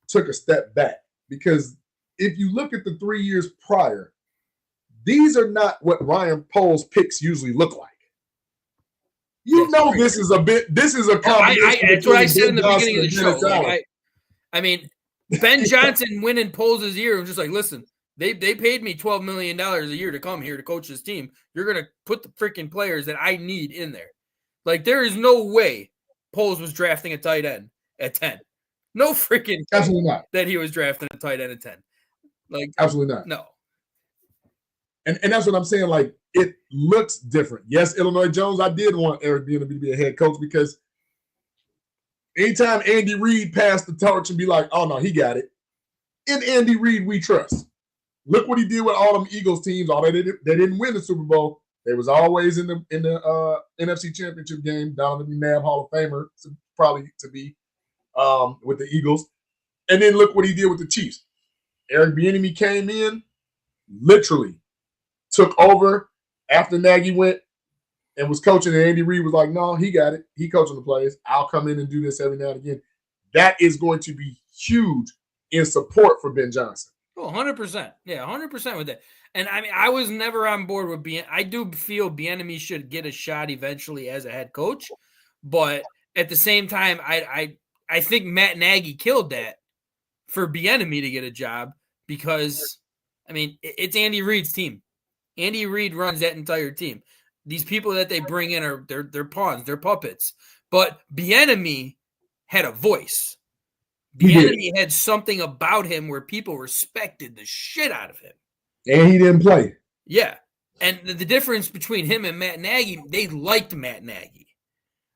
Speaker 5: took a step back. Because if you look at the 3 years prior, these are not what Ryan Poles picks usually look like. This is a combination.
Speaker 1: That's what I said in the beginning of the show. I mean, Ben Johnson winning Poles' year was just like, listen, they paid me $12 million a year to come here to coach this team. You're going to put the freaking players that I need in there. Like, there is no way Poles was drafting a tight end at 10. No freaking
Speaker 5: absolutely not
Speaker 1: that he was drafting a tight end at 10. Like,
Speaker 5: absolutely not.
Speaker 1: No.
Speaker 5: And that's what I'm saying. Like, it looks different. Yes, Illinois Jones, I did want Eric Bieniemy to be a head coach because anytime Andy Reid passed the torch and be like, oh, no, he got it. In Andy Reid, we trust. Look what he did with all them Eagles teams. Although they didn't win the Super Bowl, they was always in the NFC Championship game. Donovan McNabb, Hall of Famer, probably to be with the Eagles. And then look what he did with the Chiefs. Eric Bieniemy came in, literally took over after Nagy went and was coaching, and Andy Reid was like, no, he got it. He coaching the plays. I'll come in and do this every now and again. That is going to be huge in support for Ben Johnson.
Speaker 1: Oh, 100%. Yeah, 100% with that. And I mean, I was never on board with I do feel Bieniemy should get a shot eventually as a head coach, but at the same time, I think Matt Nagy killed that for Bieniemy to get a job because, I mean, it's Andy Reid's team. Andy Reid runs that entire team. These people that they bring in are they're pawns, they're puppets. But Bieniemy had a voice. Bieniemy had something about him where people respected the shit out of him.
Speaker 5: And he didn't play.
Speaker 1: Yeah. And the difference between him and Matt Nagy, they liked Matt Nagy.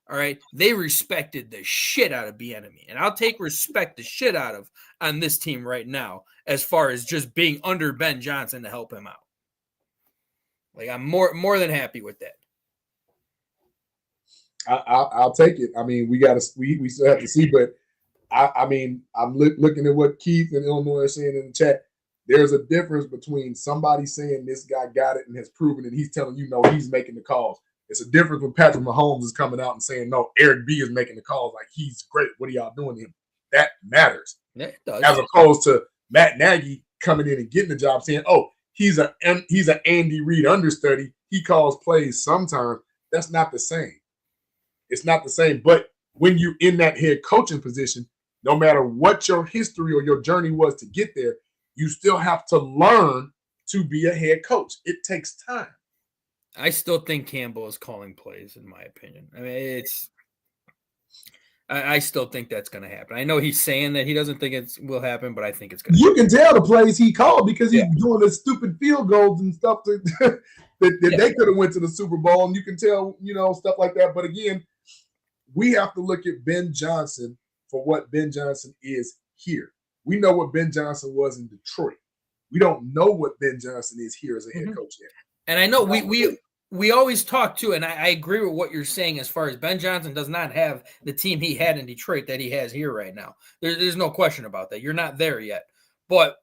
Speaker 1: All right. They respected the shit out of Bieniemy. And I'll take respect the shit out of on this team right now as far as just being under Ben Johnson to help him out. Like, I'm more than happy with that.
Speaker 5: I'll take it. I mean, we still have to see, but I mean, I'm looking at what Keith and Illinois are saying in the chat. There's a difference between somebody saying this guy got it and has proven it. He's telling you, no, he's making the calls. It's a difference when Patrick Mahomes is coming out and saying, no, Eric B is making the calls. Like, he's great. What are y'all doing to him? That matters.
Speaker 1: Yeah, it does.
Speaker 5: As opposed to Matt Nagy coming in and getting the job saying, oh, he's an Andy Reid understudy. He calls plays sometimes. That's not the same. It's not the same. But when you're in that head coaching position, no matter what your history or your journey was to get there, you still have to learn to be a head coach. It takes time.
Speaker 1: I still think Campbell is calling plays, in my opinion. I mean, I still think that's going to happen. I know he's saying that he doesn't think it will happen, but I think it's going to happen.
Speaker 5: You can tell the plays he called because he's doing the stupid field goals and stuff that they could have went to the Super Bowl, and you can tell, stuff like that. But again, we have to look at Ben Johnson for what Ben Johnson is here. We know what Ben Johnson was in Detroit. We don't know what Ben Johnson is here as a head coach yet.
Speaker 1: And I know we always talk too, and I agree with what you're saying as far as Ben Johnson does not have the team he had in Detroit that he has here right now. There's no question about that. You're not there yet. But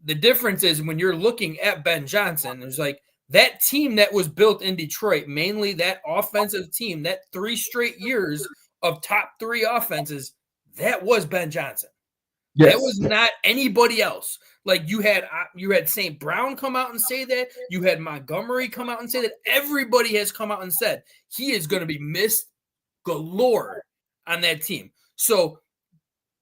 Speaker 1: the difference is when you're looking at Ben Johnson, there's like that team that was built in Detroit, mainly that offensive team, that 3 straight years of top 3 offenses, that was Ben Johnson. Yes. That was not anybody else. Like you had St. Brown come out and say that. You had Montgomery come out and say that. Everybody has come out and said he is going to be missed galore on that team. So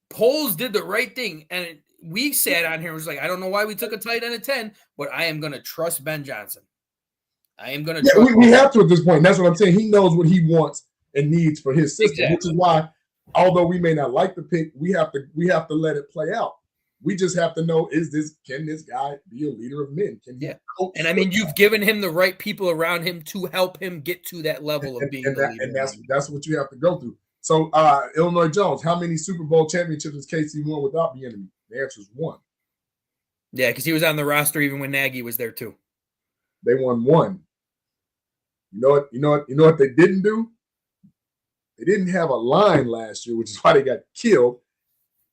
Speaker 1: Poles did the right thing. And we sat on here and was like, I don't know why we took a tight end at 10, but I am going to trust Ben Johnson. I am going to trust
Speaker 5: we have to at this point. That's what I'm saying. He knows what he wants and needs for his system, exactly. Which is why, although we may not like the pick, we have to let it play out. We just have to know, can this guy be a leader of men? Can he coach?
Speaker 1: And I mean, you've given him the right people around him to help him get to that level of being a leader.
Speaker 5: And that's what you have to go through. So, Illinois Jones, how many Super Bowl championships has KC won without Bieniemy? The answer is 1.
Speaker 1: Yeah, because he was on the roster even when Nagy was there too.
Speaker 5: They won 1. You know what they didn't do? They didn't have a line last year, which is why they got killed.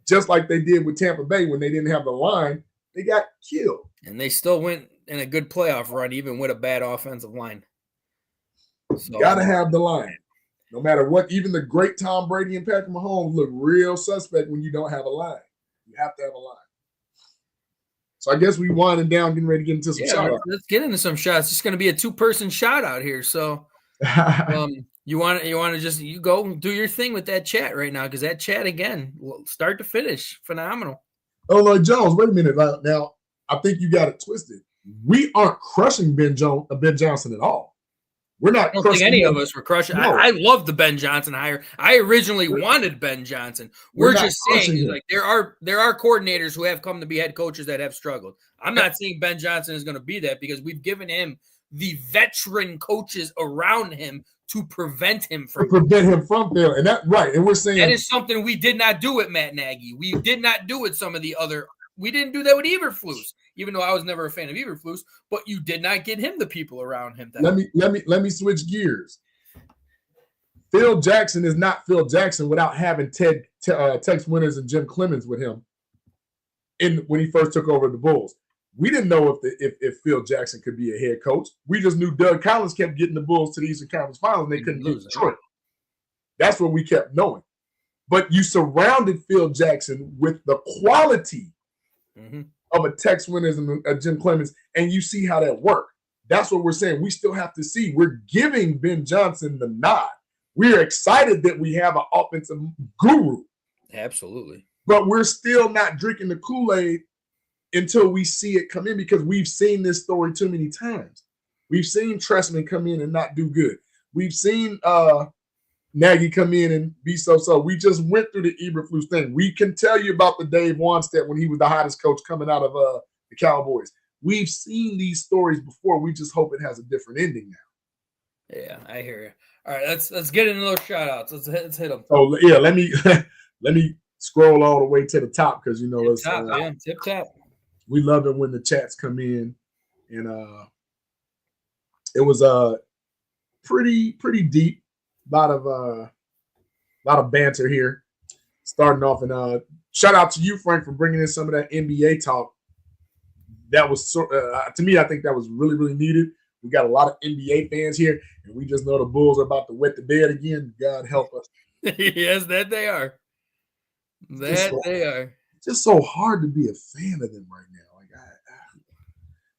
Speaker 5: Just like they did with Tampa Bay when they didn't have the line, they got killed.
Speaker 1: And they still went in a good playoff run, even with a bad offensive line.
Speaker 5: So, you got to have the line. No matter what, even the great Tom Brady and Patrick Mahomes look real suspect when you don't have a line. You have to have a line. So I guess we winding down, getting ready to get into some shout-outs.
Speaker 1: Let's get into some shots. It's going to be a 2-person shout-out here. So you want to just go do your thing with that chat right now, because that chat, again, start to finish, phenomenal.
Speaker 5: Illinois Jones, wait a minute. Now, I think you got it twisted. We aren't crushing Ben Johnson at all. We're not.
Speaker 1: I don't think any of us were crushing. No. I love the Ben Johnson hire. I originally wanted Ben Johnson. We're just saying, like, there are coordinators who have come to be head coaches that have struggled. I'm not saying Ben Johnson is going to be that, because we've given him the veteran coaches around him to prevent him from
Speaker 5: failure. And that right. And we're saying
Speaker 1: that is something we did not do with Matt Nagy. We did not do with some of the other. We didn't do that with Eberflus, even though I was never a fan of Eberflus. But you did not get him the people around him.
Speaker 5: Let me switch gears. Phil Jackson is not Phil Jackson without having Tex Winters and Jim Clemens with him when he first took over the Bulls. We didn't know if Phil Jackson could be a head coach. We just knew Doug Collins kept getting the Bulls to the Eastern Conference Finals, and they couldn't lose Detroit. That's what we kept knowing. But you surrounded Phil Jackson with the quality of a Tex Winters and a Jim Clemens, and you see how that worked. That's what we're saying. We still have to see. We're giving Ben Johnson the nod. We're excited that we have an offensive guru.
Speaker 1: Absolutely.
Speaker 5: But we're still not drinking the Kool-Aid until we see it come in, because we've seen this story too many times. We've seen Tressman come in and not do good. We've seen Nagy come in and be so-so. We just went through the Eberflus thing. We can tell you about the Dave Wanstead when he was the hottest coach coming out of the Cowboys. We've seen these stories before. We just hope it has a different ending now.
Speaker 1: Yeah, I hear you. All right, let's get into those shout-outs. Let's hit them.
Speaker 5: Oh, yeah, let me scroll all the way to the top because, you know,
Speaker 1: tip top.
Speaker 5: We love it when the chats come in. And it was pretty deep. A lot of banter here. Starting off, and shout out to you, Frank, for bringing in some of that NBA talk. That was to me, I think that was really, really needed. We got a lot of NBA fans here, and we just know the Bulls are about to wet the bed again. God help us.
Speaker 1: Yes, that they are. They are.
Speaker 5: It's just so hard to be a fan of them right now.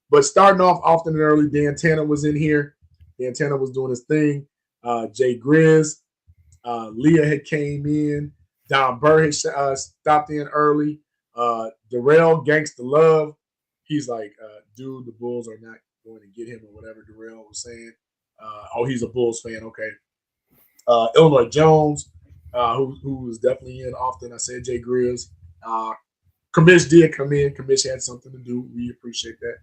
Speaker 5: But starting off often and early, Dan Tanner was in here. Dan Tanner was doing his thing. Jay Grizz, Leah had came in. Don Burr had stopped in early. Darrell, Gangsta Love, he's like, dude, the Bulls are not going to get him or whatever Darrell was saying. He's a Bulls fan. Okay. Illinois Jones, who was definitely in often. I said Jay Grizz. Kamish did come in. Kamish had something to do. We appreciate that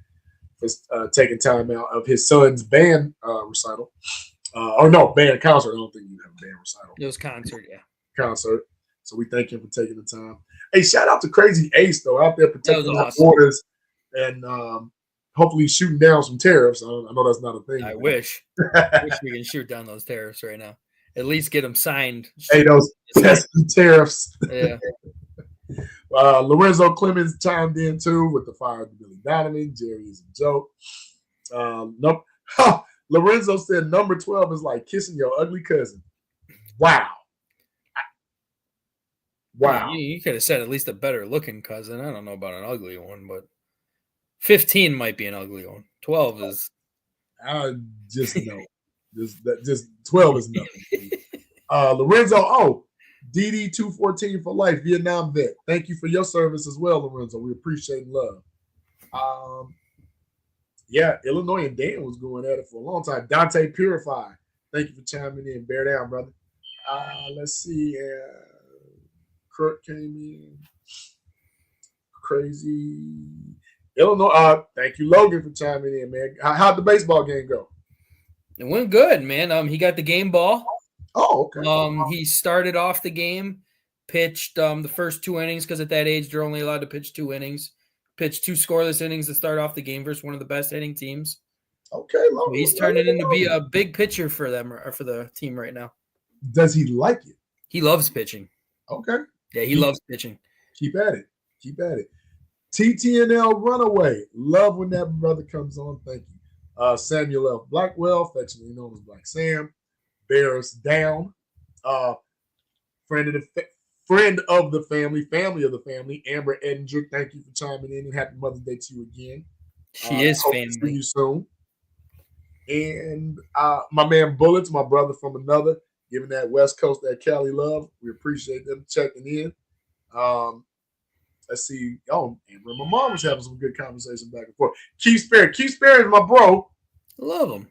Speaker 5: for taking time out of his son's band recital. Band concert. I don't think you have a band recital.
Speaker 1: It was concert, yeah.
Speaker 5: Concert. So we thank him for taking the time. Hey, shout out to Crazy Ace, though, out there protecting our borders and hopefully shooting down some tariffs. I know that's not a thing.
Speaker 1: I wish we can shoot down those tariffs right now. At least get them signed.
Speaker 5: Hey, those pesky tariffs.
Speaker 1: Yeah.
Speaker 5: Lorenzo Clemens chimed in, too, with the fire of Billy Donovan. Jerry is a joke. Nope. Lorenzo said number 12 is like kissing your ugly cousin. Wow. Wow.
Speaker 1: You could have said at least a better looking cousin. I don't know about an ugly one, but 15 might be an ugly one. 12 is.
Speaker 5: Just no. just 12 is nothing. Lorenzo, DD 214 for life, Vietnam vet. Thank you for your service as well, Lorenzo. We appreciate and love. Yeah, Illinois and Dan was going at it for a long time. Dante Purify, thank you for chiming in. Bear down, brother. Let's see. Kurt came in. Crazy. Illinois. Thank you, Logan, for chiming in, man. How'd the baseball game go?
Speaker 1: It went good, man. He got the game ball.
Speaker 5: Oh, okay.
Speaker 1: He started off the game, pitched the first 2 innings because at that age they're only allowed to pitch 2 innings. Pitched 2 scoreless innings to start off the game versus one of the best hitting teams.
Speaker 5: Okay,
Speaker 1: Logan. He's turning into be a big pitcher for them or for the team right now.
Speaker 5: Does he like it?
Speaker 1: He loves pitching.
Speaker 5: Okay.
Speaker 1: Yeah, he loves pitching.
Speaker 5: Keep at it. TTNL Runaway. Love when that brother comes on. Thank you. Samuel F. Blackwell, affectionately known as Black Sam. Bears down. Friend of the family of the family, Amber Edinger. Thank you for chiming in and happy Mother's Day to you again.
Speaker 1: She is family.
Speaker 5: See you soon. And my man Bullets, my brother from another, giving that West Coast, that Cali love. We appreciate them checking in. Let's see. Amber and my mom was having some good conversation back and forth. Keith Sperry is my bro.
Speaker 1: I love him.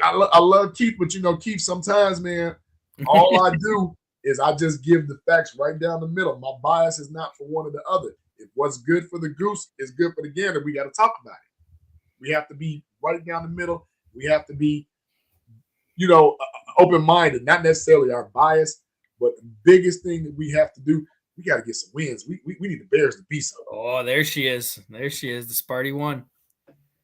Speaker 5: I love Keith, but Keith, sometimes, man, all I do is I just give the facts right down the middle. My bias is not for one or the other. If what's good for the goose is good for the gander, we got to talk about it. We have to be right down the middle. We have to be, open-minded, not necessarily our bias, but the biggest thing that we have to do, we got to get some wins. We need the Bears to beat something.
Speaker 1: Oh, there she is. The Sparty one.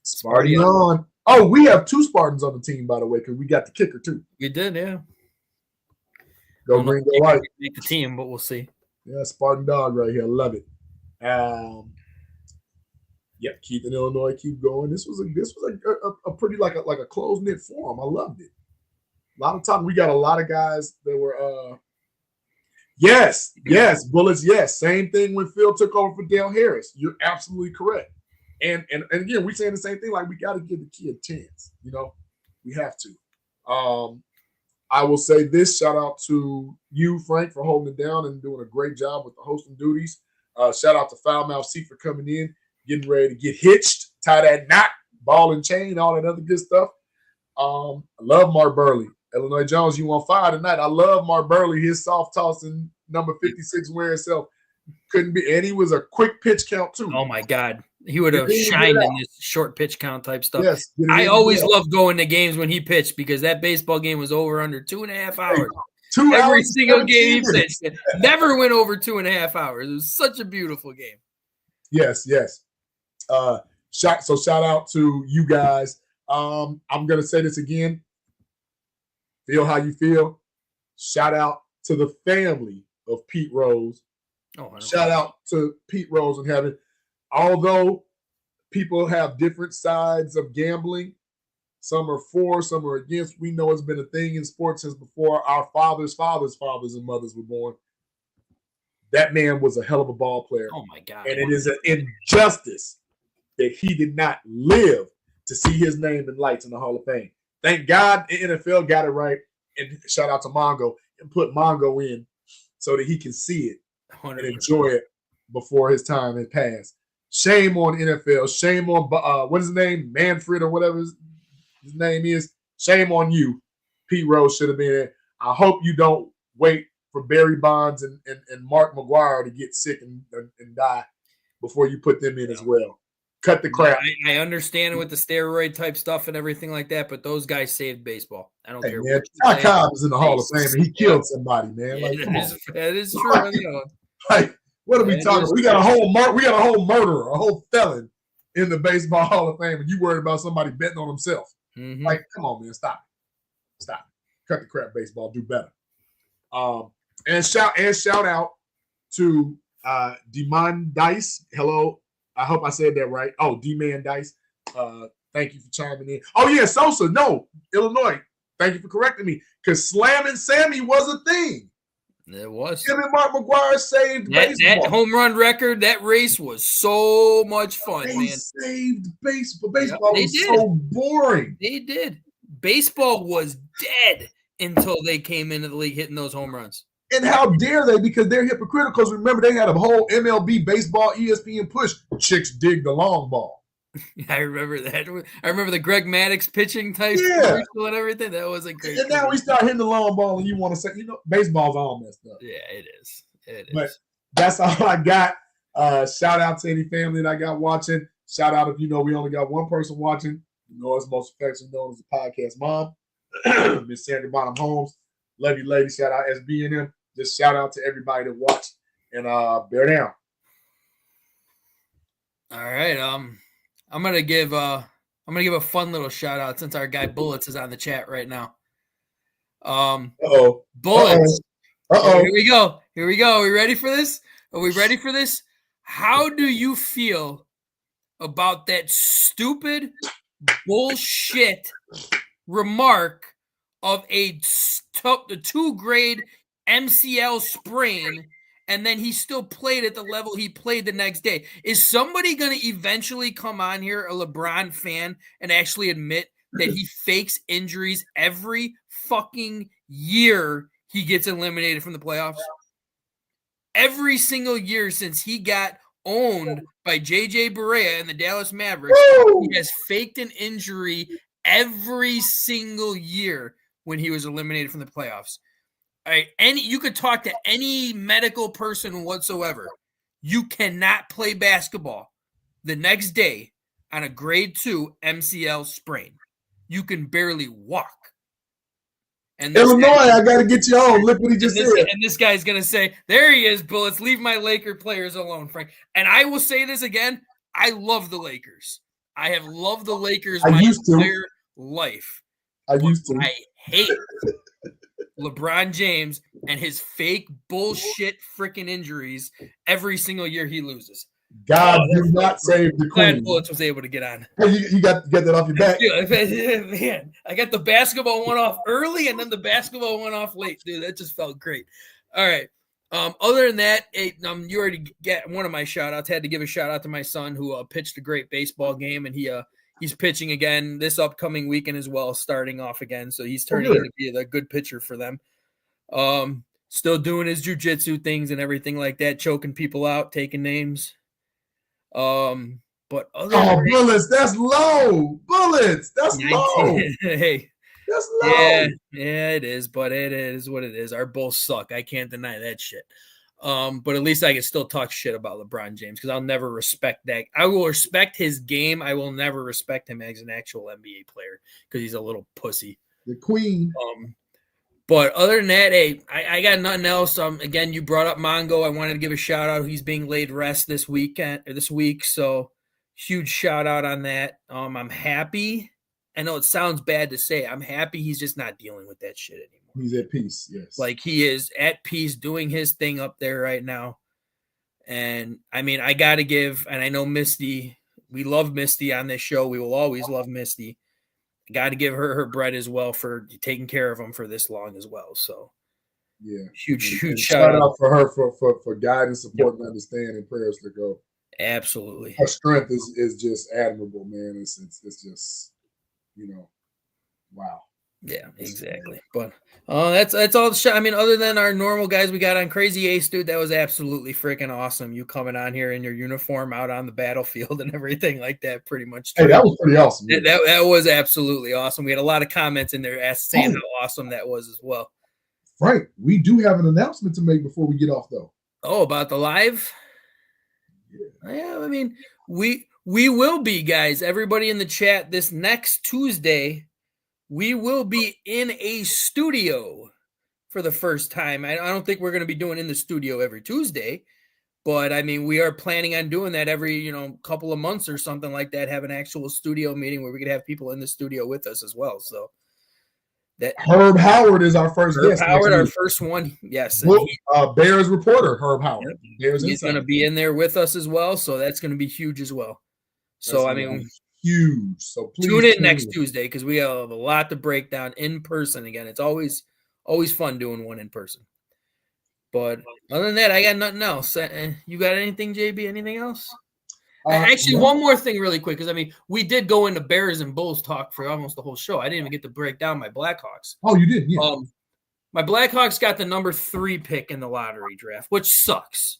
Speaker 5: Sparty on. Oh, we have 2 Spartans on the team, by the way, because we got the kicker, too.
Speaker 1: We did, yeah.
Speaker 5: Go green, go white.
Speaker 1: Make the team, but we'll see.
Speaker 5: Yeah, Spartan dog right here. Love it. Yep, Keith in Illinois, keep going. This was a pretty like a close knit forum. I loved it. A lot of time. We got a lot of guys that were. Yes, Bullets. Yes, same thing when Phil took over for Dale Harris. You're absolutely correct. And again, we're saying the same thing. Like we got to give the kid a chance. We have to. I will say this, shout out to you, Frank, for holding it down and doing a great job with the hosting duties. Shout out to Foulmouth C for coming in, getting ready to get hitched, tie that knot, ball and chain, all that other good stuff. I love Mark Burley. Illinois Jones, you on fire tonight. I love Mark Burley. His soft tossing number 56 wearing self couldn't be, and he was a quick pitch count too.
Speaker 1: Oh my God, he would have shined in this short pitch count type stuff.
Speaker 5: Yes,
Speaker 1: I always loved going to games when he pitched because that baseball game was over under 2.5 hours. Every single game he pitched, never went over 2.5 hours. It was such a beautiful game.
Speaker 5: Yes. Shout out to you guys. I'm gonna say this again. Feel how you feel. Shout out to the family of Pete Rose. Shout out to Pete Rose in heaven. Although people have different sides of gambling, some are for, some are against. We know it's been a thing in sports since before our fathers' and mothers were born. That man was a hell of a ball player.
Speaker 1: Oh my God.
Speaker 5: And it is an injustice that he did not live to see his name in lights in the Hall of Fame. Thank God the NFL got it right. And shout out to Mongo and put Mongo in so that he can see it 100%. And enjoy it before his time had passed. Shame on NFL. Shame on, what is his name? Manfred or whatever his name is. Shame on you. Pete Rose should have been there. I hope you don't wait for Barry Bonds and Mark McGuire to get sick and die before you put them in as well. Cut the crap.
Speaker 1: I understand it with the steroid type stuff and everything like that, but those guys saved baseball. I don't care.
Speaker 5: Man, Ty Cobb is in the Hall of Fame and he killed somebody, man. Like,
Speaker 1: that is true.
Speaker 5: Like, what are we talking? We got a whole murderer, a whole felon in the Baseball Hall of Fame, and you worried about somebody betting on himself.
Speaker 1: Mm-hmm.
Speaker 5: Like, come on, man, stop. Cut the crap, baseball. Do better. And shout out to D-Man Dice. Hello. I hope I said that right. Oh, D-Man Dice. Thank you for chiming in. Oh, yeah, Sosa. No, Illinois. Thank you for correcting me. Because Slam and Sammy was a thing.
Speaker 1: It was.
Speaker 5: Him and Mark McGuire saved baseball.
Speaker 1: That home run record, that race was so much fun,
Speaker 5: they saved baseball. Baseball was so boring.
Speaker 1: They did. Baseball was dead until they came into the league hitting those home runs.
Speaker 5: And how dare they? Because they're hypocritical. Because remember, they had a whole MLB baseball ESPN push. Chicks dig the long ball.
Speaker 1: I remember that. I remember the Greg Maddux pitching type commercial and everything. That was a great.
Speaker 5: And now we start hitting the long ball, and you want to say, baseball's all messed up.
Speaker 1: Yeah, it is.
Speaker 5: But that's all I got. Shout out to any family that I got watching. Shout out if we only got one person watching. It's most affectionately known as the podcast mom, Miss Sandra Bonham Holmes. Love you, ladies. Shout out SB and them. Just shout out to everybody that watched and bear down.
Speaker 1: All right. I'm gonna give a fun little shout out since our guy Bullets is on the chat right now. Bullets. Here we go. Are we ready for this? How do you feel about that stupid bullshit remark of the 2-grade MCL sprain, and then he still played at the level he played the next day? Is somebody going to eventually come on here, a LeBron fan, and actually admit that he fakes injuries every fucking year he gets eliminated from the playoffs? Every single year since he got owned by JJ Barea and the Dallas Mavericks, he has faked an injury every single year when he was eliminated from the playoffs. All right, you could talk to any medical person whatsoever. You cannot play basketball the next day on a grade 2 MCL sprain. You can barely walk. And
Speaker 5: Illinois, I got to get you on. Look what he just said.
Speaker 1: And this guy's going to say, there he is, Bullets. Leave my Laker players alone, Frank. And I will say this again. I love the Lakers. I have loved the Lakers my entire life.
Speaker 5: I
Speaker 1: hate LeBron James and his fake bullshit freaking injuries every single year he loses.
Speaker 5: God did not save the Queen.
Speaker 1: Glad Bullets was able to get on.
Speaker 5: You got that off your back.
Speaker 1: Man, I got the basketball one off early and then the basketball went off late. Dude, that just felt great. All right. Other than that, you already get one of my shout outs. Had to give a shout out to my son who pitched a great baseball game, and he's pitching again this upcoming weekend as well, starting off again. So he's turning into be a good pitcher for them. Still doing his jiu-jitsu things and everything like that, choking people out, taking names. But
Speaker 5: Bullets, that's low. Bullets, that's low.
Speaker 1: Hey,
Speaker 5: that's low.
Speaker 1: Yeah, it is, but it is what it is. Our Bulls suck. I can't deny that shit. But at least I can still talk shit about LeBron James because I'll never respect that. I will respect his game. I will never respect him as an actual NBA player because he's a little pussy.
Speaker 5: The queen.
Speaker 1: But other than that, hey, I got nothing else. Again, you brought up Mongo. I wanted to give a shout out. He's being laid rest this week. So huge shout out on that. I'm happy. I know it sounds bad to say. I'm happy he's just not dealing with that shit anymore.
Speaker 5: He's at peace, yes.
Speaker 1: Like he is at peace doing his thing up there right now. And I mean, I got to give, and I know Misty, we love Misty on this show. We will always love Misty. Got to give her bread as well for taking care of him for this long as well. So,
Speaker 5: yeah,
Speaker 1: huge
Speaker 5: shout out for her for guidance, support, and understanding. Prayers to go.
Speaker 1: Absolutely,
Speaker 5: her strength is just admirable, man. It's just wow.
Speaker 1: Yeah, exactly. But that's all the show. I mean, other than our normal guys we got on Crazy Ace, dude, that was absolutely freaking awesome. You coming on here in your uniform out on the battlefield and everything like that, pretty much.
Speaker 5: Hey, that was pretty awesome.
Speaker 1: That was absolutely awesome. We had a lot in there saying how awesome that was as well.
Speaker 5: Frank, we do have an announcement to make before we get off, though.
Speaker 1: Oh, about the live? Yeah, I mean, we will be, guys. Everybody in the chat, this next Tuesday, we will be in a studio for the first time. I don't think we're going to be doing in the studio every Tuesday, but I mean, we are planning on doing that every, couple of months or something like that, have an actual studio meeting where we could have people in the studio with us as well. So that
Speaker 5: Herb Howard is our first guest.
Speaker 1: Howard, our first one. Yes.
Speaker 5: Bears reporter, Herb Howard.
Speaker 1: Yep. He's going to be in there with us as well. So that's going to be huge as well. So, I mean,
Speaker 5: huge. So please
Speaker 1: tune in next Tuesday because we have a lot to break down in person again. It's always fun doing one in person. But other than that, I got nothing else. You got anything, JB? Anything else? Actually, one more thing really quick because, I mean, we did go into Bears and Bulls talk for almost the whole show. I didn't even get to break down my Blackhawks.
Speaker 5: Oh, you did? Yeah.
Speaker 1: My Blackhawks got the number 3 pick in the lottery draft, which sucks.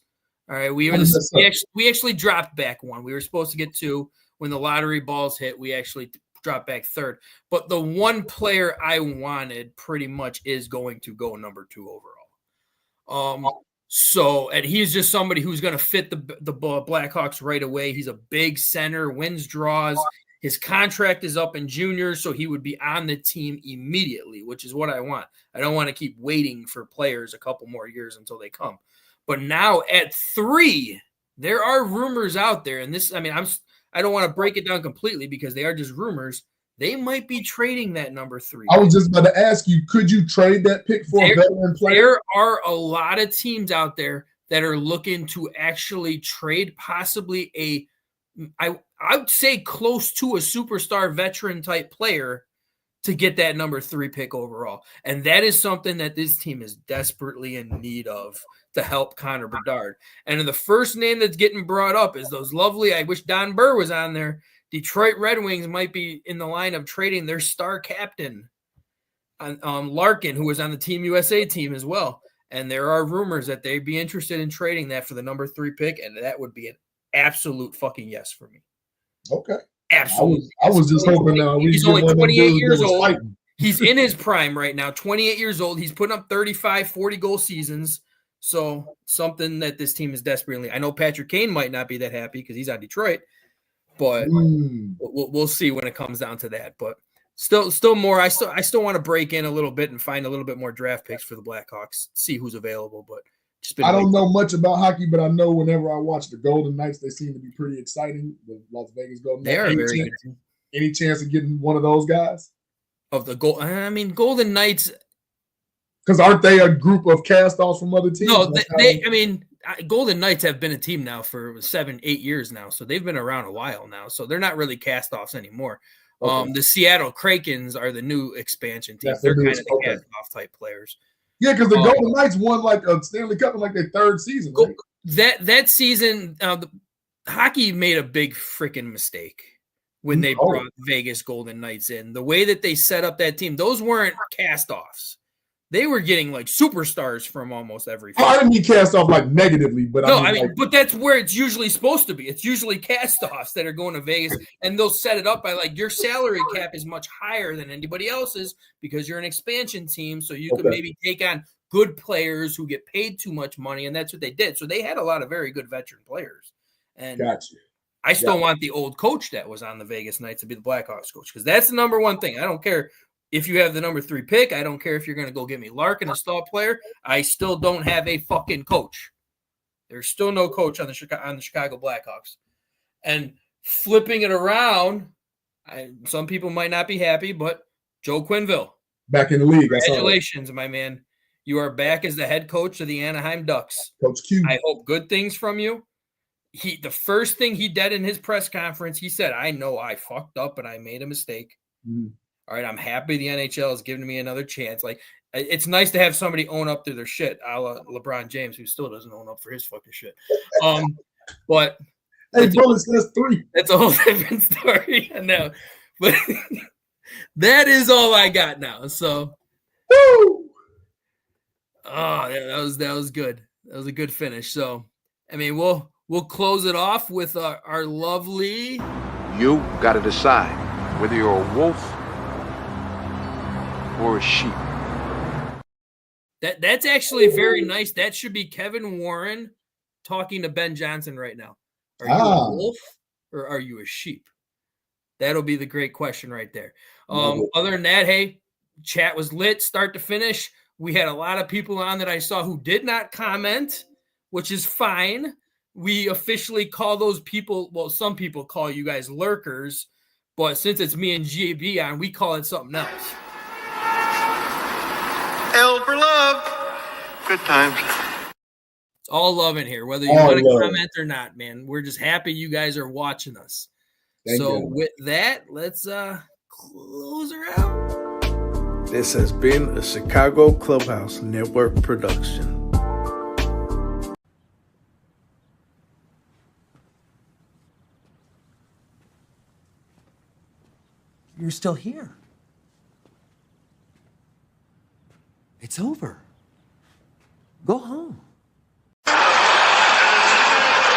Speaker 1: All right, we actually dropped back one. We were supposed to get 2. When the lottery balls hit, we actually dropped back 3rd. But the one player I wanted pretty much is going to go number 2 overall. So, and he's just somebody who's going to fit the Blackhawks right away. He's a big center, wins draws. His contract is up in junior, so he would be on the team immediately, which is what I want. I don't want to keep waiting for players a couple more years until they come. But now at 3, there are rumors out there, and this, I mean, I don't want to break it down completely because they are just rumors. They might be trading that number 3.
Speaker 5: I was just about to ask you, could you trade that pick for a veteran player?
Speaker 1: There are a lot of teams out there that are looking to actually trade possibly I would say close to a superstar veteran type player to get that number 3 pick overall. And that is something that this team is desperately in need of to help Connor Bedard. And the first name that's getting brought up is those lovely, I wish Don Burr was on there, Detroit Red Wings might be in the line of trading their star captain, Larkin, who was on the Team USA team as well. And there are rumors that they'd be interested in trading that for the number 3 pick, and that would be an absolute fucking yes for me.
Speaker 5: Okay.
Speaker 1: Absolutely.
Speaker 5: I was just hoping
Speaker 1: he's only 28 years old. He's in his prime right now, 28 years old. He's putting up 35, 40-goal seasons. So something that this team is desperately – I know Patrick Kane might not be that happy because he's on Detroit, but we'll see when it comes down to that. But still more – I still want to break in a little bit and find a little bit more draft picks for the Blackhawks, see who's available. But
Speaker 5: I don't know much about hockey, but I know whenever I watch the Golden Knights, they seem to be pretty exciting. The Las Vegas Golden Knights.
Speaker 1: They are very good.
Speaker 5: Any chance of getting one of those guys?
Speaker 1: Of the Golden Knights –
Speaker 5: because aren't they a group of cast-offs from other teams?
Speaker 1: No, Golden Knights have been a team now for 7-8 years now, so they've been around a while now. So they're not really cast-offs anymore. Okay. The Seattle Krakens are the new expansion team. They're kind of the cast-off type players.
Speaker 5: Yeah, because the Golden Knights won like a Stanley Cup in like their 3rd season. Right?
Speaker 1: That season, the hockey made a big freaking mistake when they brought Vegas Golden Knights in. The way that they set up that team, those weren't cast-offs. they were getting like superstars from almost every.
Speaker 5: Oh, I didn't mean cast off like negatively, but
Speaker 1: no,
Speaker 5: I mean, like,
Speaker 1: but that's where it's usually supposed to be. It's usually cast-offs that are going to Vegas, and they'll set it up by like your salary cap is much higher than anybody else's because you're an expansion team, so you can maybe take on good players who get paid too much money, and that's what they did. So they had a lot of very good veteran players. And I still want the old coach that was on the Vegas Knights to be the Blackhawks coach because that's the number one thing. I don't care if you have the number 3 pick. I don't care if you're going to go get me Larkin, a star player. I still don't have a fucking coach. There's still no coach on the Chicago Blackhawks. And flipping it around, some people might not be happy, but Joe Quenneville.
Speaker 5: Back in the league.
Speaker 1: Congratulations, my man. You are back as the head coach of the Anaheim Ducks.
Speaker 5: Coach Q.
Speaker 1: I hope good things from you. The first thing he did in his press conference, he said, I know I fucked up and I made a mistake.
Speaker 5: Mm-hmm.
Speaker 1: All right, I'm happy the NHL is giving me another chance. Like, it's nice to have somebody own up to their shit, a la LeBron James, who still doesn't own up for his fucking shit. But
Speaker 5: hey, Bullis, that's 3.
Speaker 1: That's a whole different story. I know, but that is all I got now. So,
Speaker 5: woo!
Speaker 1: Oh, yeah, that was good. That was a good finish. So, I mean, we'll close it off with our lovely.
Speaker 3: You got to decide whether you're a wolf or a sheep.
Speaker 1: That's actually very nice. That should be Kevin Warren talking to Ben Johnson right now. Are you a wolf or are you a sheep? That'll be the great question right there. Other than that, hey, chat was lit start to finish. We had a lot of people on that I saw who did not comment, which is fine. We officially call those people, well, some people call you guys lurkers, but since it's me and GB on, we call it something else.
Speaker 3: L for love. Good times.
Speaker 1: It's all love in here, whether you want to comment or not, man. We're just happy you guys are watching us. Thank you. With that, let's close her out.
Speaker 9: This has been a Chicago Clubhouse Network production.
Speaker 10: You're still here. It's over. Go home.